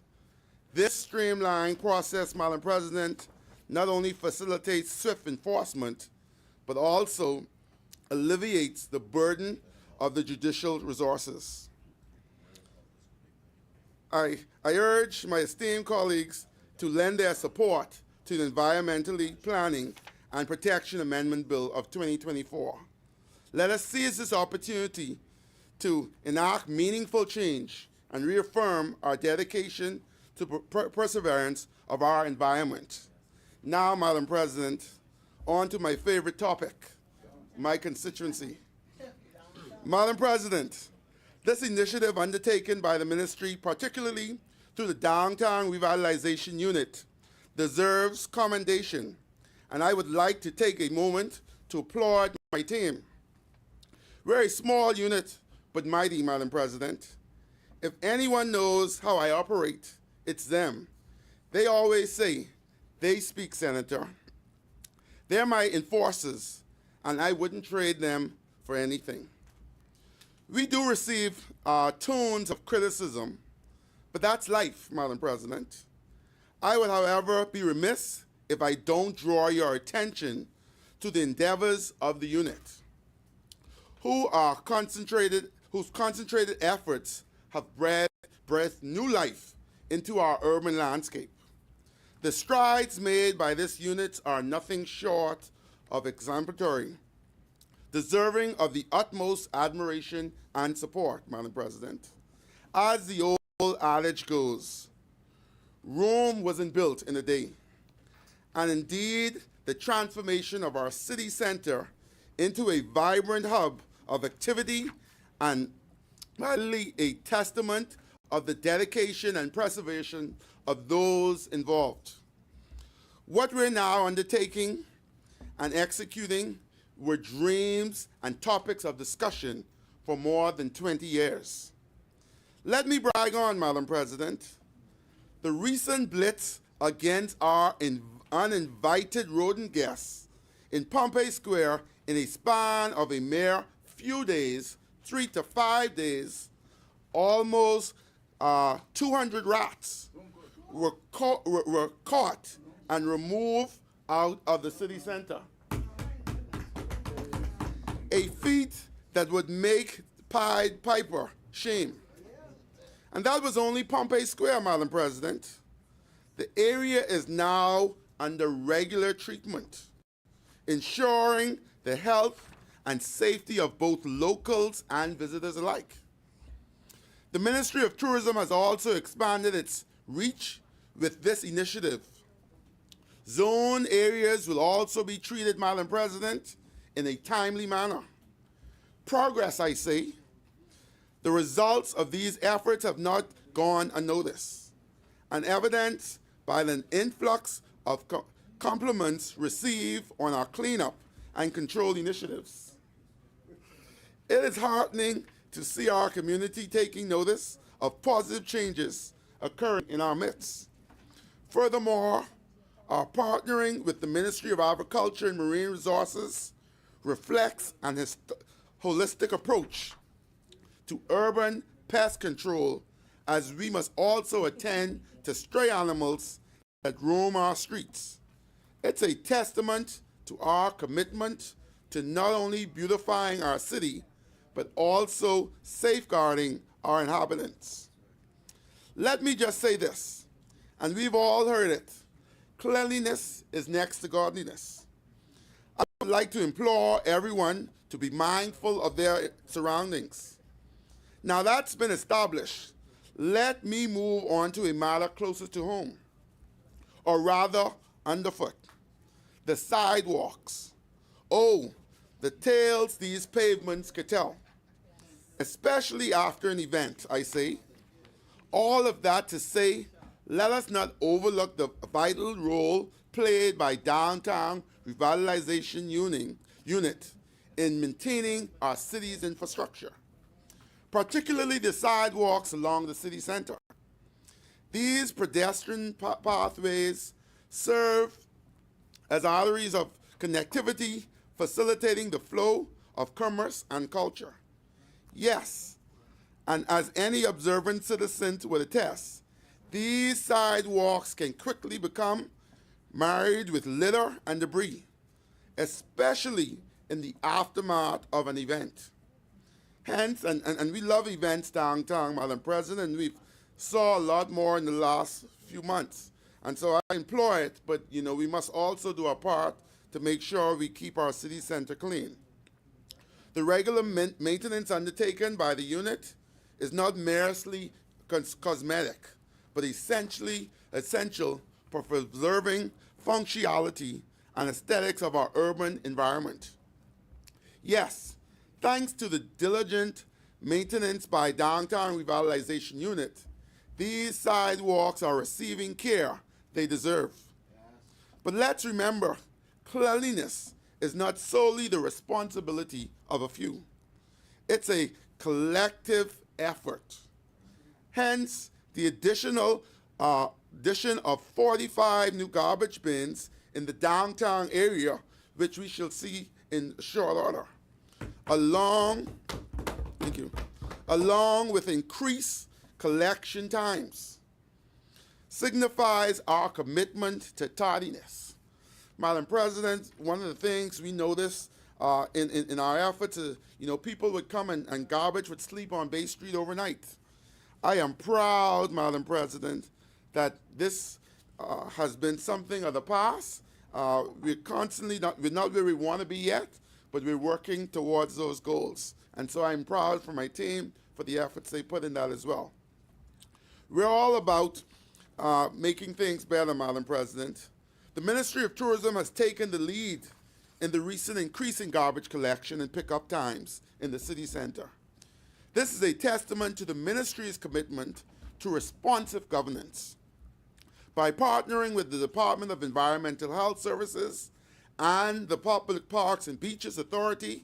This streamlined process, Madam President, not only facilitates swift enforcement, but also alleviates the burden of the judicial resources. I urge my esteemed colleagues to lend their support to the Environmentally Planning and Protection Amendment Bill of 2024. Let us seize this opportunity to enact meaningful change and reaffirm our dedication to perseverance of our environment. Now, Madam President, on to my favorite topic, my constituency. Madam President, this initiative undertaken by the ministry, particularly through the Downtown Revitalization Unit, deserves commendation, and I would like to take a moment to applaud my team. We're a small unit, but mighty, Madam President. If anyone knows how I operate, it's them. They always say, they speak, Senator. They're my enforcers, and I wouldn't trade them for anything. We do receive tones of criticism, but that's life, Madam President. I would, however, be remiss if I don't draw your attention to the endeavors of the unit, whose concentrated efforts have breathed new life into our urban landscape. The strides made by this unit are nothing short of exemplary, deserving of the utmost admiration and support, Madam President. As the old adage goes, Rome wasn't built in a day. And indeed, the transformation of our city center into a vibrant hub of activity and finally a testament of the dedication and preservation of those involved. What we're now undertaking and executing were dreams and topics of discussion for more than 20 years. Let me brag on, Madam President. The recent blitz against our uninvited rodent guests in Pompey Square in a span of a mere few days, 3 to 5 days, almost 200 rats were caught and removed out of the city center. A feat that would make Pied Piper shame. And that was only Pompey Square, Madam President. The area is now under regular treatment, ensuring the health and safety of both locals and visitors alike. The Ministry of Tourism has also expanded its reach with this initiative. Zone areas will also be treated, Madam President, in a timely manner. Progress, I say. The results of these efforts have not gone unnoticed, and evidenced by an influx of compliments received on our cleanup and control initiatives. It is heartening to see our community taking notice of positive changes occurring in our midst. Furthermore, our partnering with the Ministry of Agriculture and Marine Resources reflects an holistic approach to urban pest control, as we must also attend to stray animals that roam our streets. It's a testament to our commitment to not only beautifying our city, but also safeguarding our inhabitants. Let me just say this, and we've all heard it: cleanliness is next to godliness. I would like to implore everyone to be mindful of their surroundings. Now that's been established, let me move on to a matter closer to home, or rather underfoot: the sidewalks. Oh, the tales these pavements could tell, especially after an event, I say. All of that to say, let us not overlook the vital role played by Downtown Revitalization Unit in maintaining our city's infrastructure, particularly the sidewalks along the city center. These pedestrian pathways serve as arteries of connectivity, facilitating the flow of commerce and culture. Yes, and as any observant citizen would attest, these sidewalks can quickly become marred with litter and debris, especially in the aftermath of an event. Hence, and we love events downtown, Madam President, and we've saw a lot more in the last few months. And so I implore it, but we must also do our part to make sure we keep our city center clean. The regular maintenance undertaken by the unit is not merely cosmetic, but essential for preserving functionality and aesthetics of our urban environment. Yes, thanks to the diligent maintenance by Downtown Revitalization Unit, these sidewalks are receiving care they deserve. But let's remember, cleanliness is not solely the responsibility of a few. It's a collective effort. Hence, the addition of 45 new garbage bins in the downtown area, which we shall see in short order, along with increased collection times, signifies our commitment to tardiness. Madam President, one of the things we noticed in our effort to, people would come and garbage would sleep on Bay Street overnight. I am proud, Madam President, that this has been something of the past. We're not where we want to be yet, but we're working towards those goals. And so I'm proud for my team for the efforts they put in that as well. We're all about making things better, Madam President. The Ministry of Tourism has taken the lead in the recent increase in garbage collection and pickup times in the city center. This is a testament to the ministry's commitment to responsive governance. By partnering with the Department of Environmental Health Services and the Public Parks and Beaches Authority,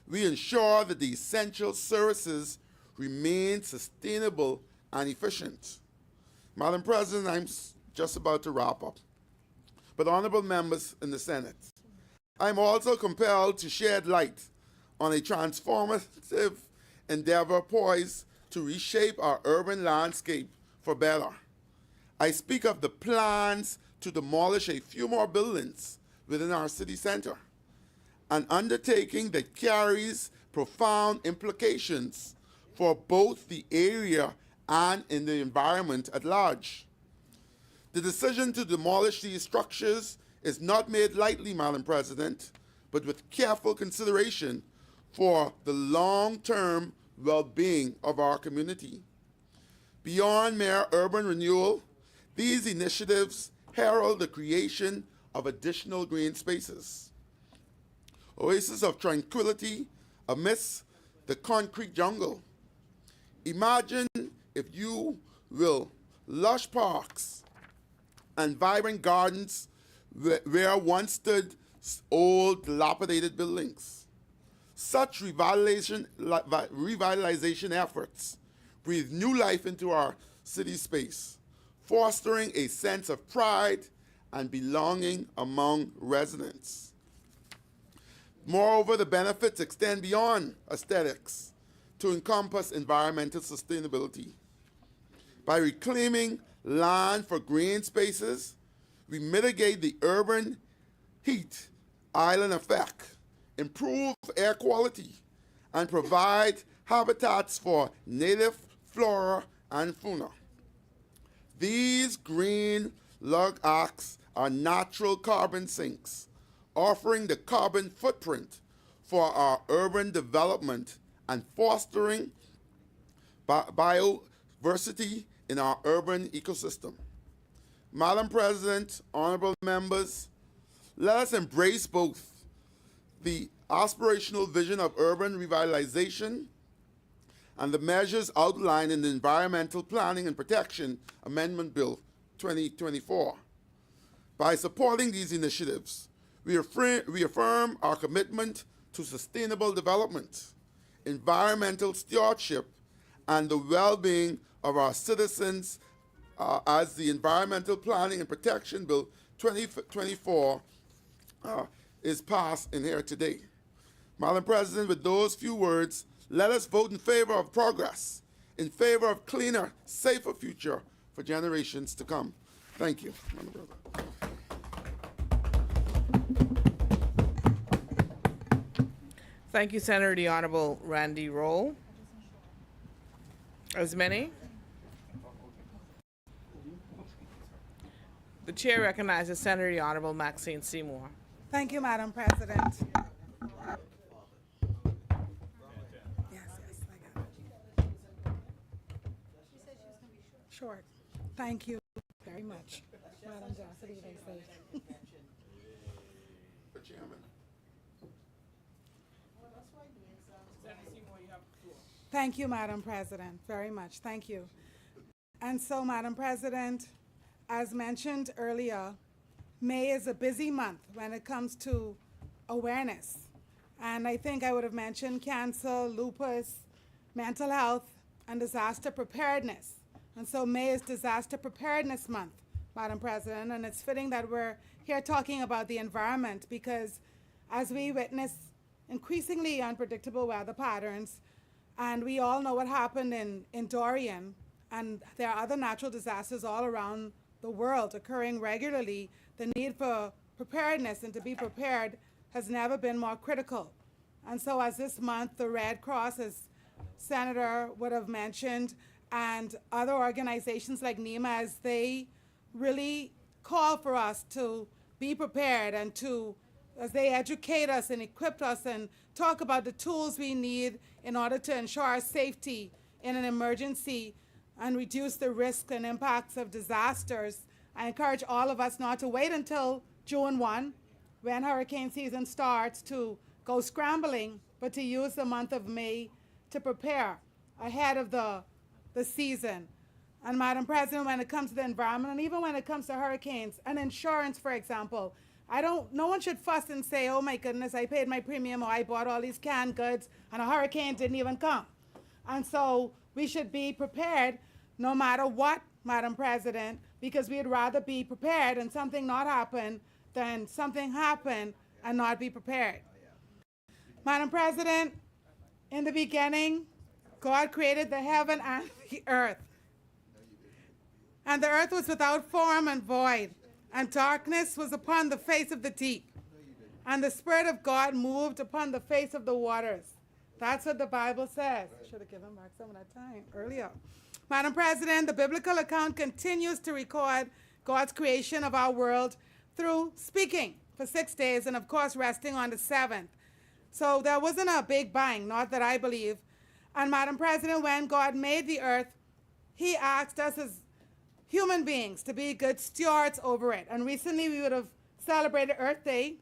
we ensure that the essential services remain sustainable and efficient. Madam President, I'm just about to wrap up. But honorable members in the Senate, I'm also compelled to shed light on a transformative endeavor poised to reshape our urban landscape for better. I speak of the plans to demolish a few more buildings within our city center, an undertaking that carries profound implications for both the area and in the environment at large. The decision to demolish these structures is not made lightly, Madam President, but with careful consideration for the long-term well-being of our community. Beyond mere urban renewal, these initiatives herald the creation of additional green spaces, oases of tranquility amidst the concrete jungle. Imagine, if you will, lush parks and vibrant gardens where once stood old, dilapidated buildings. Such revitalization efforts breathe new life into our city space, fostering a sense of pride and belonging among residents. Moreover, the benefits extend beyond aesthetics to encompass environmental sustainability. By reclaiming land for green spaces, we mitigate the urban heat island effect, improve air quality, and provide habitats for native flora and fauna. These green log arcs are natural carbon sinks, offering the carbon footprint for our urban development and fostering biodiversity in our urban ecosystem. Madam President, honorable members, let us embrace both the aspirational vision of urban revitalization and the measures outlined in the Environmental Planning and Protection Amendment Bill 2024. By supporting these initiatives, we affirm our commitment to sustainable development, environmental stewardship, and the well-being of our citizens as the Environmental Planning and Protection Bill 2024 is passed in here today. Madam President, with those few words, let us vote in favor of progress, in favor of cleaner, safer future for generations to come. Thank you, Madam President. Thank you, Senator the Honorable Randy Rowe. As many? The chair recognizes Senator the Honorable Maxine Seymour. Thank you, Madam President. Yes, I got it. She said she was going to be short. Thank you very much, Madam Jocelyn. Thank you, Madam President, very much. Thank you. And so, Madam President, as mentioned earlier, May is a busy month when it comes to awareness. And I think I would have mentioned cancer, lupus, mental health, and disaster preparedness. And so May is Disaster Preparedness Month, Madam President, and it's fitting that we're here talking about the environment because as we witness increasingly unpredictable weather patterns, and we all know what happened in Dorian, and there are other natural disasters all around the world occurring regularly, the need for preparedness and to be prepared has never been more critical. And so as this month, the Red Cross, as Senator would have mentioned, and other organizations like NEMA, as they really call for us to be prepared and to, as they educate us and equip us and talk about the tools we need in order to ensure our safety in an emergency and reduce the risk and impacts of disasters. I encourage all of us not to wait until June 1, when hurricane season starts, to go scrambling, but to use the month of May to prepare ahead of the season. And Madam President, when it comes to the environment, and even when it comes to hurricanes and insurance, for example, no one should fuss and say, oh my goodness, I paid my premium or I bought all these canned goods and a hurricane didn't even come. And so we should be prepared no matter what, Madam President, because we'd rather be prepared and something not happen than something happen and not be prepared. Madam President, in the beginning, God created the heaven and the earth. And the earth was without form and void, and darkness was upon the face of the deep. And the Spirit of God moved upon the face of the waters. That's what the Bible says. I should have given Mark some of that time earlier. Madam President, the biblical account continues to record God's creation of our world through speaking for 6 days and, of course, resting on the seventh. So there wasn't a big bang, not that I believe. And Madam President, when God made the earth, he asked us as human beings to be good stewards over it. And recently we would have celebrated Earth Day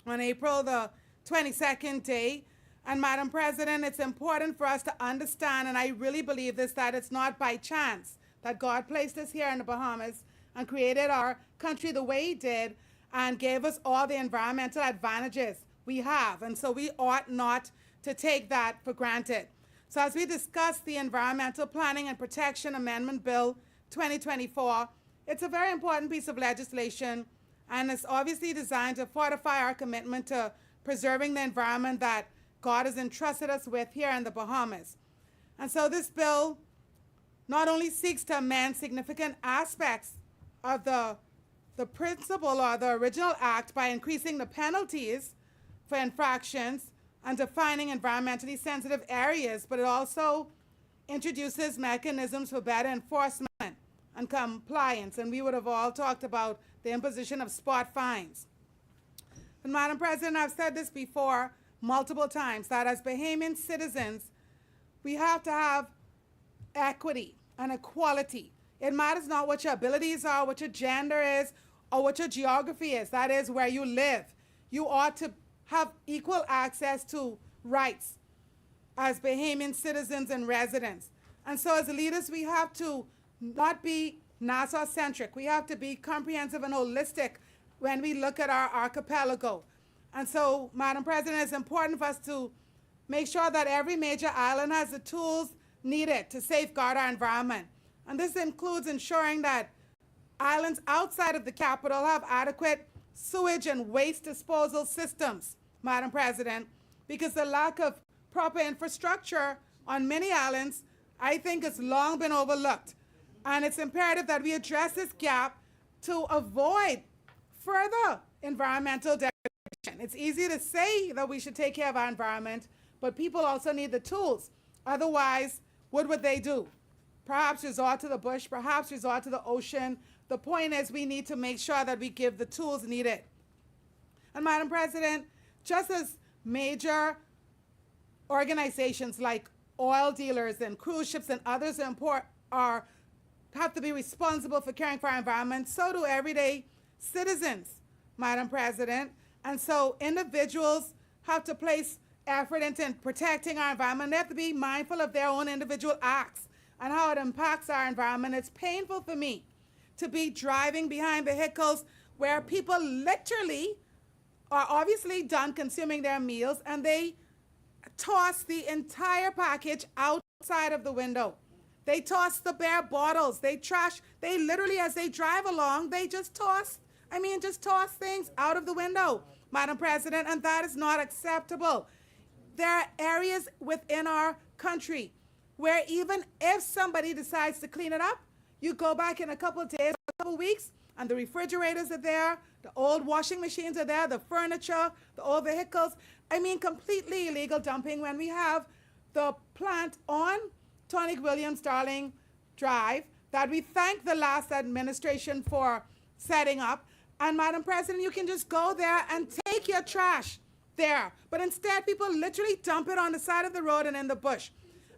on April the 22nd day. And Madam President, it's important for us to understand, and I really believe this, that it's not by chance that God placed us here in the Bahamas and created our country the way he did and gave us all the environmental advantages we have. And so we ought not to take that for granted. So as we discuss the Environmental Planning and Protection Amendment Bill 2024, it's a very important piece of legislation, and it's obviously designed to fortify our commitment to preserving the environment that God has entrusted us with here in the Bahamas. And so this bill not only seeks to amend significant aspects of the principle or the original act by increasing the penalties for infractions and defining environmentally sensitive areas, but it also introduces mechanisms for better enforcement and compliance. And we would have all talked about the imposition of spot fines. But Madam President, I've said this before multiple times, that as Bahamian citizens, we have to have equity and equality. It matters not what your abilities are, what your gender is, or what your geography is, that is where you live. You ought to have equal access to rights as Bahamian citizens and residents. And so as leaders, we have to not be Nassau-centric. We have to be comprehensive and holistic when we look at our archipelago. And so, Madam President, it's important for us to make sure that every major island has the tools needed to safeguard our environment. And this includes ensuring that islands outside of the capital have adequate sewage and waste disposal systems, Madam President, because the lack of proper infrastructure on many islands, I think, has long been overlooked. And it's imperative that we address this gap to avoid further environmental degradation. It's easy to say that we should take care of our environment, but people also need the tools. Otherwise, what would they do? perhaps resort to the bush, perhaps resort to the ocean. The point is we need to make sure that we give the tools needed. And Madam President, just as major organizations like oil dealers and cruise ships and others have to be responsible for caring for our environment, so do everyday citizens, Madam President. And so individuals have to place effort into protecting our environment. They have to be mindful of their own individual acts and how it impacts our environment. It's painful for me to be driving behind vehicles where people literally are obviously done consuming their meals and they toss the entire package outside of the window. They toss the bare bottles, they literally, as they drive along, they just toss things out of the window, Madam President, and that is not acceptable. There are areas within our country where even if somebody decides to clean it up, you go back in a couple of days, a couple of weeks, and the refrigerators are there, the old washing machines are there, the furniture, the old vehicles. Completely illegal dumping when we have the plant on Tonic Williams Darling Drive that we thank the last administration for setting up. And Madam President, you can just go there and take your trash there. But instead, people literally dump it on the side of the road and in the bush.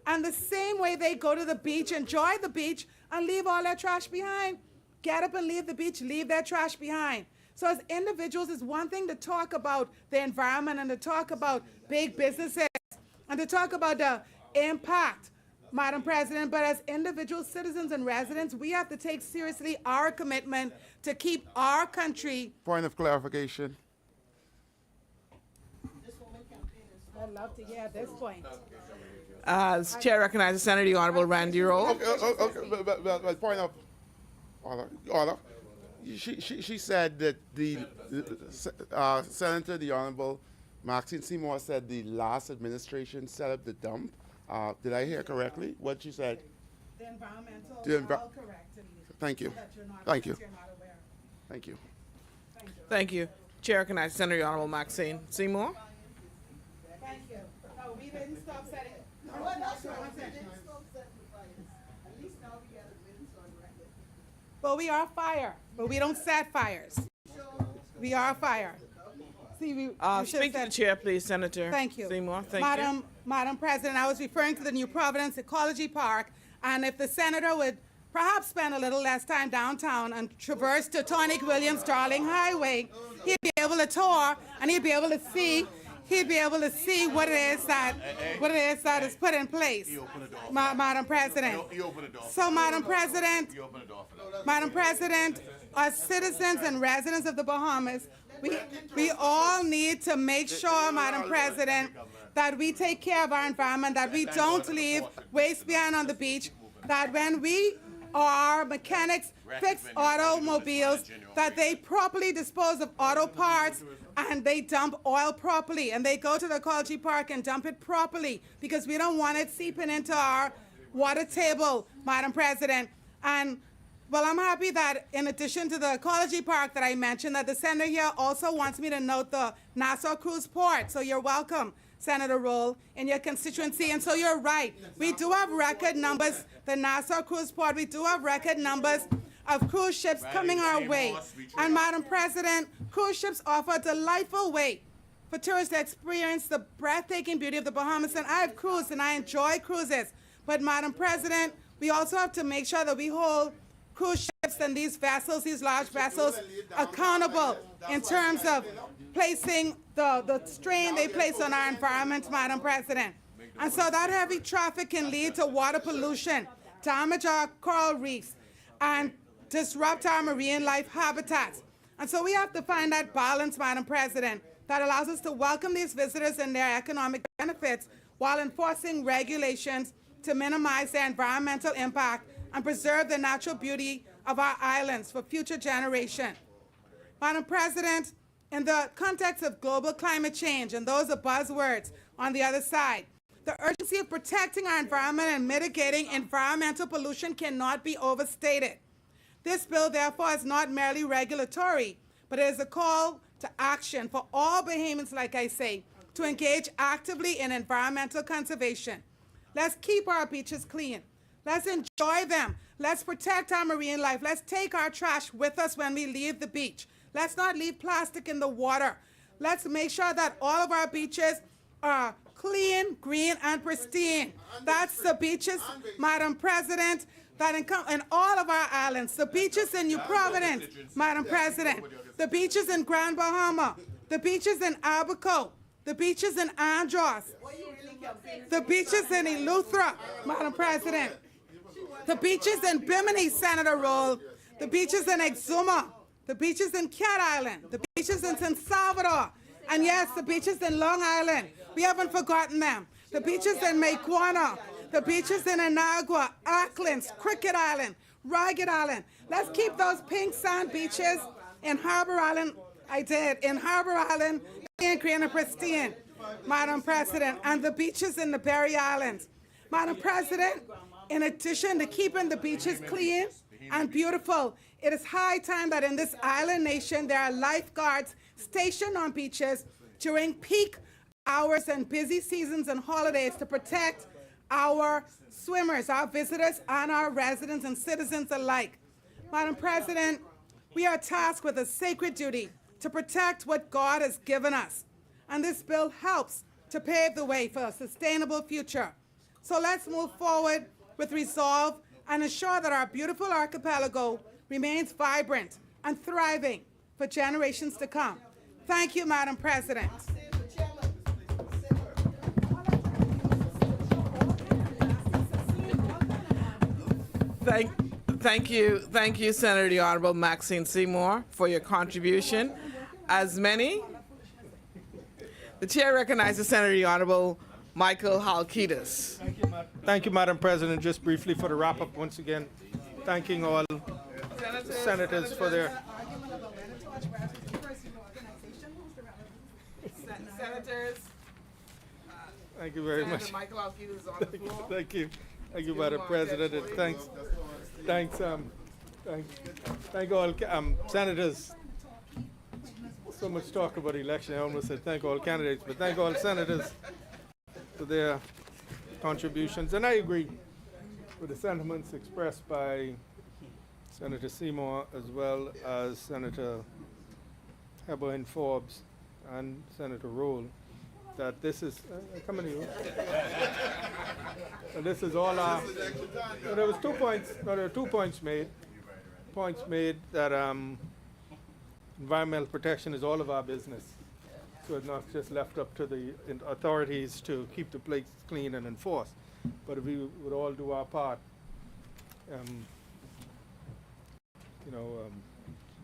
And the same way they go to the beach, enjoy the beach, and leave all their trash behind. Get up and leave the beach, leave their trash behind. So as individuals, it's one thing to talk about the environment and to talk about big businesses and to talk about the impact, Madam President, but as individual citizens and residents, we have to take seriously our commitment to keep our country. Point of clarification. I'd love to hear this point. As Chair recognizes Senator the Honorable Randy Rowe. Okay, but point of order. She said that the Senator, the Honorable Maxine Seymour, said the last administration set up the dump. Did I hear correctly what she said? The environmental, all correct. Thank you. That you're not, Thank you. You're not aware. Thank you. Thank you. Chair recognizes Senator the Honorable Maxine Seymour. Thank you. No, we didn't stop setting. But we are fire. But we don't set fires. We are fire. See, you Speak to the chair, please, Senator. Thank you. Seymour, thank you. Madam President, I was referring to the New Providence Ecology Park, and if the senator would perhaps spend a little less time downtown and traverse to Tonic Williams Darling Highway, he'd be able to tour and he'd be able to see what it is that is put in place. Madam President. So, Madam President, as citizens and residents of the Bahamas, we all need to make sure, Madam President, that we take care of our environment, that we don't leave waste behind on the beach, that when our mechanics fix automobiles, that they properly dispose of auto parts and they dump oil properly, and they go to the ecology park and dump it properly, because we don't want it seeping into our water table, Madam President. And well, I'm happy that in addition to the ecology park that I mentioned, that the senator here also wants me to note the Nassau Cruise Port. So you're welcome, Senator Roll, in your constituency. And so you're right. We do have record numbers, the Nassau Cruise Port, we do have record numbers of cruise ships coming our way. And Madam President, cruise ships offer a delightful way for tourists to experience the breathtaking beauty of the Bahamas. And I have cruised and I enjoy cruises. But Madam President, we also have to make sure that we hold cruise ships and these vessels, these large vessels, accountable in terms of placing the strain they place on our environment, Madam President. And so that heavy traffic can lead to water pollution, damage our coral reefs, and disrupt our marine life habitats. And so we have to find that balance, Madam President, that allows us to welcome these visitors and their economic benefits while enforcing regulations to minimize their environmental impact and preserve the natural beauty of our islands for future generations. Madam President, in the context of global climate change, and those are buzzwords on the other side, the urgency of protecting our environment and mitigating environmental pollution cannot be overstated. This bill, therefore, is not merely regulatory, but it is a call to action for all Bahamians, like I say, to engage actively in environmental conservation. Let's keep our beaches clean. Let's enjoy them. Let's protect our marine life. Let's take our trash with us when we leave the beach. Let's not leave plastic in the water. Let's make sure that all of our beaches are clean, green, and pristine. That's the beaches, Madam President, that in all of our islands. The beaches in New Providence, Madam President. The beaches in Grand Bahama. The beaches in Abaco. The beaches in Andros. The beaches in Eleuthera, Madam President. The beaches in Bimini, Senator Roll. The beaches in Exuma. The beaches in Cat Island. The beaches in San Salvador. And yes, the beaches in Long Island. We haven't forgotten them. The beaches in Maquana. The beaches in Anagua, Acklands, Cricket Island, Ragged Island. Let's keep those pink sand beaches in Harbor Island. In Harbor Island, clean, green, and pristine, Madam President. And the beaches in the Berry Islands. Madam President, in addition to keeping the beaches clean and beautiful, it is high time that in this island nation there are lifeguards stationed on beaches during peak hours and busy seasons and holidays to protect our swimmers, our visitors, and our residents and citizens alike. Madam President, we are tasked with a sacred duty to protect what God has given us, and this bill helps to pave the way for a sustainable future. So let's move forward with resolve and ensure that our beautiful archipelago remains vibrant and thriving for generations to come. Thank you, Madam President. Thank you, Senator the Honorable Maxine Seymour, for your contribution. As many, the chair recognizes Senator the Honorable Michael Halkitis. Thank you, Madam President. Just briefly for the wrap-up, once again, thanking all senators for their... Senators. Thank you very much. Senator Michael Halkitis is on the floor. Thank you, Madam President, and thank all senators. So much talk about election. I almost said thank all candidates, but thank all senators for their contributions. And I agree with the sentiments expressed by Senator Seymour as well as Senator Heberlein Forbes and Senator Roll, that this is coming to you. And this is all our. There were 2 points made. Points made that environmental protection is all of our business. So it's not just left up to the authorities to keep the place clean and enforce. But if we would all do our part,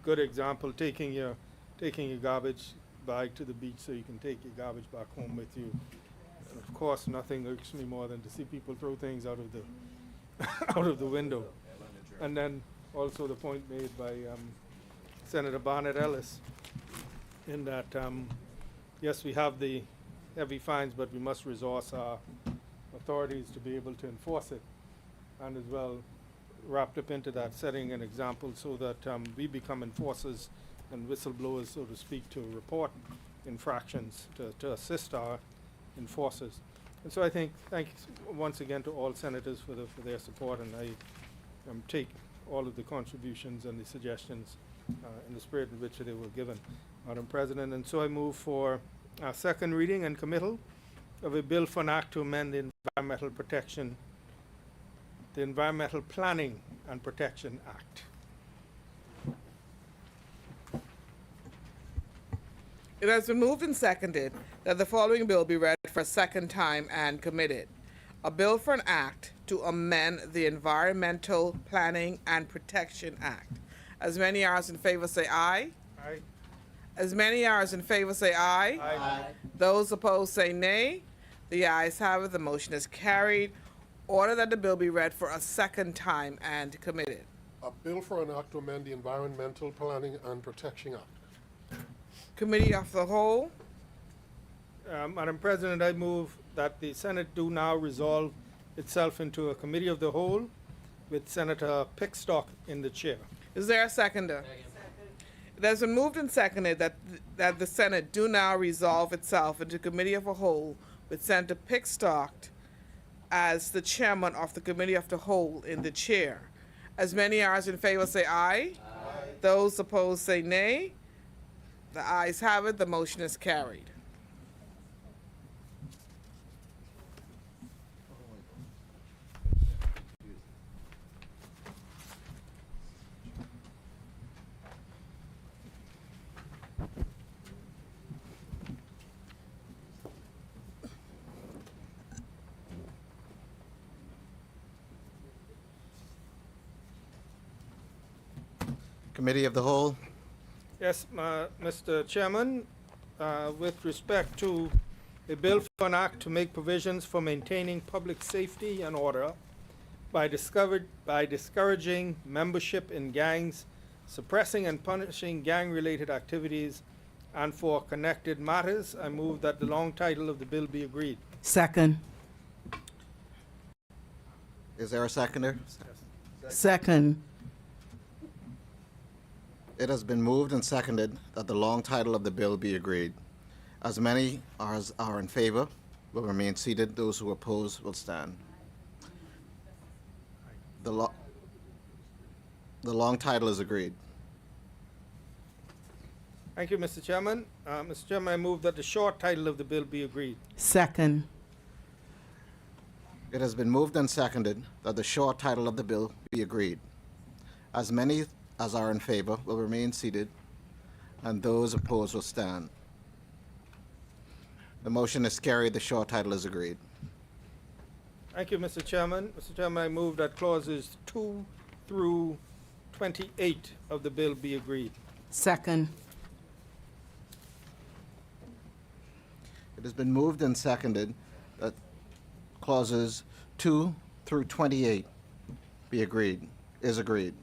good example, taking your garbage bag to the beach so you can take your garbage back home with you. And of course, nothing irks me more than to see people throw things out of the out of the window. And then also the point made by Senator Barnett Ellis, in that yes, we have the heavy fines, but we must resource our authorities to be able to enforce it, and as well wrapped up into that, setting an example so that we become enforcers and whistleblowers, so to speak, to report infractions, to assist our enforcers. And so I think, thanks once again to all senators for their support, and I take all of the contributions and the suggestions in the spirit in which they were given, Madam President. And so I move for second reading and committal of a bill for an act to amend the Environmental Planning and Protection Act. It has been moved and seconded that the following bill be read for a second time and committed. A bill for an act to amend the Environmental Planning and Protection Act. As many as in favor say aye. Aye. As many as in favor say aye. Aye. Those opposed say nay. The ayes have it. The motion is carried. Order that the bill be read for a second time and committed. A bill for an act to amend the Environmental Planning and Protection Act. Committee of the Whole. Madam President, I move that the Senate do now resolve itself into a committee of the whole with Senator Pickstock in the chair. Is there a seconder? It has been moved and seconded that the Senate do now resolve itself into committee of a whole with Senator Pickstock as the chairman of the Committee of the Whole in the chair. As many as in favor say aye. Those opposed say nay. The ayes have it. The motion is carried. Committee of the Whole. Yes, Mr. Chairman, with respect to a bill for an act to make provisions for maintaining public safety and order by discouraging membership in gangs, suppressing and punishing gang-related activities, and for connected matters, I move that the long title of the bill be agreed. Second. Is there a seconder? Second. It has been moved and seconded that the long title of the bill be agreed. As many as are in favor will remain seated. Those who oppose will stand. The long title is agreed. Thank you, Mr. Chairman. Mr. Chairman, I move that the short title of the bill be agreed. Second. It has been moved and seconded that the short title of the bill be agreed. As many as are in favor will remain seated, and those opposed will stand. The motion is carried. The short title is agreed. Thank you, Mr. Chairman. Mr. Chairman, I move that clauses 2 through 28 of the bill be agreed. Second. It has been moved and seconded that clauses 2 through 28 be agreed, is agreed.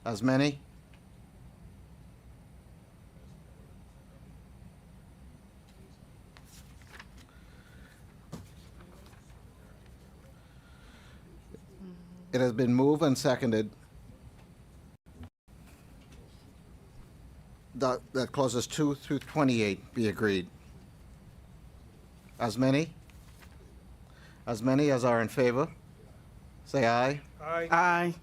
As many? It has been moved and seconded that clauses 2 through 28 be agreed. As many? As many as are in favor, say aye. Aye. Aye.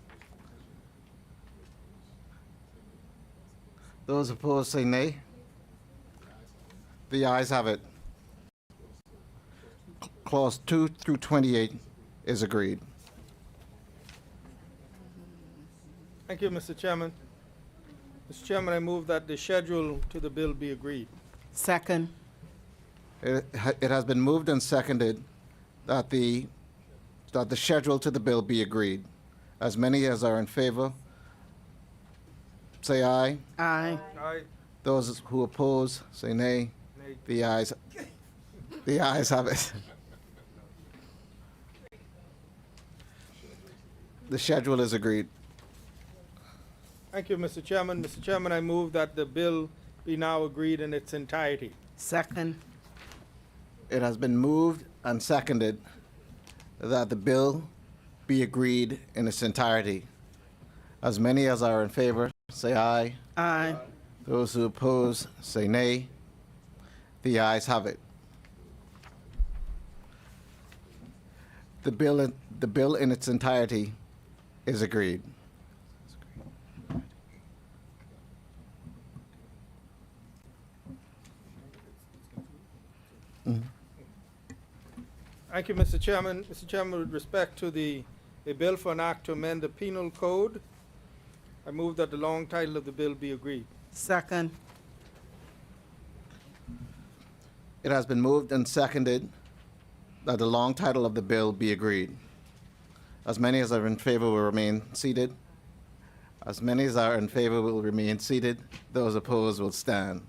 Those opposed say nay. The ayes have it. Clause 2 through 28 is agreed. Thank you, Mr. Chairman. Mr. Chairman, I move that the schedule to the bill be agreed. Second. It has been moved and seconded that the schedule to the bill be agreed. As many as are in favor, say aye. Aye. Aye. Those who oppose, say nay. Nay. The ayes have it. The schedule is agreed. Thank you, Mr. Chairman. Mr. Chairman, I move that the bill be now agreed in its entirety. Second. It has been moved and seconded that the bill be agreed in its entirety. As many as are in favor, say aye. Aye. Those who oppose, say nay. The ayes have it. The bill in its entirety is agreed. Thank you, Mr. Chairman. Mr. Chairman, with respect to a bill for an act to amend the penal code, I move that the long title of the bill be agreed. Second. It has been moved and seconded that the long title of the bill be agreed. As many as are in favor will remain seated. As many as are in favor will remain seated. Those opposed will stand.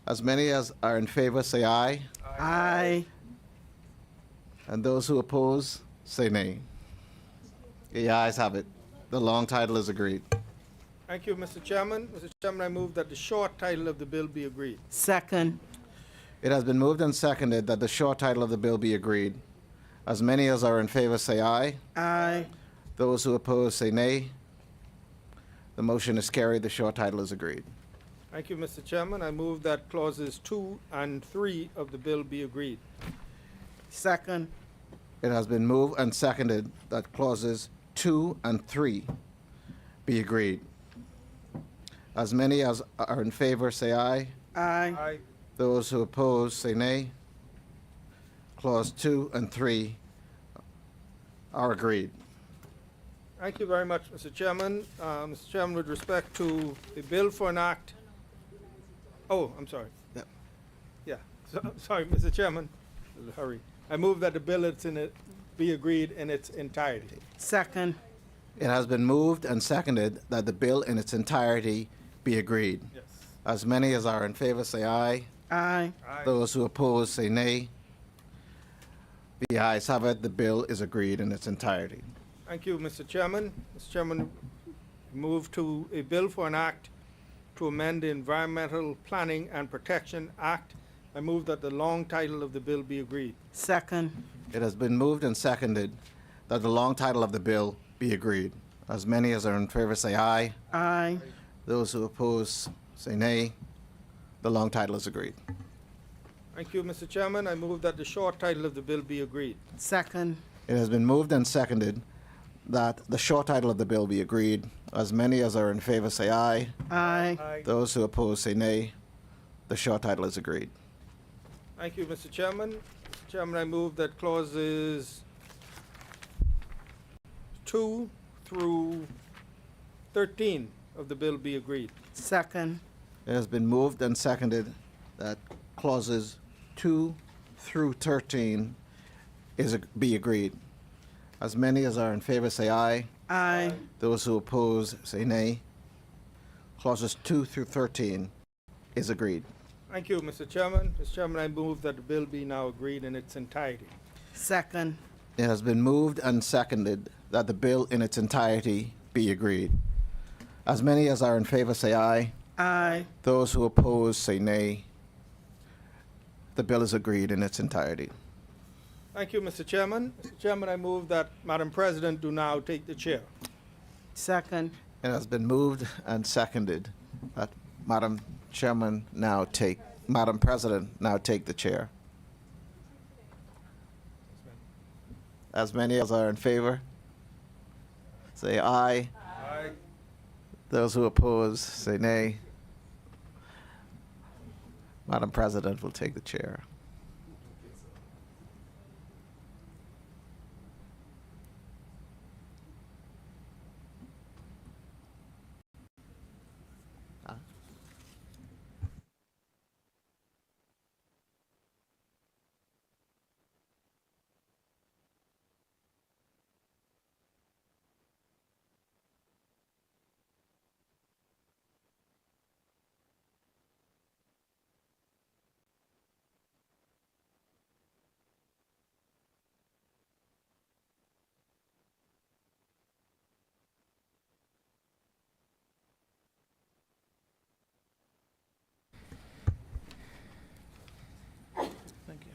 As many as are in favor say aye. Aye. And those who oppose say nay. The ayes have it. The long title is agreed. Thank you, Mr. Chairman. Mr. Chairman, I move that the short title of the bill be agreed. Second. It has been moved and seconded that the short title of the bill be agreed. As many as are in favor say aye. Aye. Those who oppose say nay. The motion is carried. The short title is agreed. Thank you, Mr. Chairman. I move that clauses 2 and 3 of the bill be agreed. Second. It has been moved and seconded that clauses 2 and 3 be agreed. As many as are in favor say aye. Aye. Aye. Those who oppose say nay. Clause 2 and 3 are agreed. Thank you very much, Mr. Chairman. Mr. Chairman, with respect to a bill for an act. Oh, I'm sorry. Yep. Yeah. Sorry, Mr. Chairman. There's a hurry. I move that the bill that's in it be agreed in its entirety. Second. It has been moved and seconded that the bill in its entirety be agreed. Yes. As many as are in favor say aye. Aye. Aye. Those who oppose say nay. The ayes have it. The bill is agreed in its entirety. Thank you, Mr. Chairman. Mr. Chairman, move to a bill for an act to amend the Environmental Planning and Protection Act. I move that the long title of the bill be agreed. Second. It has been moved and seconded that the long title of the bill be agreed. As many as are in favor say aye. Aye. Those who oppose say nay. The long title is agreed. Thank you, Mr. Chairman. I move that the short title of the bill be agreed. Second. It has been moved and seconded that the short title of the bill be agreed. As many as are in favor say aye. Aye. Aye. Those who oppose say nay. The short title is agreed. Thank you, Mr. Chairman. Mr. Chairman, I move that clauses 2 through 13 of the bill be agreed. Second. It has been moved and seconded that clauses 2 through 13 be agreed. As many as are in favor say aye. Aye. Those who oppose say nay. Clauses 2 through 13 is agreed. Thank you, Mr. Chairman. Mr. Chairman, I move that the bill be now agreed in its entirety. Second. It has been moved and seconded that the bill in its entirety be agreed. As many as are in favor say aye. Aye. Those who oppose say nay. The bill is agreed in its entirety. Thank you, Mr. Chairman. Mr. Chairman, I move that Madam President do now take the chair. Second. It has been moved and seconded that Madam President now take the chair. As many as are in favor, say aye. Aye. Those who oppose, say nay. Madam President will take the chair. Thank you.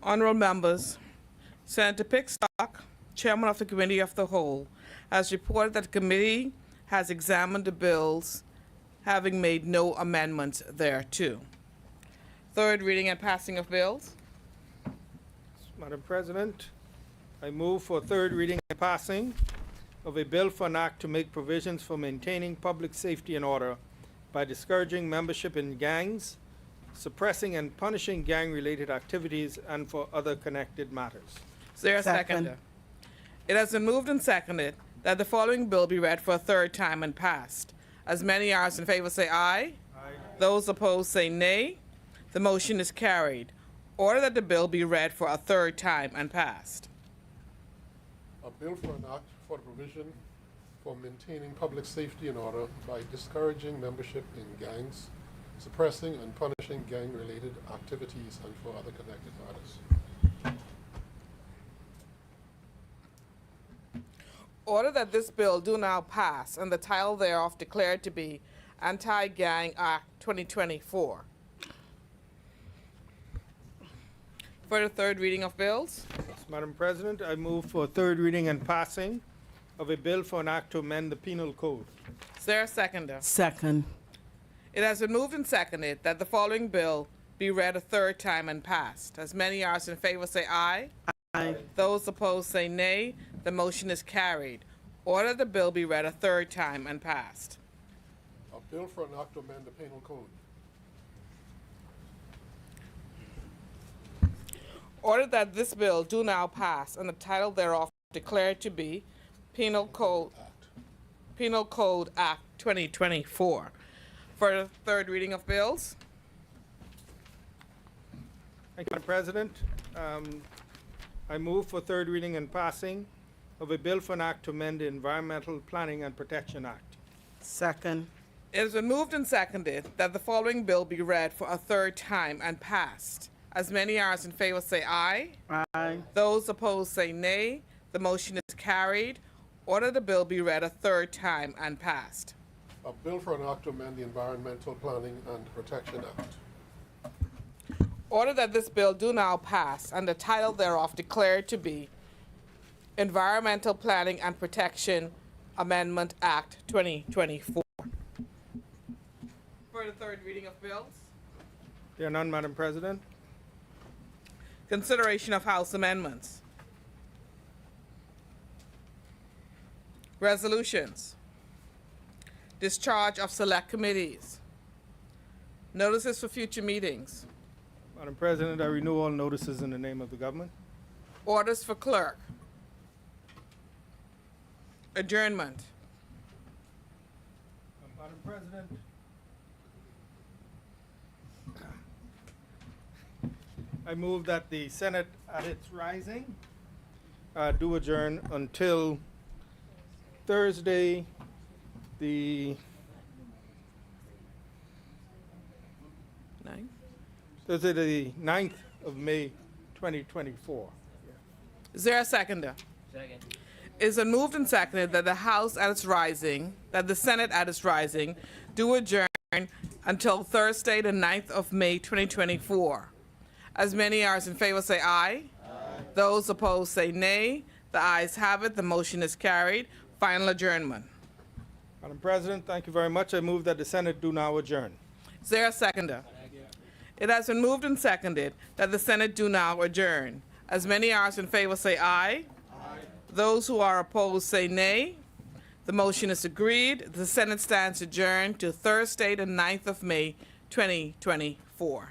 Honorable members, Senator Pickstock, Chairman of the Committee of the Whole, has reported that the committee has examined the bills, having made no amendments thereto. Third reading and passing of bills. Madam President, I move for third reading and passing of a bill for an act to make provisions for maintaining public safety and order by discouraging membership in gangs suppressing and punishing gang-related activities, and for other connected matters. Is there a Second. seconder? It has been moved and seconded that the following bill be read for a third time and passed. As many as in favor say aye. Aye. Those opposed say nay. The motion is carried. Order that the bill be read for a third time and passed. A bill for an act for the provision for maintaining public safety and order by discouraging membership in gangs, suppressing and punishing gang-related activities, and for other connected matters. Order that this bill do now pass and the title thereof declared to be Anti-Gang Act 2024. For the third reading of bills, Yes, Madam President, I move for third reading and passing of a bill for an act to amend the penal code. is there a seconder? Second. It has been moved and seconded that the following bill be read a third time and passed. As many as in favor say aye. Aye. Those opposed say nay. The motion is carried. Order the bill be read a third time and passed. A bill for an act to amend the penal code. Order that this bill do now pass and the title thereof declared to be Penal Code Act 2024. For the third reading of bills, Thank you, Madam President. I move for third reading and passing of a bill for an act to amend the Environmental Planning and Protection Act. Second. it has been moved and seconded that the following bill be read for a third time and passed. As many as in favor say aye. Aye. Those opposed say nay. The motion is carried. Order the bill be read a third time and passed. A bill for an act to amend the Environmental Planning and Protection Act. Order that this bill do now pass and the title thereof declared to be Environmental Planning and Protection Amendment Act 2024. For the third reading of bills, There are none, Madam President. consideration of House amendments. Resolutions. Discharge of select committees. Notices for future meetings. Madam President, I renew all notices in the name of the government. Orders for clerk. Adjournment. Madam President, I move that the Senate at its rising do adjourn until Thursday, the Nine. 9th of May, 2024. Is there a seconder? Second. It is moved and seconded that the House at its rising, that the Senate at its rising, do adjourn until Thursday, the 9th of May, 2024. As many as in favor say aye. Those opposed say nay. The ayes have it. The motion is carried. Final adjournment. Madam President, thank you very much. I move that the Senate do now adjourn. Is there a seconder? It has been moved and seconded that the Senate do now adjourn. As many as in favor say aye. Those who are opposed say nay. The motion is agreed. The Senate stands adjourned to Thursday, the 9th of May, 2024.